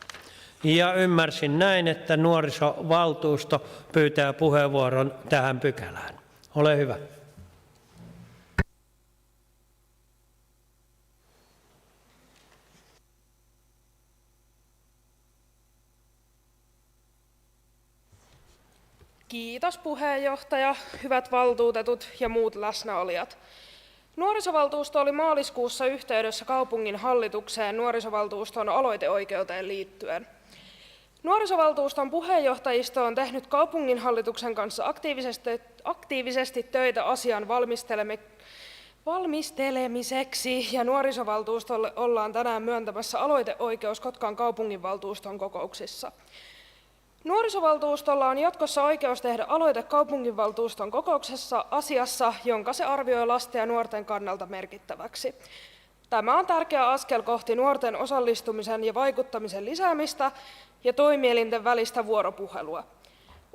Ja ymmärsin näin, että nuorisovaltuusto pyytää puheenvuoron tähän pykälään. Ole hyvä. Kiitos puheenjohtaja, hyvät valtuutetut ja muut läsnäolijat. Nuorisovaltuusto oli maaliskuussa yhteydessä kaupungin hallitukseen nuorisovaltuuston aloiteoikeuteen liittyen. Nuorisovaltuuston puheenjohtajisto on tehnyt kaupunginhallituksen kanssa aktiivisesti töitä asian valmistelemiseksi ja nuorisovaltuustolle ollaan tänään myöntämässä aloiteoikeus Kotkan kaupunginvaltuuston kokouksissa. Nuorisovaltuustolla on jatkossa oikeus tehdä aloite kaupunginvaltuuston kokouksessa asiassa, jonka se arvioi lasten ja nuorten kannalta merkittäväksi. Tämä on tärkeä askel kohti nuorten osallistumisen ja vaikuttamisen lisäämistä ja toimielinten välistä vuoropuhelua.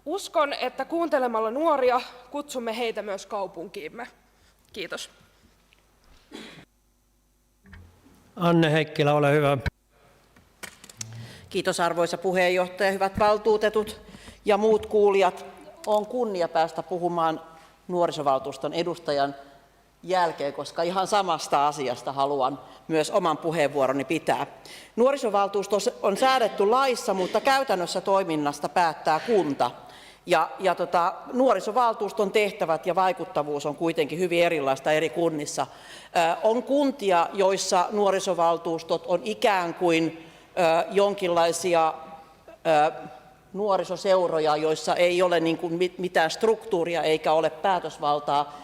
Uskon, että kuuntelemalla nuoria kutsumme heitä myös kaupunkiimme. Kiitos. Anne Heikkilä, ole hyvä. Kiitos arvoisa puheenjohtaja, hyvät valtuutetut ja muut kuulijat. On kunnia päästä puhumaan nuorisovaltuuston edustajan jälkeen, koska ihan samasta asiasta haluan myös oman puheenvuoroni pitää. Nuorisovaltuusto on säädetty laissa, mutta käytännössä toiminnasta päättää kunta. Nuorisovaltuuston tehtävät ja vaikuttavuus on kuitenkin hyvin erilaista eri kunnissa. On kuntia, joissa nuorisovaltuustot on ikään kuin jonkinlaisia nuorisoseuroja, joissa ei ole niin kuin mitään struktuuria eikä ole päätösvaltaa,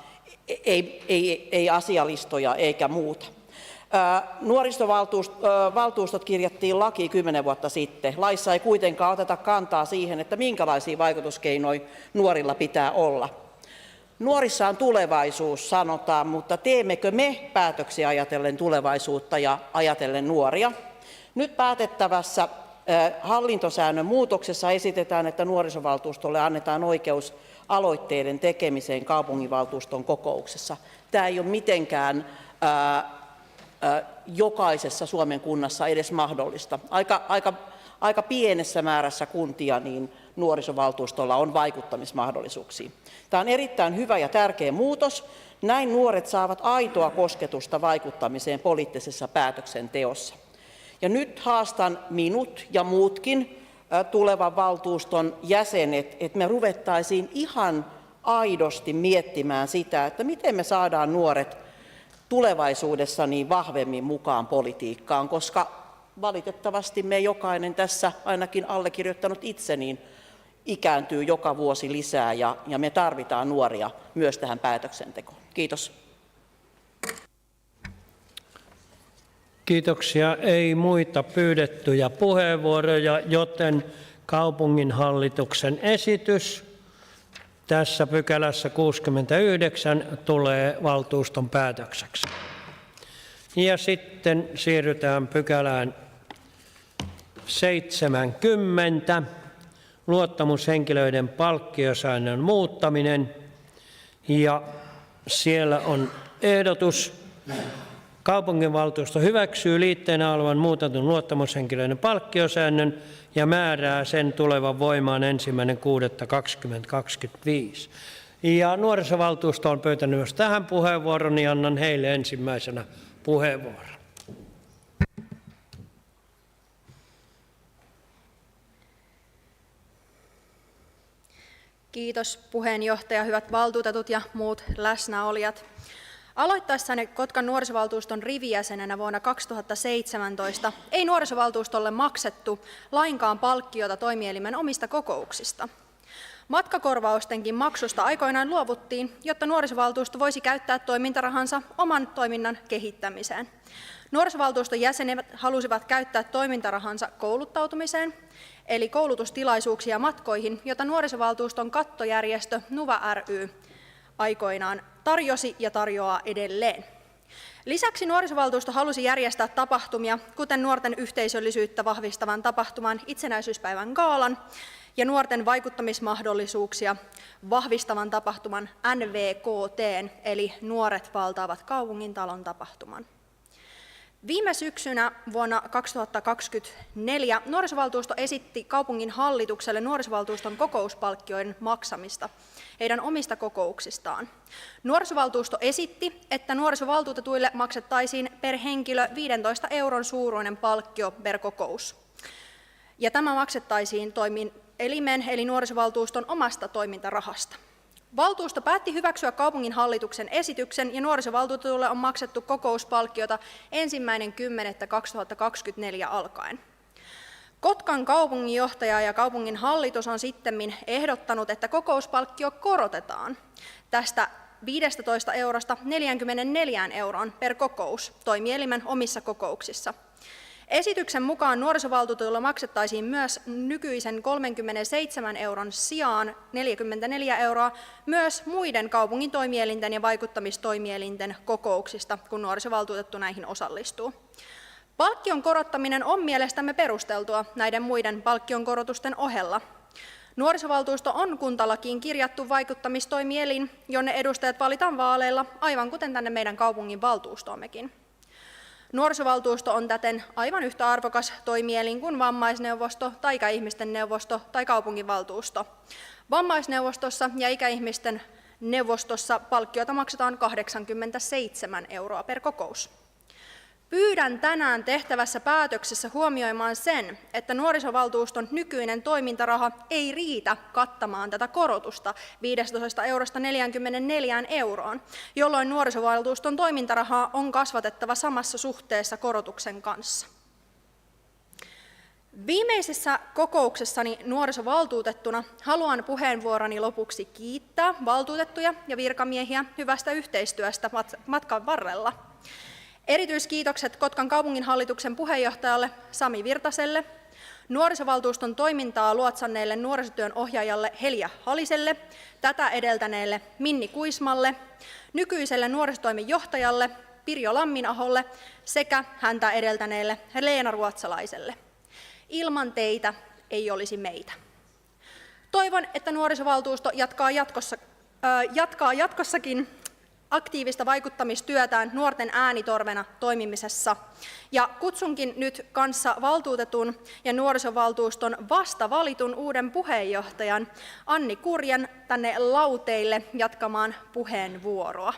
ei asialistoja eikä muuta. Nuorisovaltuustot kirjattiin lakiin 10 vuotta sitten. Laissa ei kuitenkaan oteta kantaa siihen, että minkälaisia vaikutuskeinoja nuorilla pitää olla. Nuorissa on tulevaisuus, sanotaan, mutta teemmekö me päätöksiä ajatellen tulevaisuutta ja ajatellen nuoria? Nyt päätettävässä hallintosäännön muutoksessa esitetään, että nuorisovaltuustolle annetaan oikeus aloitteiden tekemiseen kaupunginvaltuuston kokouksessa. Tämä ei ole mitenkään jokaisessa Suomen kunnassa edes mahdollista. Aika pienessä määrässä kuntia niin nuorisovaltuustolla on vaikuttamismahdollisuuksia. Tämä on erittäin hyvä ja tärkeä muutos. Näin nuoret saavat aitoa kosketusta vaikuttamiseen poliittisessa päätöksenteossa. Ja nyt haastan minut ja muutkin tulevan valtuuston jäsenet, että me ruvettaisiin ihan aidosti miettimään sitä, että miten me saadaan nuoret tulevaisuudessa niin vahvemmin mukaan politiikkaan, koska valitettavasti me jokainen tässä, ainakin allekirjoittanut itse, niin ikääntyy joka vuosi lisää ja me tarvitaan nuoria myös tähän päätöksentekoon. Kiitos. Kiitoksia. Ei muita pyydettyjä puheenvuoroja, joten kaupunginhallituksen esitys tässä pykälässä 69 tulee valtuuston päätökseksi. Ja sitten siirrytään pykälään 70, luottamushenkilöiden palkkiosäännön muuttaminen. Ja siellä on ehdotus. Kaupunginvaltuusto hyväksyy liitteenä olevan muutetun luottamushenkilöiden palkkiosäännön ja määrää sen tulevan voimaan 1.6.2025. Ja nuorisovaltuusto on pyytänyt myös tähän puheenvuoron, niin annan heille ensimmäisenä puheenvuoron. Kiitos puheenjohtaja, hyvät valtuutetut ja muut läsnäolijat. Aloittaessani Kotkan nuorisovaltuuston rivijäsenenä vuonna 2017 ei nuorisovaltuustolle maksettu lainkaan palkkiota toimielimen omista kokouksista. Matkakorvaustenkin maksusta aikoinaan luovuttiin, jotta nuorisovaltuusto voisi käyttää toimintarahansa oman toiminnan kehittämiseen. Nuorisovaltuuston jäsenet halusivat käyttää toimintarahansa kouluttautumiseen, eli koulutustilaisuuksia ja matkoihin, jota nuorisovaltuuston kattojärjestö Nuva ry aikoinaan tarjosi ja tarjoaa edelleen. Lisäksi nuorisovaltuusto halusi järjestää tapahtumia, kuten nuorten yhteisöllisyyttä vahvistavan tapahtuman itsenäisyyspäivän gaalan ja nuorten vaikuttamismahdollisuuksia vahvistavan tapahtuman NVKT, eli Nuoret valtaavat kaupungintalon tapahtuman. Viime syksynä vuonna 2024 nuorisovaltuusto esitti kaupungin hallitukselle nuorisovaltuuston kokouspalkkioiden maksamista heidän omista kokouksistaan. Nuorisovaltuusto esitti, että nuorisovaltuutetuille maksettaisiin per henkilö 15 € suuruinen palkkio per kokous. Ja tämä maksettaisiin toimielimen eli nuorisovaltuuston omasta toimintarahasta. Valtuusto päätti hyväksyä kaupungin hallituksen esityksen ja nuorisovaltuutetulle on maksettu kokouspalkkiota 1.10.2024 alkaen. Kotkan kaupunginjohtaja ja kaupungin hallitus on sittemmin ehdottanut, että kokouspalkkio korotetaan tästä 15 € 44 € per kokous toimielimen omissa kokouksissa. Esityksen mukaan nuorisovaltuutetulla maksettaisiin myös nykyisen 37 € sijaan 44 € myös muiden kaupungin toimielinten ja vaikuttamistoimielinten kokouksista, kun nuorisovaltuutettu näihin osallistuu. Palkkion korottaminen on mielestämme perusteltua näiden muiden palkkionkorotusten ohella. Nuorisovaltuusto on kuntalakiin kirjattu vaikuttamistoimielin, jonne edustajat valitaan vaaleilla, aivan kuten tänne meidän kaupungin valtuustoommekin. Nuorisovaltuusto on täten aivan yhtä arvokas toimielin kuin vammaisneuvosto tai ikäihmisten neuvosto tai kaupunginvaltuusto. Vammaisneuvostossa ja ikäihmisten Neuvostossa palkkiota maksetaan 87 € per kokous. Pyydän tänään tehtävässä päätöksessä huomioimaan sen, että nuorisovaltuuston nykyinen toimintaraha ei riitä kattamaan tätä korotusta 15 € 44 €, jolloin nuorisovaltuuston toimintarahaa on kasvatettava samassa suhteessa korotuksen kanssa. Viimeisessä kokouksessani nuorisovaltuutettuna haluan puheenvuoroni lopuksi kiittää valtuutettuja ja virkamiehiä hyvästä yhteistyöstä matkan varrella. Erityiskiitokset Kotkan kaupunginhallituksen puheenjohtajalle Sami Virtaselle, nuorisovaltuuston toimintaa luotsanneelle nuorisotyön ohjaajalle Helja Haliselle, tätä edeltäneelle Minni Kuismalle, nykyiselle nuorisotoimen johtajalle Pirjo Lamminaholle sekä häntä edeltäneelle Leena Ruotsalaiselle. Ilman teitä ei olisi meitä. Toivon, että nuorisovaltuusto jatkaa jatkossakin aktiivista vaikuttamistyötään nuorten äänitorvena toimimisessa. Ja kutsunkin nyt kanssa valtuutetun ja nuorisovaltuuston vasta valitun uuden puheenjohtajan Anni Kurjen tänne lauteille jatkamaan puheenvuoroa.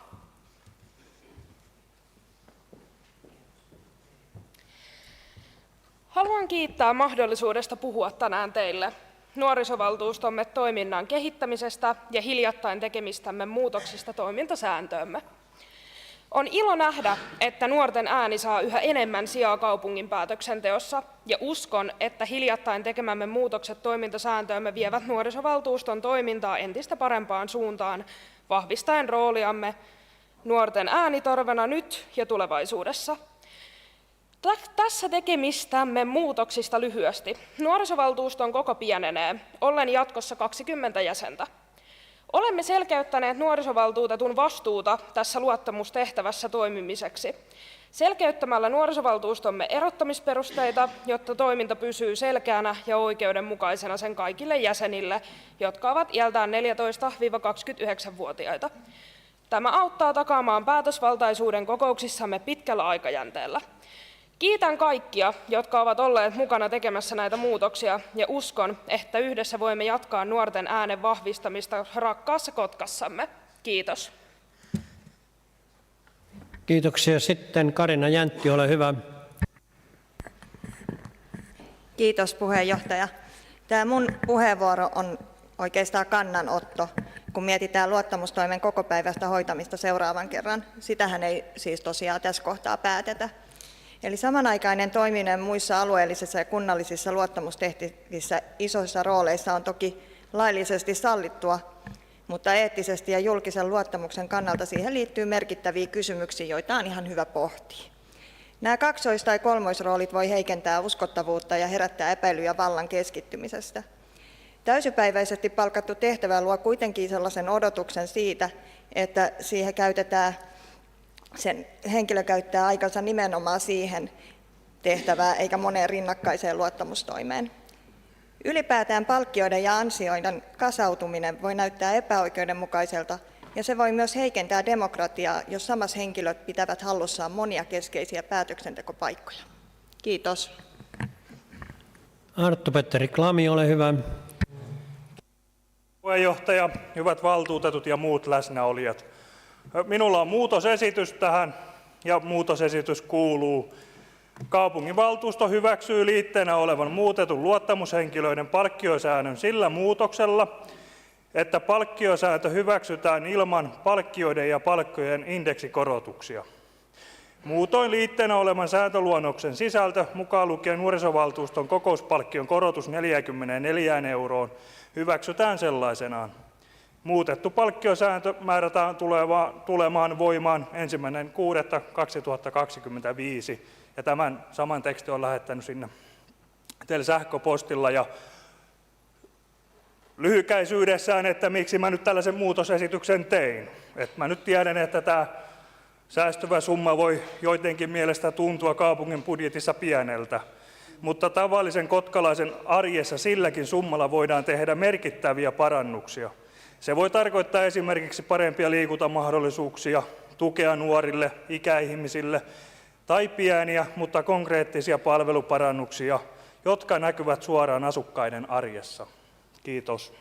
Haluan kiittää mahdollisuudesta puhua tänään teille nuorisovaltuustomme toiminnan kehittämisestä ja hiljattain tekemistämme muutoksista toimintasääntöömme. On ilo nähdä, että nuorten ääni saa yhä enemmän sijaa kaupungin päätöksenteossa, ja uskon, että hiljattain tekemämme muutokset toimintasääntöömme vievät nuorisovaltuuston toimintaa entistä parempaan suuntaan, vahvistaen rooliamme nuorten äänitorvena nyt ja tulevaisuudessa. Tässä tekemistämme muutoksista lyhyesti. Nuorisovaltuuston koko pienenee, ollen jatkossa 20 jäsentä. Olemme selkeyttäneet nuorisovaltuutetun vastuuta tässä luottamustehtävässä toimimiseksi. Selkeyttämällä nuorisovaltuustomme erottamisperusteita, jotta toiminta pysyy selkeänä ja oikeudenmukaisena sen kaikille jäsenille, jotka ovat iältään 14–29-vuotiaita. Tämä auttaa takaamaan päätösvaltaisuuden kokouksissamme pitkällä aikajänteellä. Kiitän kaikkia, jotka ovat olleet mukana tekemässä näitä muutoksia, ja uskon, että yhdessä voimme jatkaa nuorten äänen vahvistamista rakkaassa Kotkassamme. Kiitos. Kiitoksia. Sitten Karina Jäntti, ole hyvä. Kiitos puheenjohtaja. Tämä mun puheenvuoro on oikeastaan kannanotto, kun mietitään luottamustoimen kokopäiväistä hoitamista seuraavan kerran. Sitähän ei siis tosiaan tässä kohtaa päätetä. Eli samanaikainen toiminen muissa alueellisissa ja kunnallisissa luottamustehtävissä isoissa rooleissa on toki laillisesti sallittua, mutta eettisesti ja julkisen luottamuksen kannalta siihen liittyy merkittäviä kysymyksiä, joita on ihan hyvä pohtia. Nämä kaksois- tai kolmoisroolit voi heikentää uskottavuutta ja herättää epäilyjä vallan keskittymisestä. Täysipäiväisesti palkattu tehtävä luo kuitenkin sellaisen odotuksen siitä, että siihen sen henkilö käyttää aikansa nimenomaan siihen tehtävään eikä moneen rinnakkaiseen luottamustoimeen. Ylipäätään palkkioiden ja ansioiden kasautuminen voi näyttää epäoikeudenmukaiselta, ja se voi myös heikentää demokratiaa, jos samat henkilöt pitävät hallussaan monia keskeisiä päätöksentekopaikkoja. Kiitos. Arttu-Petteri Klami, ole hyvä. Puheenjohtaja, hyvät valtuutetut ja muut läsnäolijat. Minulla on muutosesitys tähän, ja muutosesitys kuuluu: kaupunginvaltuusto hyväksyy liitteenä olevan muutetun luottamushenkilöiden palkkiosäännön sillä muutoksella, että palkkiosääntö hyväksytään ilman palkkioiden ja palkkojen indeksikorotuksia. Muutoin liitteenä olevan sääntöluonnoksen sisältö, mukaan lukien nuorisovaltuuston kokouspalkkion korotus 44 €, hyväksytään sellaisenaan. Muutettu palkkiosääntö määrätään tulemaan voimaan 1.6.2025, ja tämän saman tekstin on lähettänyt sinne teille sähköpostilla. Ja lyhykäisyydessään, että miksi mä nyt tällaisen muutosesityksen tein. Mä nyt tiedän, että tämä säästyvä summa voi joidenkin mielestä tuntua kaupungin budjetissa pieneltä, mutta tavallisen kotkalaisen arjessa silläkin summalla voidaan tehdä merkittäviä parannuksia. Se voi tarkoittaa esimerkiksi parempia liikuntamahdollisuuksia, tukea nuorille, ikäihmisille tai pieniä, mutta konkreettisia palveluparannuksia, jotka näkyvät suoraan asukkaiden arjessa. Kiitos.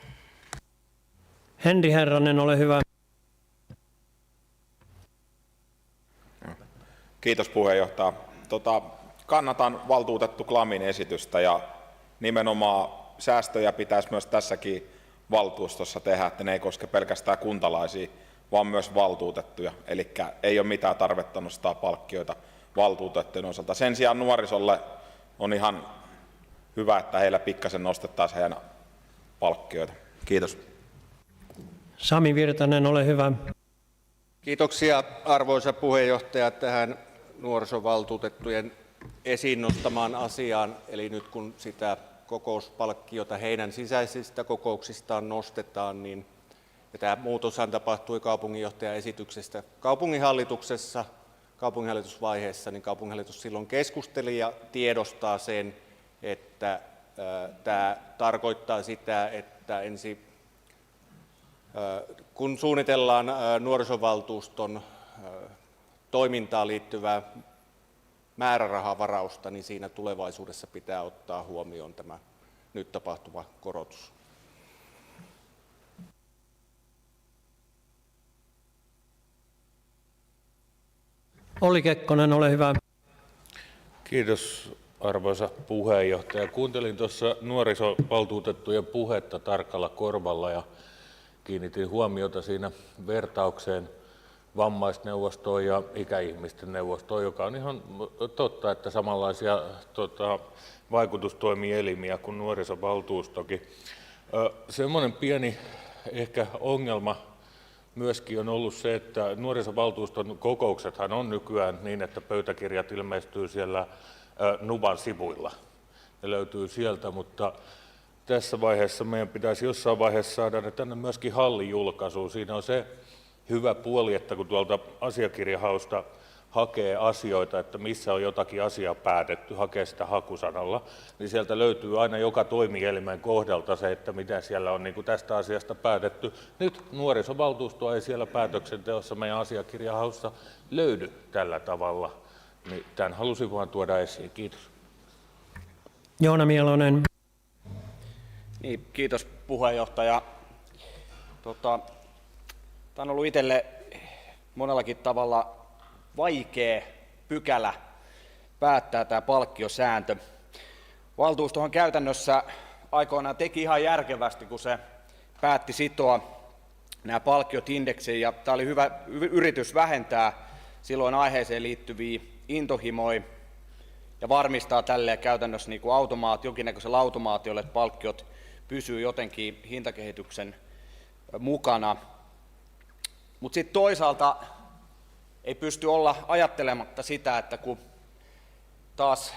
Henri Herranen, ole hyvä. Kiitos puheenjohtaja. Kannatan valtuutettu Klamin esitystä ja nimenomaan säästöjä pitäisi myös tässäkin valtuustossa tehdä, että ne ei koske pelkästään kuntalaisia, vaan myös valtuutettuja. Eli ei ole mitään tarvetta nostaa palkkioita valtuutettujen osalta. Sen sijaan nuorisolle on ihan hyvä, että heillä pikkasen nostettaisiin heidän palkkioita. Kiitos. Sami Virtanen, ole hyvä. Kiitoksia arvoisa puheenjohtaja tähän nuorisovaltuutettujen esiin nostamaan asiaan. Eli nyt kun sitä kokouspalkkiota heidän sisäisistä kokouksistaan nostetaan, niin ja tämä muutoshan tapahtui kaupunginjohtajan esityksestä kaupunginhallitusvaiheessa, niin kaupunginhallitus silloin keskusteli ja tiedostaa sen, että tämä tarkoittaa sitä, että kun suunnitellaan nuorisovaltuuston toimintaan liittyvää määrärahavarausta, niin siinä tulevaisuudessa pitää ottaa huomioon tämä nyt tapahtuva korotus. Olli Kekkonen, ole hyvä. Kiitos arvoisa puheenjohtaja. Kuuntelin tuossa nuorisovaltuutettujen puhetta tarkalla korvalla ja kiinnitin huomiota siinä vertaukseen vammaisneuvostoon ja ikäihmisten neuvostoon, joka on ihan totta, että samanlaisia vaikutustoimielimiä kuin nuorisovaltuustokin. Semmoinen pieni ehkä ongelma myöskin on ollut se, että nuorisovaltuuston kokouksethan on nykyään niin, että pöytäkirjat ilmestyy siellä Nuban sivuilla. Ne löytyy sieltä, mutta tässä vaiheessa meidän pitäisi jossain vaiheessa saada ne tänne myöskin hallijulkaisuun. Siinä on se hyvä puoli, että kun tuolta asiakirjahausta hakee asioita, että missä on jotakin asiaa päätetty, hakee sitä hakusanalla, niin sieltä löytyy aina joka toimielimen kohdalta se, että miten siellä on niin kuin tästä asiasta päätetty. Nyt nuorisovaltuustoa ei siellä päätöksenteossa meidän asiakirjahaussa löydy tällä tavalla. Niin tämän halusin vaan tuoda esiin. Kiitos. Joona Mielonen. Niin, kiitos puheenjohtaja. Tämä on ollut itselle monellakin tavalla vaikea pykälä päättää tämä palkkiosääntö. Valtuustohan käytännössä aikoinaan teki ihan järkevästi, kun se päätti sitoa nämä palkkiot indeksiin, ja tämä oli hyvä yritys vähentää silloin aiheeseen liittyviä intohimoja ja varmistaa tälleen käytännössä niin kuin jonkinnäköisellä automaatiolla, että palkkiot pysyy jotenkin hintakehityksen mukana. Mutta sitten toisaalta ei pysty olla ajattelematta sitä, että kun taas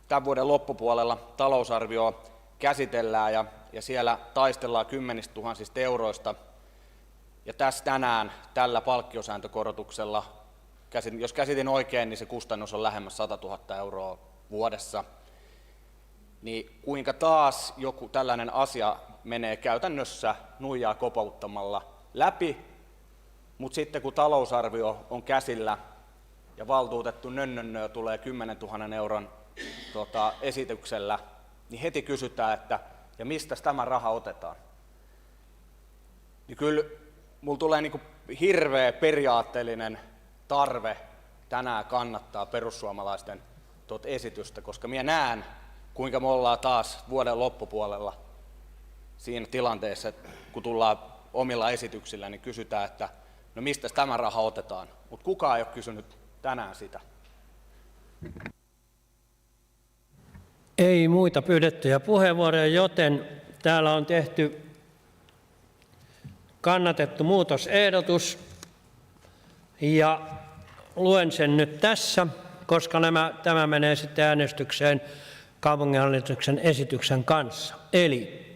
tämän vuoden loppupuolella talousarvio käsitellään ja siellä taistellaan 10 000 euroista, ja tässä tänään tällä palkkiosääntökorotuksella, jos käsitin oikein, niin se kustannus on lähemmäs 100 000 euroa vuodessa, niin kuinka taas joku tällainen asia menee käytännössä nuijaa kopauttamalla läpi, mutta sitten kun talousarvio on käsillä ja valtuutettu nönnönnö tulee 10 000 euron esityksellä, niin heti kysytään, että ja mistä tämä raha otetaan. Niin kyllä mulla tulee niin kuin hirveä periaatteellinen tarve tänään kannattaa perussuomalaisten esitystä, koska minä näen, kuinka me ollaan taas vuoden loppupuolella siinä tilanteessa, että kun tullaan omilla esityksillä, niin kysytään, että no mistä tämä raha otetaan, mutta kukaan ei ole kysynyt tänään sitä. Ei muita pyydettyjä puheenvuoroja, joten täällä on tehty kannatettu muutosehdotus ja luen sen nyt tässä, koska tämä menee sitten äänestykseen kaupunginhallituksen esityksen kanssa. Eli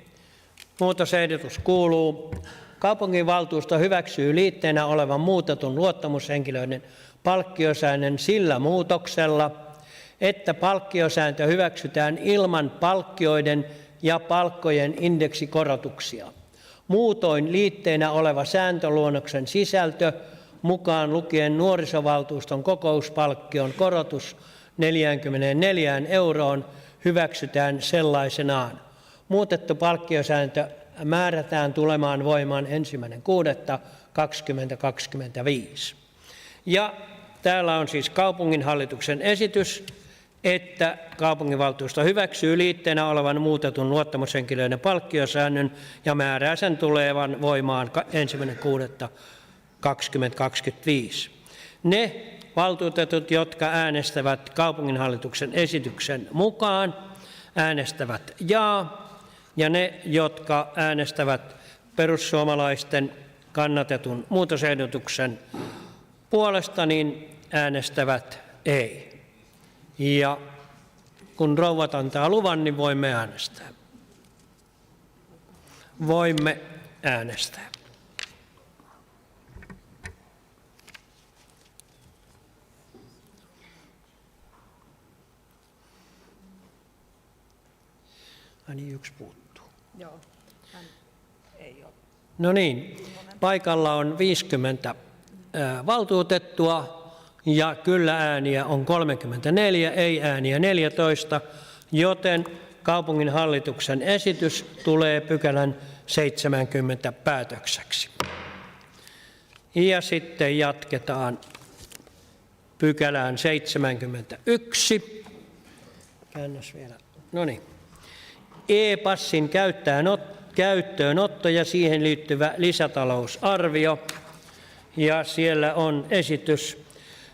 muutosehdotus kuuluu: kaupunginvaltuusto hyväksyy liitteenä olevan muutetun luottamushenkilöiden palkkiosäännön sillä muutoksella, että palkkiosääntö hyväksytään ilman palkkioiden ja palkkojen indeksikorotuksia. Muutoin liitteenä oleva sääntöluonnoksen sisältö, mukaan lukien nuorisovaltuuston kokouspalkkion korotus 44 euroon, hyväksytään sellaisenaan. Muutettu palkkiosääntö määrätään tulemaan voimaan 1.6.2025. Ja Täällä on siis kaupunginhallituksen esitys, että kaupunginvaltuusto hyväksyy liitteenä olevan muutetun luottamushenkilöiden palkkiosäännön ja määrää sen tulevan voimaan 1.6.2025. Ne valtuutetut, jotka äänestävät kaupunginhallituksen esityksen mukaan, äänestävät jaa, ja ne, jotka äänestävät perussuomalaisten kannatetun muutosehdotuksen puolesta, niin äänestävät ei. Ja kun rouvat antaa luvan, niin voimme äänestää. Voimme äänestää. Niin, yksi puuttuu. Joo, hän ei ole. No niin, paikalla on 50 valtuutettua ja kyllä-ääniä on 34, ei-ääniä 14, joten kaupunginhallituksen esitys tulee pykälän 70 päätökseksi. Ja sitten jatketaan pykälään 71. Käännös vielä. No niin. E-passin käyttöönotto ja siihen liittyvä lisätalousarvio. Ja siellä on esitys.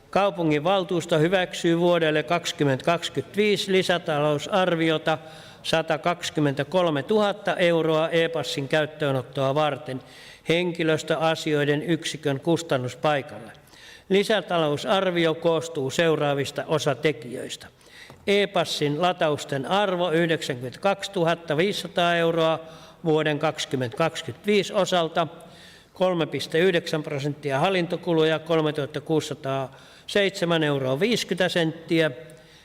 Kaupunginvaltuusto hyväksyy vuodelle 2025 lisätalousarviota 123 000 euroa e-passin käyttöönottoa varten henkilöstöasioiden yksikön kustannuspaikalle. Lisätalousarvio koostuu seuraavista osatekijöistä. E-passin latausten arvo 92 500 euroa vuoden 2025 osalta, 3,9% hallintokuluja 3 607,50 euroa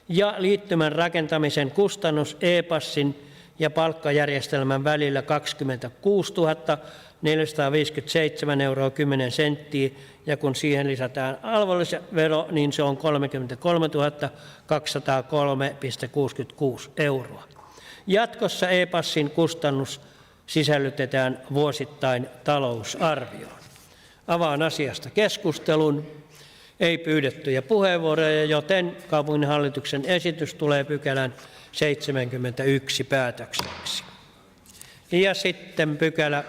ja liittymän rakentamisen kustannus e-passin ja palkkajärjestelmän välillä 26 457,10 euroa ja kun siihen lisätään arvonlisävero, niin se on 33 203,66 euroa. Jatkossa e-passin kustannus sisällytetään vuosittain talousarvioon. Avaan asiasta keskustelun. Ei pyydettyjä puheenvuoroja, joten kaupunginhallituksen esitys tulee pykälän 71 päätökseksi. Ja sitten pykälä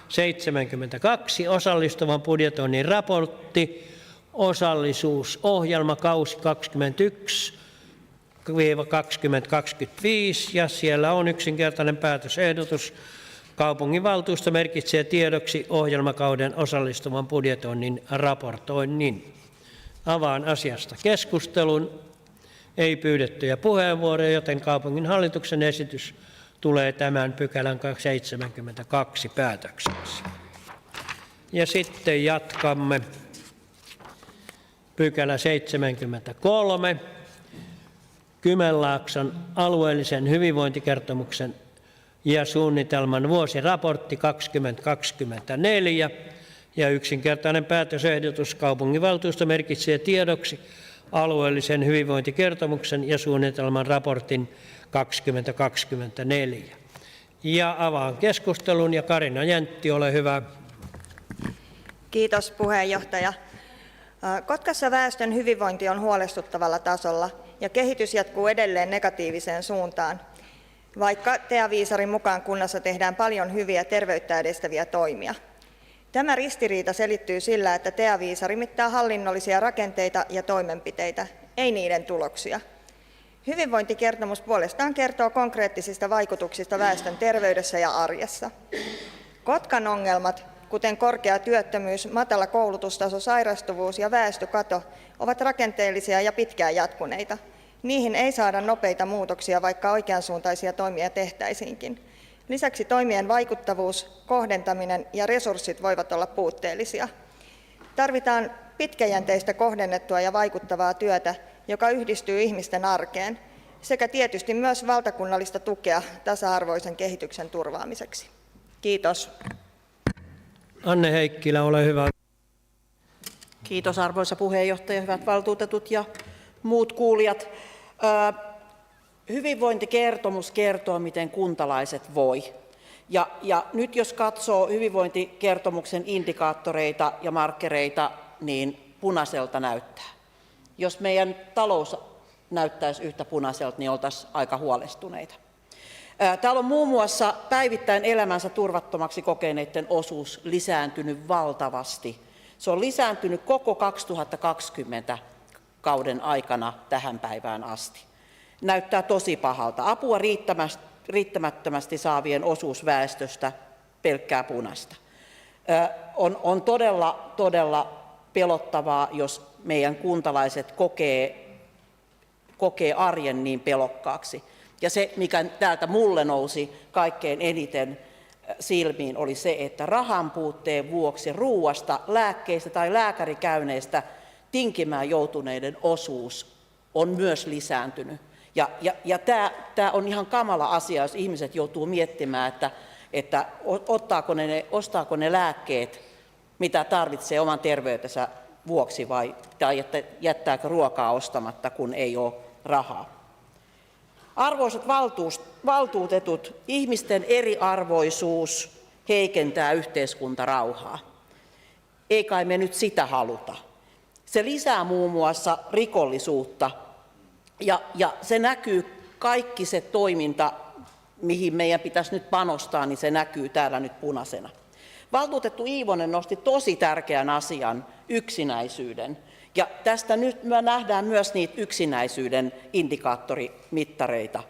72, osallistuvan budjetoinnin raportti, osallisuusohjelma kausi 2021-2025, ja siellä on yksinkertainen päätösehdotus. Kaupunginvaltuusto merkitsee tiedoksi ohjelmakauden osallistuvan budjetoinnin raportoinnin. Avaan asiasta keskustelun. Ei pyydettyjä puheenvuoroja, joten kaupunginhallituksen esitys tulee tämän pykälän 72 päätökseksi. Ja sitten jatkamme. Pykälä 73. Kymenlaakson alueellisen hyvinvointikertomuksen ja suunnitelman vuosiraportti 2024. Ja yksinkertainen päätösehdotus. Kaupunginvaltuusto merkitsee tiedoksi alueellisen hyvinvointikertomuksen ja suunnitelman raportin 2024. Ja avaan keskustelun ja Karina Jäntti, ole hyvä. Kiitos puheenjohtaja. Kotkassa väestön hyvinvointi on huolestuttavalla tasolla ja kehitys jatkuu edelleen negatiiviseen suuntaan, vaikka Tea Viisarin mukaan kunnassa tehdään paljon hyviä terveyttä edistäviä toimia. Tämä ristiriita selittyy sillä, että Tea Viisari mittaa hallinnollisia rakenteita ja toimenpiteitä, ei niiden tuloksia. Hyvinvointikertomus puolestaan kertoo konkreettisista vaikutuksista väestön terveydessä ja arjessa. Kotkan ongelmat, kuten korkea työttömyys, matala koulutustaso, sairastuvuus ja väestökato, ovat rakenteellisia ja pitkään jatkuneita. Niihin ei saada nopeita muutoksia, vaikka oikeansuuntaisia toimia tehtäisiinkin. Lisäksi toimien vaikuttavuus, kohdentaminen ja resurssit voivat olla puutteellisia. Tarvitaan pitkäjänteistä kohdennettua ja vaikuttavaa työtä, joka yhdistyy ihmisten arkeen, sekä tietysti myös valtakunnallista tukea tasa-arvoisen kehityksen turvaamiseksi. Kiitos. Anne Heikkilä, ole hyvä. Kiitos arvoisa puheenjohtaja, hyvät valtuutetut ja muut kuulijat. Hyvinvointikertomus kertoo, miten kuntalaiset voi. Ja nyt jos katsoo hyvinvointikertomuksen indikaattoreita ja markkereita, niin punaiselta näyttää. Jos meidän talous näyttäisi yhtä punaiselta, niin oltaisiin aika huolestuneita. Täällä on muun muassa päivittäin elämänsä turvattomaksi kokeneiden osuus lisääntynyt valtavasti. Se on lisääntynyt koko 2020 kauden aikana tähän päivään asti. Näyttää tosi pahalta. Apua riittämättömästi saavien osuus väestöstä pelkkää punaista. On todella pelottavaa, jos meidän kuntalaiset kokee arjen niin pelokkaaksi. Ja se, mikä täältä mulle nousi kaikkein eniten silmiin, oli se, että rahan puutteen vuoksi ruuasta, lääkkeistä tai lääkärikäynneistä tinkimään joutuneiden osuus on myös lisääntynyt. Ja tämä on ihan kamala asia, jos ihmiset joutuu miettimään, että ostaako ne lääkkeet, mitä tarvitsee oman terveytensä vuoksi, tai että jättääkö ruokaa ostamatta, kun ei ole rahaa. Arvoisat valtuutetut, ihmisten eriarvoisuus heikentää yhteiskuntarauhaa. Ei kai me nyt sitä haluta. Se lisää muun muassa rikollisuutta ja se näkyy kaikki se toiminta, mihin meidän pitäisi nyt panostaa, niin se näkyy täällä nyt punaisena. Valtuutettu Iivonen nosti tosi tärkeän asian, yksinäisyyden. Ja tästä nyt me nähdään myös niitä yksinäisyyden indikaattorimittareita.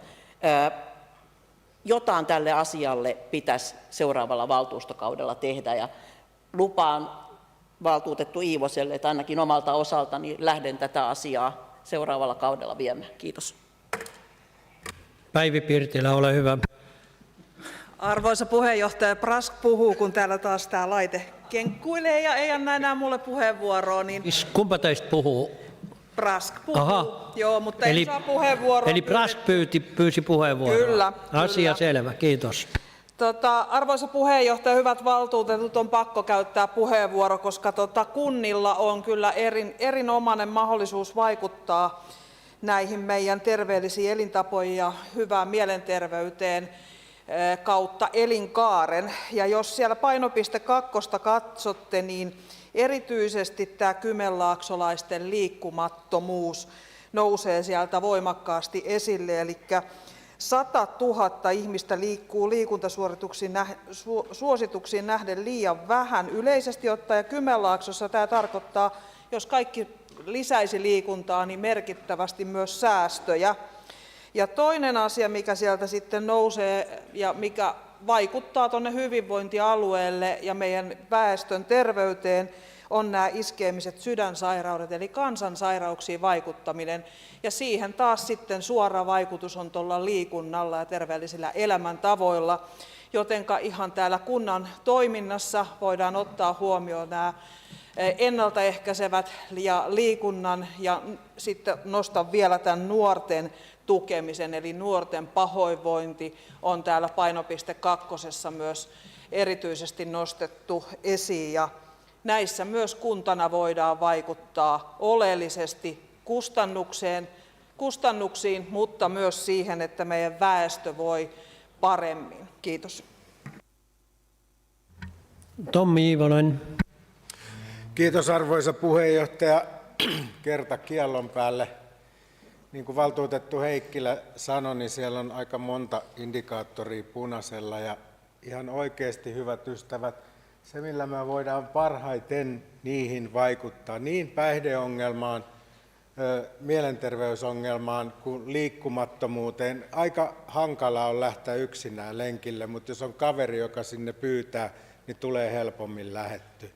Jotain tälle asialle pitäisi seuraavalla valtuustokaudella tehdä ja lupaan valtuutettu Iivoselle, että ainakin omalta osaltani lähden tätä asiaa seuraavalla kaudella viemään. Kiitos. Päivi Pirtilä, ole hyvä. Arvoisa puheenjohtaja, Prask puhuu, kun täällä taas tämä laite kenkkuilee ja ei anna enää mulle puheenvuoroa. Niin Kumpa teistä puhuu? Prask puhuu, Aha. joo, mutta ei saa puheenvuoroa. Eli Prask pyysi puheenvuoroa. Kyllä. Asia selvä, kiitos. Arvoisa puheenjohtaja, hyvät valtuutetut, on pakko käyttää puheenvuoro, koska kunnilla on kyllä erinomainen mahdollisuus vaikuttaa näihin meidän terveellisiin elintapoihin ja hyvään mielenterveyteen kautta elinkaaren. Ja jos siellä painopiste 2 katsotte, niin erityisesti tämä kymenlaaksolaisten liikkumattomuus nousee sieltä voimakkaasti esille. Eli 100 000 ihmistä liikkuu liikuntasuosituksiin nähden liian vähän yleisesti ottaen. Ja Kymenlaaksossa tämä tarkoittaa, jos kaikki lisäisi liikuntaa, niin merkittävästi myös säästöjä. Ja toinen asia, mikä sieltä sitten nousee ja mikä vaikuttaa tuonne hyvinvointialueelle ja meidän väestön terveyteen, on nämä iskeemiset sydänsairaudet, eli kansansairauksiin vaikuttaminen. Ja siihen taas sitten suora vaikutus on tuolla liikunnalla ja terveellisillä elämäntavoilla, jotenka ihan täällä kunnan toiminnassa voidaan ottaa huomioon nämä ennaltaehkäisevät ja liikunnan, ja sitten nostan vielä tämän nuorten tukemisen, eli nuorten pahoinvointi on täällä painopiste 2 myös erityisesti nostettu esiin, ja näissä myös kuntana voidaan vaikuttaa oleellisesti kustannuksiin, mutta myös siihen, että meidän väestö voi paremmin. Kiitos. Tommi Iivonen. Kiitos arvoisa puheenjohtaja. Kerta kiellon päälle. Niin kuin valtuutettu Heikkilä sanoi, niin siellä on aika monta indikaattoria punaisella ja ihan oikeasti, hyvät ystävät, se millä me voidaan parhaiten niihin vaikuttaa, niin päihdeongelmaan, mielenterveysongelmaan kuin liikkumattomuuteen. Aika hankala on lähteä yksinään lenkille, mutta jos on kaveri, joka sinne pyytää, niin tulee helpommin lähetty.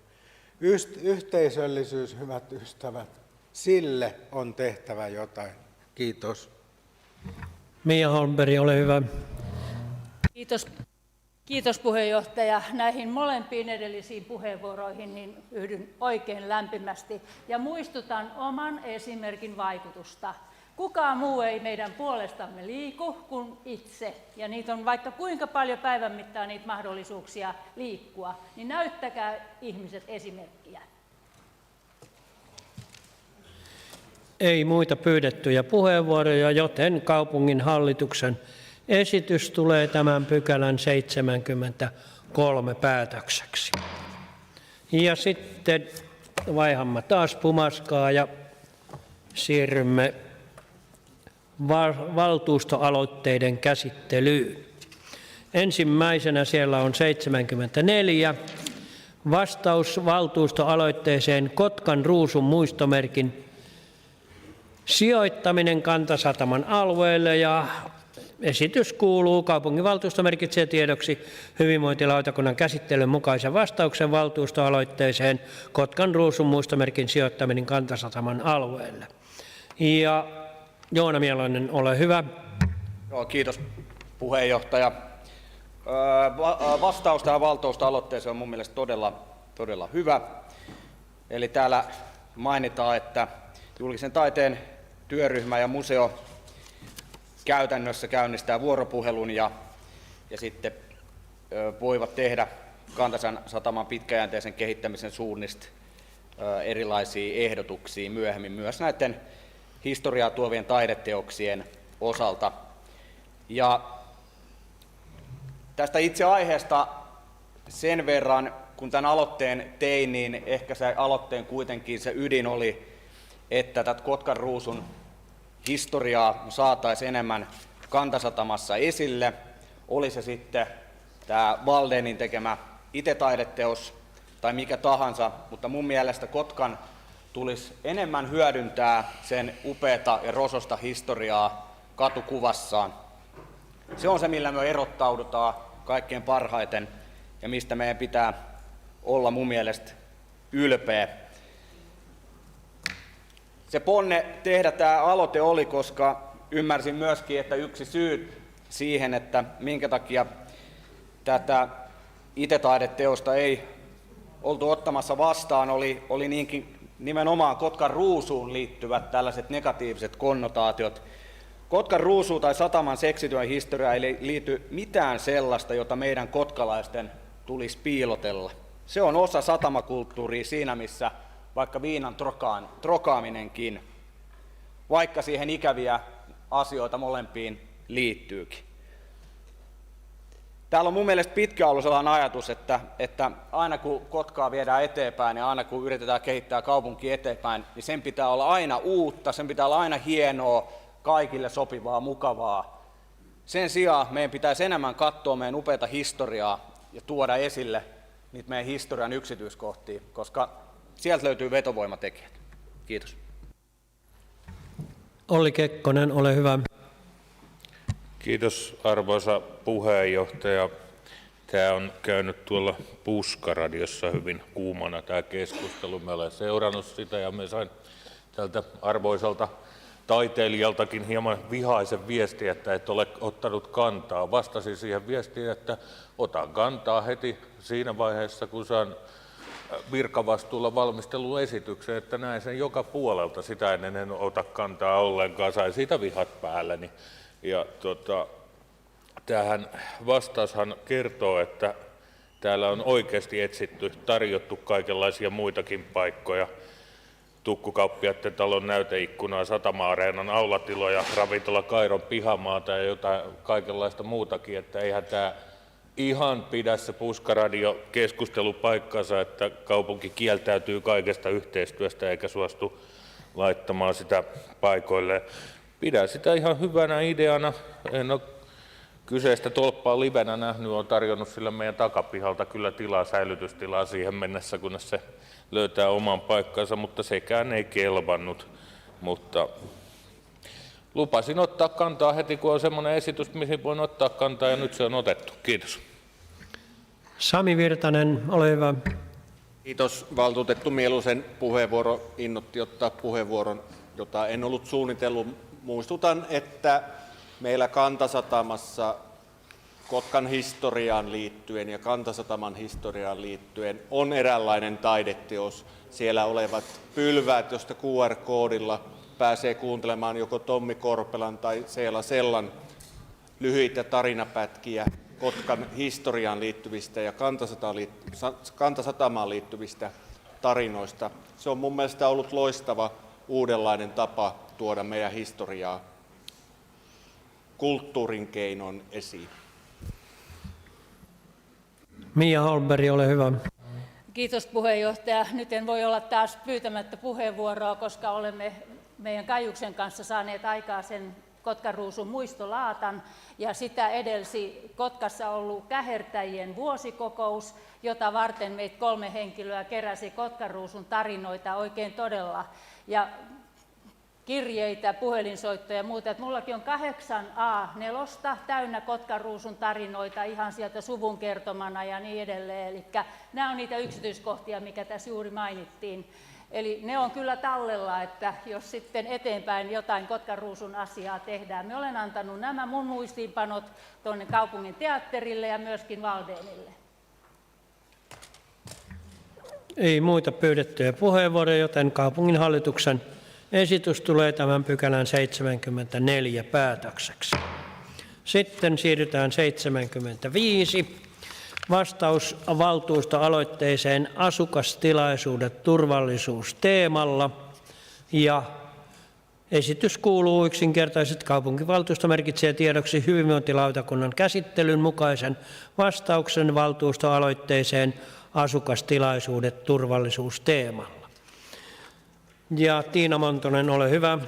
Yhteisöllisyys, hyvät ystävät, sille on tehtävä jotain. Kiitos. Mia Holmberg, ole hyvä. Kiitos puheenjohtaja. Näihin molempiin edellisiin puheenvuoroihin niin yhdyn oikein lämpimästi ja muistutan oman esimerkin vaikutusta. Kukaan muu ei meidän puolestamme liiku kuin itse, ja niitä on vaikka kuinka paljon päivän mittaan niitä mahdollisuuksia liikkua, niin näyttäkää ihmiset esimerkkiä. Ei muita pyydettyjä puheenvuoroja, joten kaupungin hallituksen esitys tulee tämän pykälän 73 päätökseksi. Ja sitten vaihamme taas pumaskaa ja siirrymme valtuustoaloitteiden käsittelyyn. Ensimmäisenä siellä on 74. Vastaus valtuustoaloitteeseen Kotkan Ruusun muistomerkin sijoittaminen Kantasataman alueelle, ja esitys kuuluu: kaupunginvaltuusto merkitsee tiedoksi hyvinvointilautakunnan käsittelyn mukaisen vastauksen valtuustoaloitteeseen Kotkan Ruusun muistomerkin sijoittaminen Kantasataman alueelle. Ja Joona Mieloinen, ole hyvä. Joo, kiitos puheenjohtaja. Vastaus tähän valtuustoaloitteeseen on mun mielestä todella hyvä. Eli täällä mainitaan, että julkisen taiteen työryhmä ja museo käytännössä käynnistää vuoropuhelun ja sitten voivat tehdä Kantasataman pitkäjänteisen kehittämisen suunnista erilaisia ehdotuksia myöhemmin myös näiden historiaa tuovien taideteoksien osalta. Ja tästä itse aiheesta sen verran, kun tämän aloitteen tein, niin ehkä se aloitteen kuitenkin se ydin oli, että tätä Kotkan Ruusun historiaa saataisiin enemmän Kantasatamassa esille. Oli se sitten tämä Waldenin tekemä itse-taideteos tai mikä tahansa, mutta mun mielestä Kotkan tulisi enemmän hyödyntää sen upeata ja rososta historiaa katukuvassaan. Se on se, millä me erottaudutaan kaikkein parhaiten ja mistä meidän pitää olla mun mielestä ylpeä. Se ponne tehdä tämä aloite oli, koska ymmärsin myöskin, että yksi syy siihen, että minkä takia tätä itse-taideteosta ei oltu ottamassa vastaan, oli niinkin nimenomaan Kotkan Ruusuun liittyvät tällaiset negatiiviset konnotaatiot. Kotkan Ruusuun tai sataman seksityön historiaan ei liity mitään sellaista, jota meidän kotkalaisten tulisi piilotella. Se on osa satamakulttuuria siinä, missä vaikka viinan trokaaminenkin, vaikka siihen ikäviä asioita molempiin liittyykin. Täällä on mun mielestä pitkään ollut sellainen ajatus, että aina kun Kotkaa viedään eteenpäin ja aina kun yritetään kehittää kaupunkia eteenpäin, niin sen pitää olla aina uutta, sen pitää olla aina hienoa, kaikille sopivaa, mukavaa. Sen sijaan meidän pitäisi enemmän katsoa meidän upeata historiaa ja tuoda esille niitä meidän historian yksityiskohtia, koska sieltä löytyy vetovoimatekijät. Kiitos. Olli Kekkonen, ole hyvä. Kiitos arvoisa puheenjohtaja. Tämä on käynyt tuolla Puskaradiossa hyvin kuumana tämä keskustelu. Mä olen seurannut sitä ja me sain tältä arvoisalta taiteilijaltakin hieman vihaisen viestiä, että et ole ottanut kantaa. Vastasin siihen viestiin, että otan kantaa heti siinä vaiheessa, kun saan virkavastuulla valmistelun esityksen, että näen sen joka puolelta. Sitä ennen en ota kantaa ollenkaan, sain siitä vihat päälleni. Ja tämähän vastaushan kertoo, että täällä on oikeasti etsitty, tarjottu kaikenlaisia muitakin paikkoja. Tukkukauppiaiden talon näyteikkunaa, Satama-areenan aulatiloja, ravintola Kairon pihamaata ja jotain kaikenlaista muutakin, että eihän tämä ihan pidä se Puskaradio keskustelu paikkansa, että kaupunki kieltäytyy kaikesta yhteistyöstä eikä suostu laittamaan sitä paikoilleen. Pidän sitä ihan hyvänä ideana. En ole kyseistä tolppaa livenä nähnyt, olen tarjonnut sillä meidän takapihalta kyllä säilytystilaa siihen mennessä, kunnes se löytää oman paikkansa, mutta sekään ei kelvannut. Mutta lupasin ottaa kantaa heti, kun on semmoinen esitys, mihin voin ottaa kantaa, ja nyt se on otettu. Kiitos. Sami Virtanen, ole hyvä. Kiitos. Valtuutettu Mieluisen puheenvuoro innoitti ottaa puheenvuoron, jota en ollut suunnitellut. Muistutan, että meillä Kantasatamassa Kotkan historiaan liittyen ja Kantasataman historiaan liittyen on eräänlainen taideteos. Siellä olevat pylväät, josta QR-koodilla pääsee kuuntelemaan joko Tommi Korpelan tai Seela Sellan lyhyitä tarinapätkiä Kotkan historiaan liittyvistä ja Kantasatamaan liittyvistä tarinoista. Se on mun mielestä ollut loistava uudenlainen tapa tuoda meidän historiaa kulttuurin keinoin esiin. Mia Holmberg, ole hyvä. Kiitos puheenjohtaja. Nyt en voi olla taas pyytämättä puheenvuoroa, koska olemme meidän Kaijuksen kanssa saaneet aikaa sen Kotkanruusun muistolaatan, ja sitä edelsi Kotkassa ollut kähertäjien vuosikokous, jota varten meitä 3 henkilöä keräsi Kotkanruusun tarinoita oikein todella. Ja kirjeitä, puhelinsoittoja ja muuta. Et mullakin on 8 A4 täynnä Kotkanruusun tarinoita ihan sieltä suvun kertomana ja niin edelleen. Eli nämä on niitä yksityiskohtia, mikä tässä juuri mainittiin. Eli ne on kyllä tallella, että jos sitten eteenpäin jotain Kotkanruusun asiaa tehdään. Me olen antanut nämä mun muistiinpanot tuonne kaupungin teatterille ja myöskin Valdeenille. Ei muita pyydettyjä puheenvuoroja, joten kaupunginhallituksen esitys tulee tämän pykälän 74 päätökseksi. Sitten siirrytään 75. Vastaus valtuustoaloitteeseen asukastilaisuudet turvallisuusteemalla. Ja esitys kuuluu yksinkertaisesti: kaupunkivaltuusto merkitsee tiedoksi hyvinvointilautakunnan käsittelyn mukaisen vastauksen valtuustoaloitteeseen asukastilaisuudet turvallisuusteemalla. Ja Tiina Montonen, ole hyvä.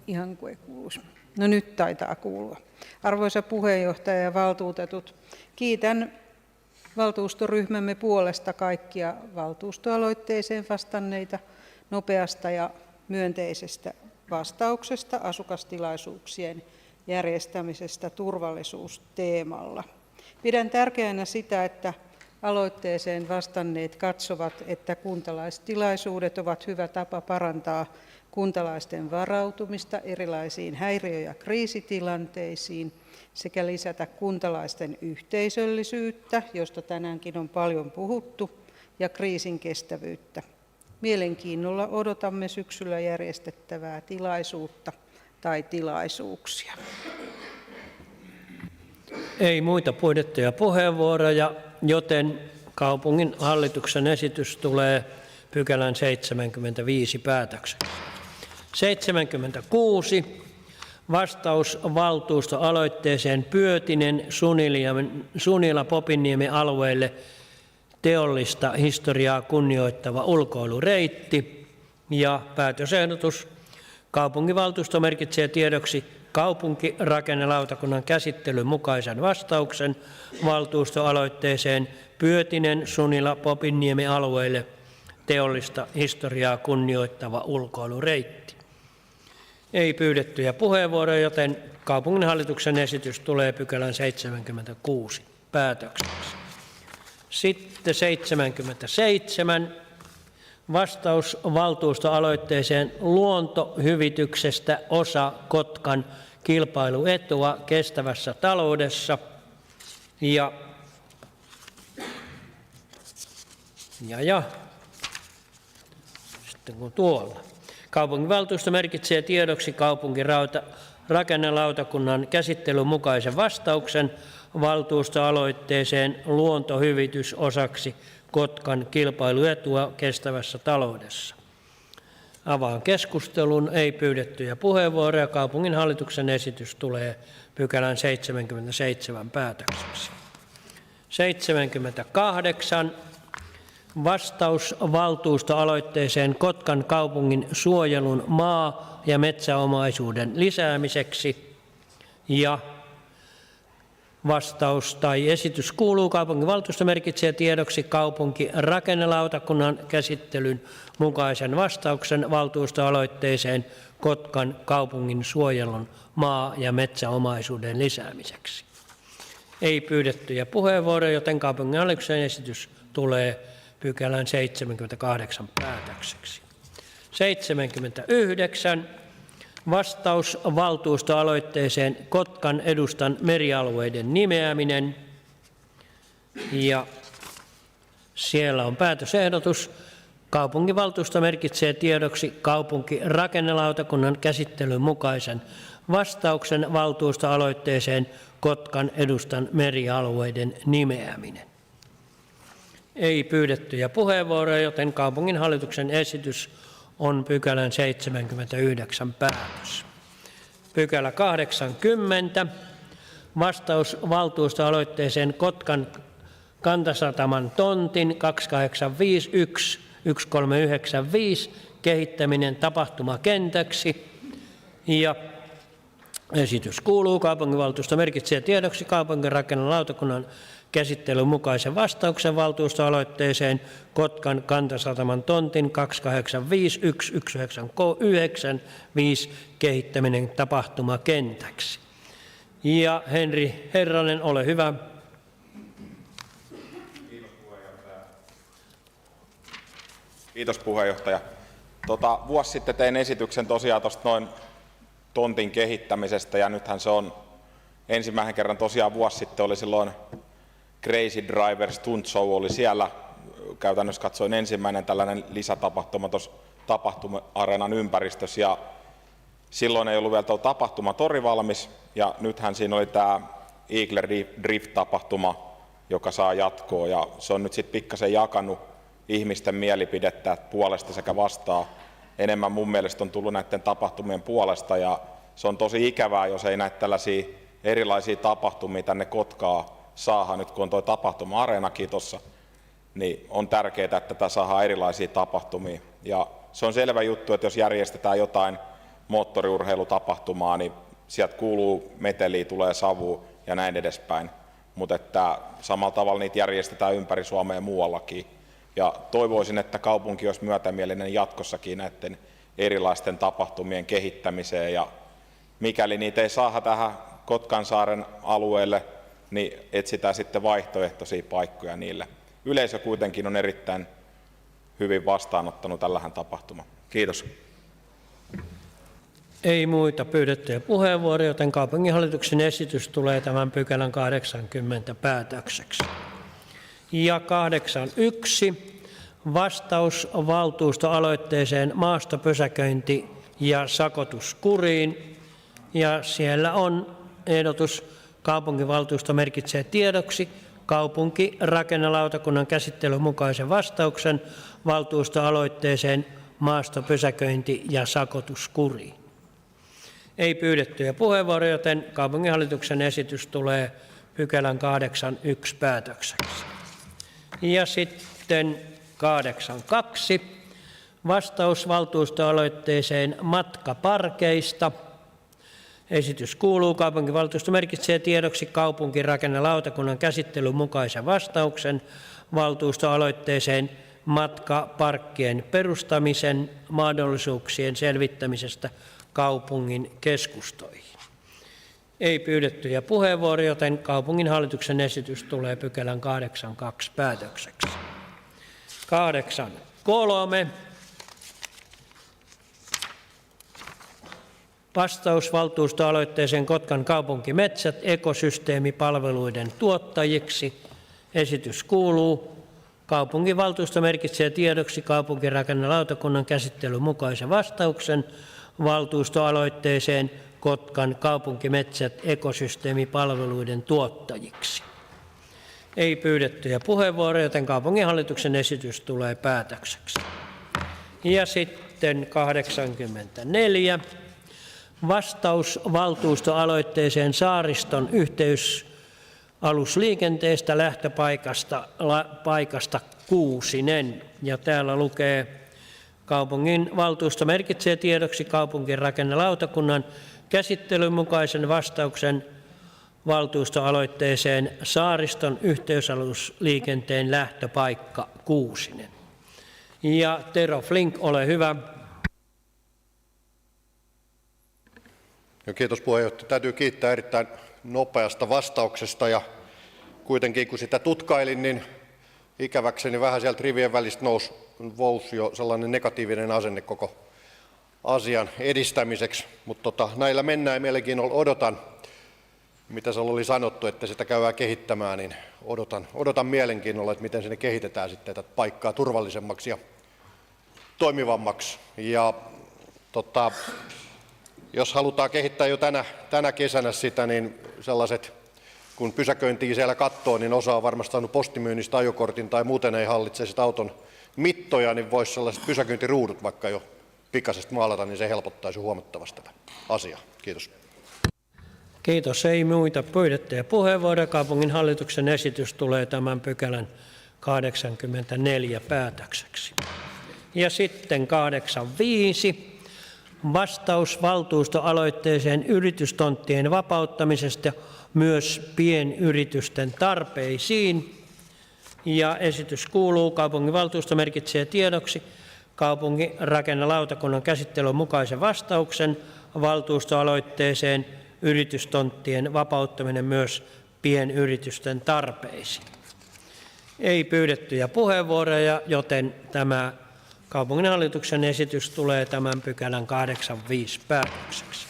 Ihan kuin ei kuuluisi. No nyt taitaa kuulua. Arvoisa puheenjohtaja ja valtuutetut, kiitän valtuustoryhmämme puolesta kaikkia valtuustoaloitteeseen vastanneita nopeasta ja myönteisestä vastauksesta asukastilaisuuksien järjestämisestä turvallisuusteemalla. Pidän tärkeänä sitä, että aloitteeseen vastanneet katsovat, että kuntalaistilaisuudet ovat hyvä tapa parantaa kuntalaisten varautumista erilaisiin häiriö- ja kriisitilanteisiin sekä lisätä kuntalaisten yhteisöllisyyttä, josta tänäänkin on paljon puhuttu, ja kriisin kestävyyttä. Mielenkiinnolla odotamme syksyllä järjestettävää tilaisuutta tai tilaisuuksia. Ei muita pyydettyjä puheenvuoroja, joten kaupungin hallituksen esitys tulee pykälän 75 päätökseksi. 76. Vastaus valtuustoaloitteeseen Pyötinen Sunila-Popinniemen alueelle teollista historiaa kunnioittava ulkoilureitti. Ja päätösehdotus: kaupunginvaltuusto merkitsee tiedoksi kaupunkirakennelautakunnan käsittelyn mukaisen vastauksen valtuustoaloitteeseen Pyötinen Sunila-Popinniemen alueelle teollista historiaa kunnioittava ulkoilureitti. Ei pyydettyjä puheenvuoroja, joten kaupunginhallituksen esitys tulee pykälän 76 päätökseksi. Sitten 77. Vastaus valtuustoaloitteeseen luontohyvityksestä osa Kotkan kilpailuetua kestävässä taloudessa. Ja sitten kun tuolla. Kaupunginvaltuusto merkitsee tiedoksi kaupunkirakennelautakunnan käsittelyn mukaisen vastauksen valtuustoaloitteeseen luontohyvitys osaksi Kotkan kilpailuetua kestävässä taloudessa. Avaan keskustelun. Ei pyydettyjä puheenvuoroja. Kaupunginhallituksen esitys tulee pykälän 77 päätökseksi. 78. Vastaus valtuustoaloitteeseen Kotkan kaupungin suojelun maa- ja metsäomaisuuden lisäämiseksi. Ja vastaus tai esitys kuuluu: kaupunginvaltuusto merkitsee tiedoksi kaupunkirakennelautakunnan käsittelyn mukaisen vastauksen valtuustoaloitteeseen Kotkan kaupungin suojelun maa- ja metsäomaisuuden lisäämiseksi. Ei pyydettyjä puheenvuoroja, joten kaupunginhallituksen esitys tulee pykälän 78 päätökseksi. 79. Vastaus valtuustoaloitteeseen Kotkan edustan merialueiden nimeäminen. Ja siellä on päätösehdotus: kaupunginvaltuusto merkitsee tiedoksi kaupunkirakennelautakunnan käsittelyn mukaisen vastauksen valtuustoaloitteeseen Kotkan edustan merialueiden nimeäminen. Ei pyydettyjä puheenvuoroja, joten kaupunginhallituksen esitys on pykälän 79 päätös. Pykälä 80. Vastaus valtuustoaloitteeseen Kotkan Kantasataman tontin 2851 kehittäminen tapahtumakentäksi. Ja esitys kuuluu: kaupunginvaltuusto merkitsee tiedoksi kaupunkirakennelautakunnan käsittelyn mukaisen vastauksen valtuustoaloitteeseen Kotkan Kantasataman tontin 2851 kehittäminen tapahtumakentäksi. Ja Henri Herranen, ole hyvä. Kiitos puheenjohtaja. Vuosi sitten tein esityksen tosiaan tuosta noin tontin kehittämisestä, ja nythän se on ensimmäisen kerran tosiaan vuosi sitten oli silloin Crazy Driver Stunt Show oli siellä käytännössä katsoen ensimmäinen tällainen lisätapahtuma tuossa tapahtuma-areenan ympäristössä, ja silloin ei ollut vielä tuo tapahtumatori valmis, ja nythän siinä oli tämä Eagle Drift-tapahtuma, joka saa jatkoa, ja se on nyt sitten pikkasen jakanut ihmisten mielipidettä puolesta sekä vastaan. Enemmän mun mielestä on tullut näiden tapahtumien puolesta, ja se on tosi ikävää, jos ei näitä tällaisia erilaisia tapahtumia tänne Kotkaan saada. Nyt kun on tuo tapahtuma-areenakin tuossa, niin on tärkeää, että tätä saadaan erilaisia tapahtumia. Ja se on selvä juttu, että jos järjestetään jotain moottoriurheilutapahtumaa, niin sieltä kuuluu meteliä, tulee savua ja näin edespäin. Mutta että samalla tavalla niitä järjestetään ympäri Suomea muuallakin. Ja toivoisin, että kaupunki olisi myötämielinen jatkossakin näiden erilaisten tapahtumien kehittämiseen. Ja mikäli niitä ei saada tähän Kotkansaaren alueelle, niin etsitään sitten vaihtoehtoisia paikkoja niille. Yleisö kuitenkin on erittäin hyvin vastaanottanut tällähän tapahtumaan. Kiitos. Ei muita pyydettyjä puheenvuoroja, joten kaupunginhallituksen esitys tulee tämän pykälän 80 päätökseksi. Ja 81. Vastaus valtuustoaloitteeseen maastopysäköinti ja sakotuskuriin. Ja siellä on ehdotus: kaupunginvaltuusto merkitsee tiedoksi kaupunkirakennelautakunnan käsittelyn mukaisen vastauksen valtuustoaloitteeseen maastopysäköinti ja sakotuskuriin. Ei pyydettyjä puheenvuoroja, joten kaupunginhallituksen esitys tulee pykälän 81 päätökseksi. Ja sitten 82. Vastaus valtuustoaloitteeseen matkaparkeista. Esitys kuuluu: kaupunginvaltuusto merkitsee tiedoksi kaupunkirakennelautakunnan käsittelyn mukaisen vastauksen valtuustoaloitteeseen matkaparkkien perustamisen mahdollisuuksien selvittämisestä kaupungin keskustoihin. Ei pyydettyjä puheenvuoroja, joten kaupunginhallituksen esitys tulee pykälän 82 päätökseksi. 83. Vastaus valtuustoaloitteeseen Kotkan kaupunkimetsät ekosysteemipalveluiden tuottajiksi. Esitys kuuluu: kaupunginvaltuusto merkitsee tiedoksi kaupunkirakennelautakunnan käsittelyn mukaisen vastauksen valtuustoaloitteeseen Kotkan kaupunkimetsät ekosysteemipalveluiden tuottajiksi. Ei pyydettyjä puheenvuoroja, joten kaupunginhallituksen esitys tulee päätökseksi. Ja sitten 84. Vastaus valtuustoaloitteeseen saariston yhteysalusliikenteestä lähtöpaikasta Kuusinen. Ja täällä lukee: kaupunginvaltuusto merkitsee tiedoksi kaupunkirakennelautakunnan käsittelyn mukaisen vastauksen valtuustoaloitteeseen saariston yhteysalusliikenteen lähtöpaikka Kuusinen. Ja Tero Flink, ole hyvä. Kiitos puheenjohtaja. Täytyy kiittää erittäin nopeasta vastauksesta, ja kuitenkin kun sitä tutkailin, niin ikäväkseni vähän sieltä rivien välistä nousi jo sellainen negatiivinen asenne koko asian edistämiseksi, mutta näillä mennään. Mielenkiinnolla odotan, mitä siellä oli sanottu, että sitä käydään kehittämään, niin odotan mielenkiinnolla, että miten sinne kehitetään sitten tätä paikkaa turvallisemmaksi ja toimivammaksi. Ja jos halutaan kehittää jo tänä kesänä sitä, niin sellaiset, kun pysäköintiä siellä katsoo, niin osa on varmasti saanut postimyynnistä ajokortin tai muuten ei hallitse sitä auton mittoja, niin voisi sellaiset pysäköintiruudut vaikka jo pikaisesti maalata, niin se helpottaisi huomattavasti tätä asiaa. Kiitos. Kiitos. Ei muita pyydettyjä puheenvuoroja. Kaupungin hallituksen esitys tulee tämän pykälän 84 päätökseksi. Ja sitten 85. Vastaus valtuustoaloitteeseen yritystonttien vapauttamisesta myös pienyritysten tarpeisiin. Ja esitys kuuluu: kaupunginvaltuusto merkitsee tiedoksi kaupunkirakennelautakunnan käsittelyn mukaisen vastauksen valtuustoaloitteeseen yritystonttien vapauttaminen myös pienyritysten tarpeisiin. Ei pyydettyjä puheenvuoroja, joten tämä kaupunginhallituksen esitys tulee tämän pykälän 85 päätökseksi.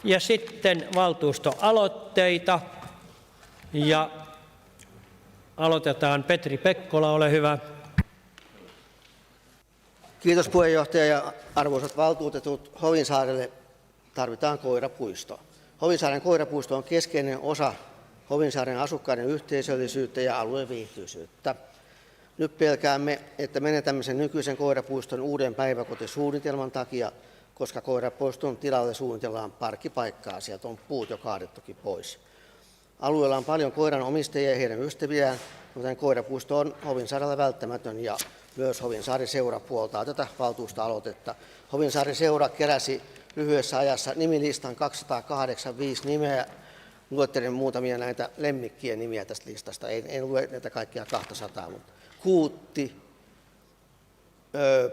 Ja sitten valtuustoaloitteita. Ja aloitetaan. Petri Pekkola, ole hyvä. Kiitos puheenjohtaja ja arvoisat valtuutetut. Hovinsaarelle tarvitaan koirapuisto. Hovinsaaren koirapuisto on keskeinen osa Hovinsaaren asukkaiden yhteisöllisyyttä ja alueen viihtyisyyttä. Nyt pelkäämme, että menetämme sen nykyisen koirapuiston uuden päiväkotisuunnitelman takia, koska koirapuiston tilalle suunnitellaan parkkipaikkaa. Sieltä on puut jo kaadettukin pois. Alueella on paljon koiran omistajia ja heidän ystäviään, joten koirapuisto on Hovinsaarella välttämätön ja myös Hovinsaaren seura puoltaa tätä valtuustoaloitetta. Hovinsaaren seura keräsi lyhyessä ajassa nimilistan 285 nimeä. Luettelen muutamia näitä lemmikkien nimiä tästä listasta. En lue näitä kaikkia 200, mutta Kuutti,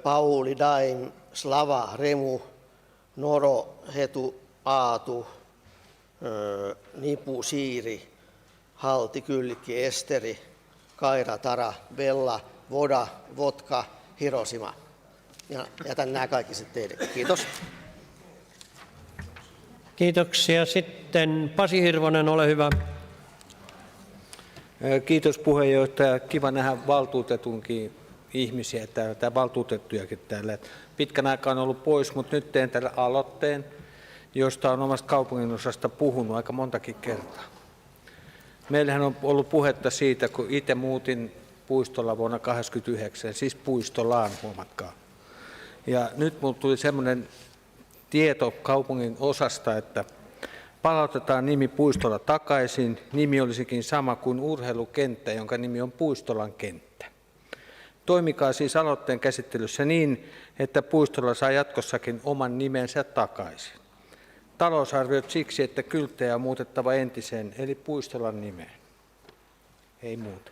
Pauli, Daim, Slava, Remu, Noro, Hetu, Aatu, Nipu, Siiri, Halti, Kyllikki, Esteri, Kaira, Tara, Bella, Voda, Vodka, Hiroshima. Ja jätän nämä kaikki sitten teille. Kiitos. Kiitoksia. Sitten Pasi Hirvonen, ole hyvä. Kiitos puheenjohtaja. Kiva nähdä valtuutetunkin ihmisiä täällä, tai valtuutettujakin täällä. Pitkän aikaa on ollut pois, mutta nyt teen tällä aloitteen, josta on omasta kaupunginosasta puhunut aika montakin kertaa. Meillähän on ollut puhetta siitä, kun itse muutin puistolla vuonna 1989, siis puistolaan, huomatkaa. Ja nyt minulle tuli semmoinen tieto kaupungin osasta, että palautetaan nimi puistolla takaisin. Nimi olisikin sama kuin urheilukenttä, jonka nimi on Puistolan kenttä. Toimikaa siis aloitteen käsittelyssä niin, että puistolla saa jatkossakin oman nimensä takaisin. Talousarviot siksi, että kylttejä on muutettava entiseen, eli Puistolan nimeen. Ei muuta.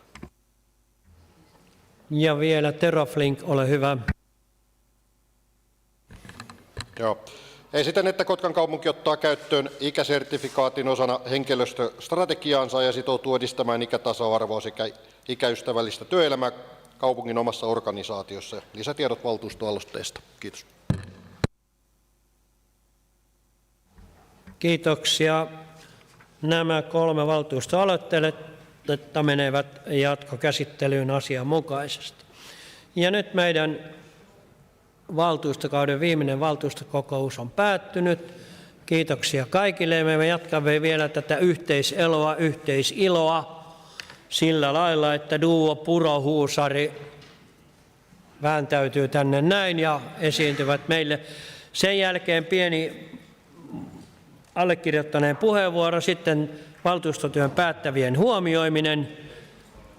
Ja vielä Tero Flink, ole hyvä. Joo. Esitän, että Kotkan kaupunki ottaa käyttöön ikäsertifikaatin osana henkilöstöstrategiaansa ja sitoutuu edistämään ikätasa-arvoa sekä ikäystävällistä työelämää kaupungin omassa organisaatiossa. Lisätiedot valtuustoaloitteesta. Kiitos. Kiitoksia. Nämä 3 valtuustoaloitteetta menevät jatkokäsittelyyn asianmukaisesti. Ja nyt meidän valtuustokauden viimeinen valtuustokokous on päättynyt. Kiitoksia kaikille. Me jatkamme vielä tätä yhteisiloa sillä lailla, että duo Puro Huusari vääntäytyy tänne näin ja esiintyvät meille. Sen jälkeen pieni allekirjoittaneen puheenvuoro, sitten valtuustotyön päättävien huomioiminen,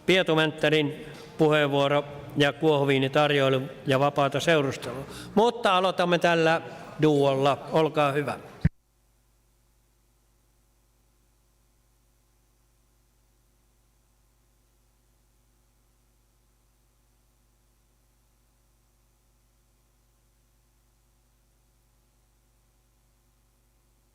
Pietu-Menttärin puheenvuoro ja kuohuviinitarjoilu ja vapaata seurustelua. Mutta aloitamme tällä duolla. Olkaa hyvä.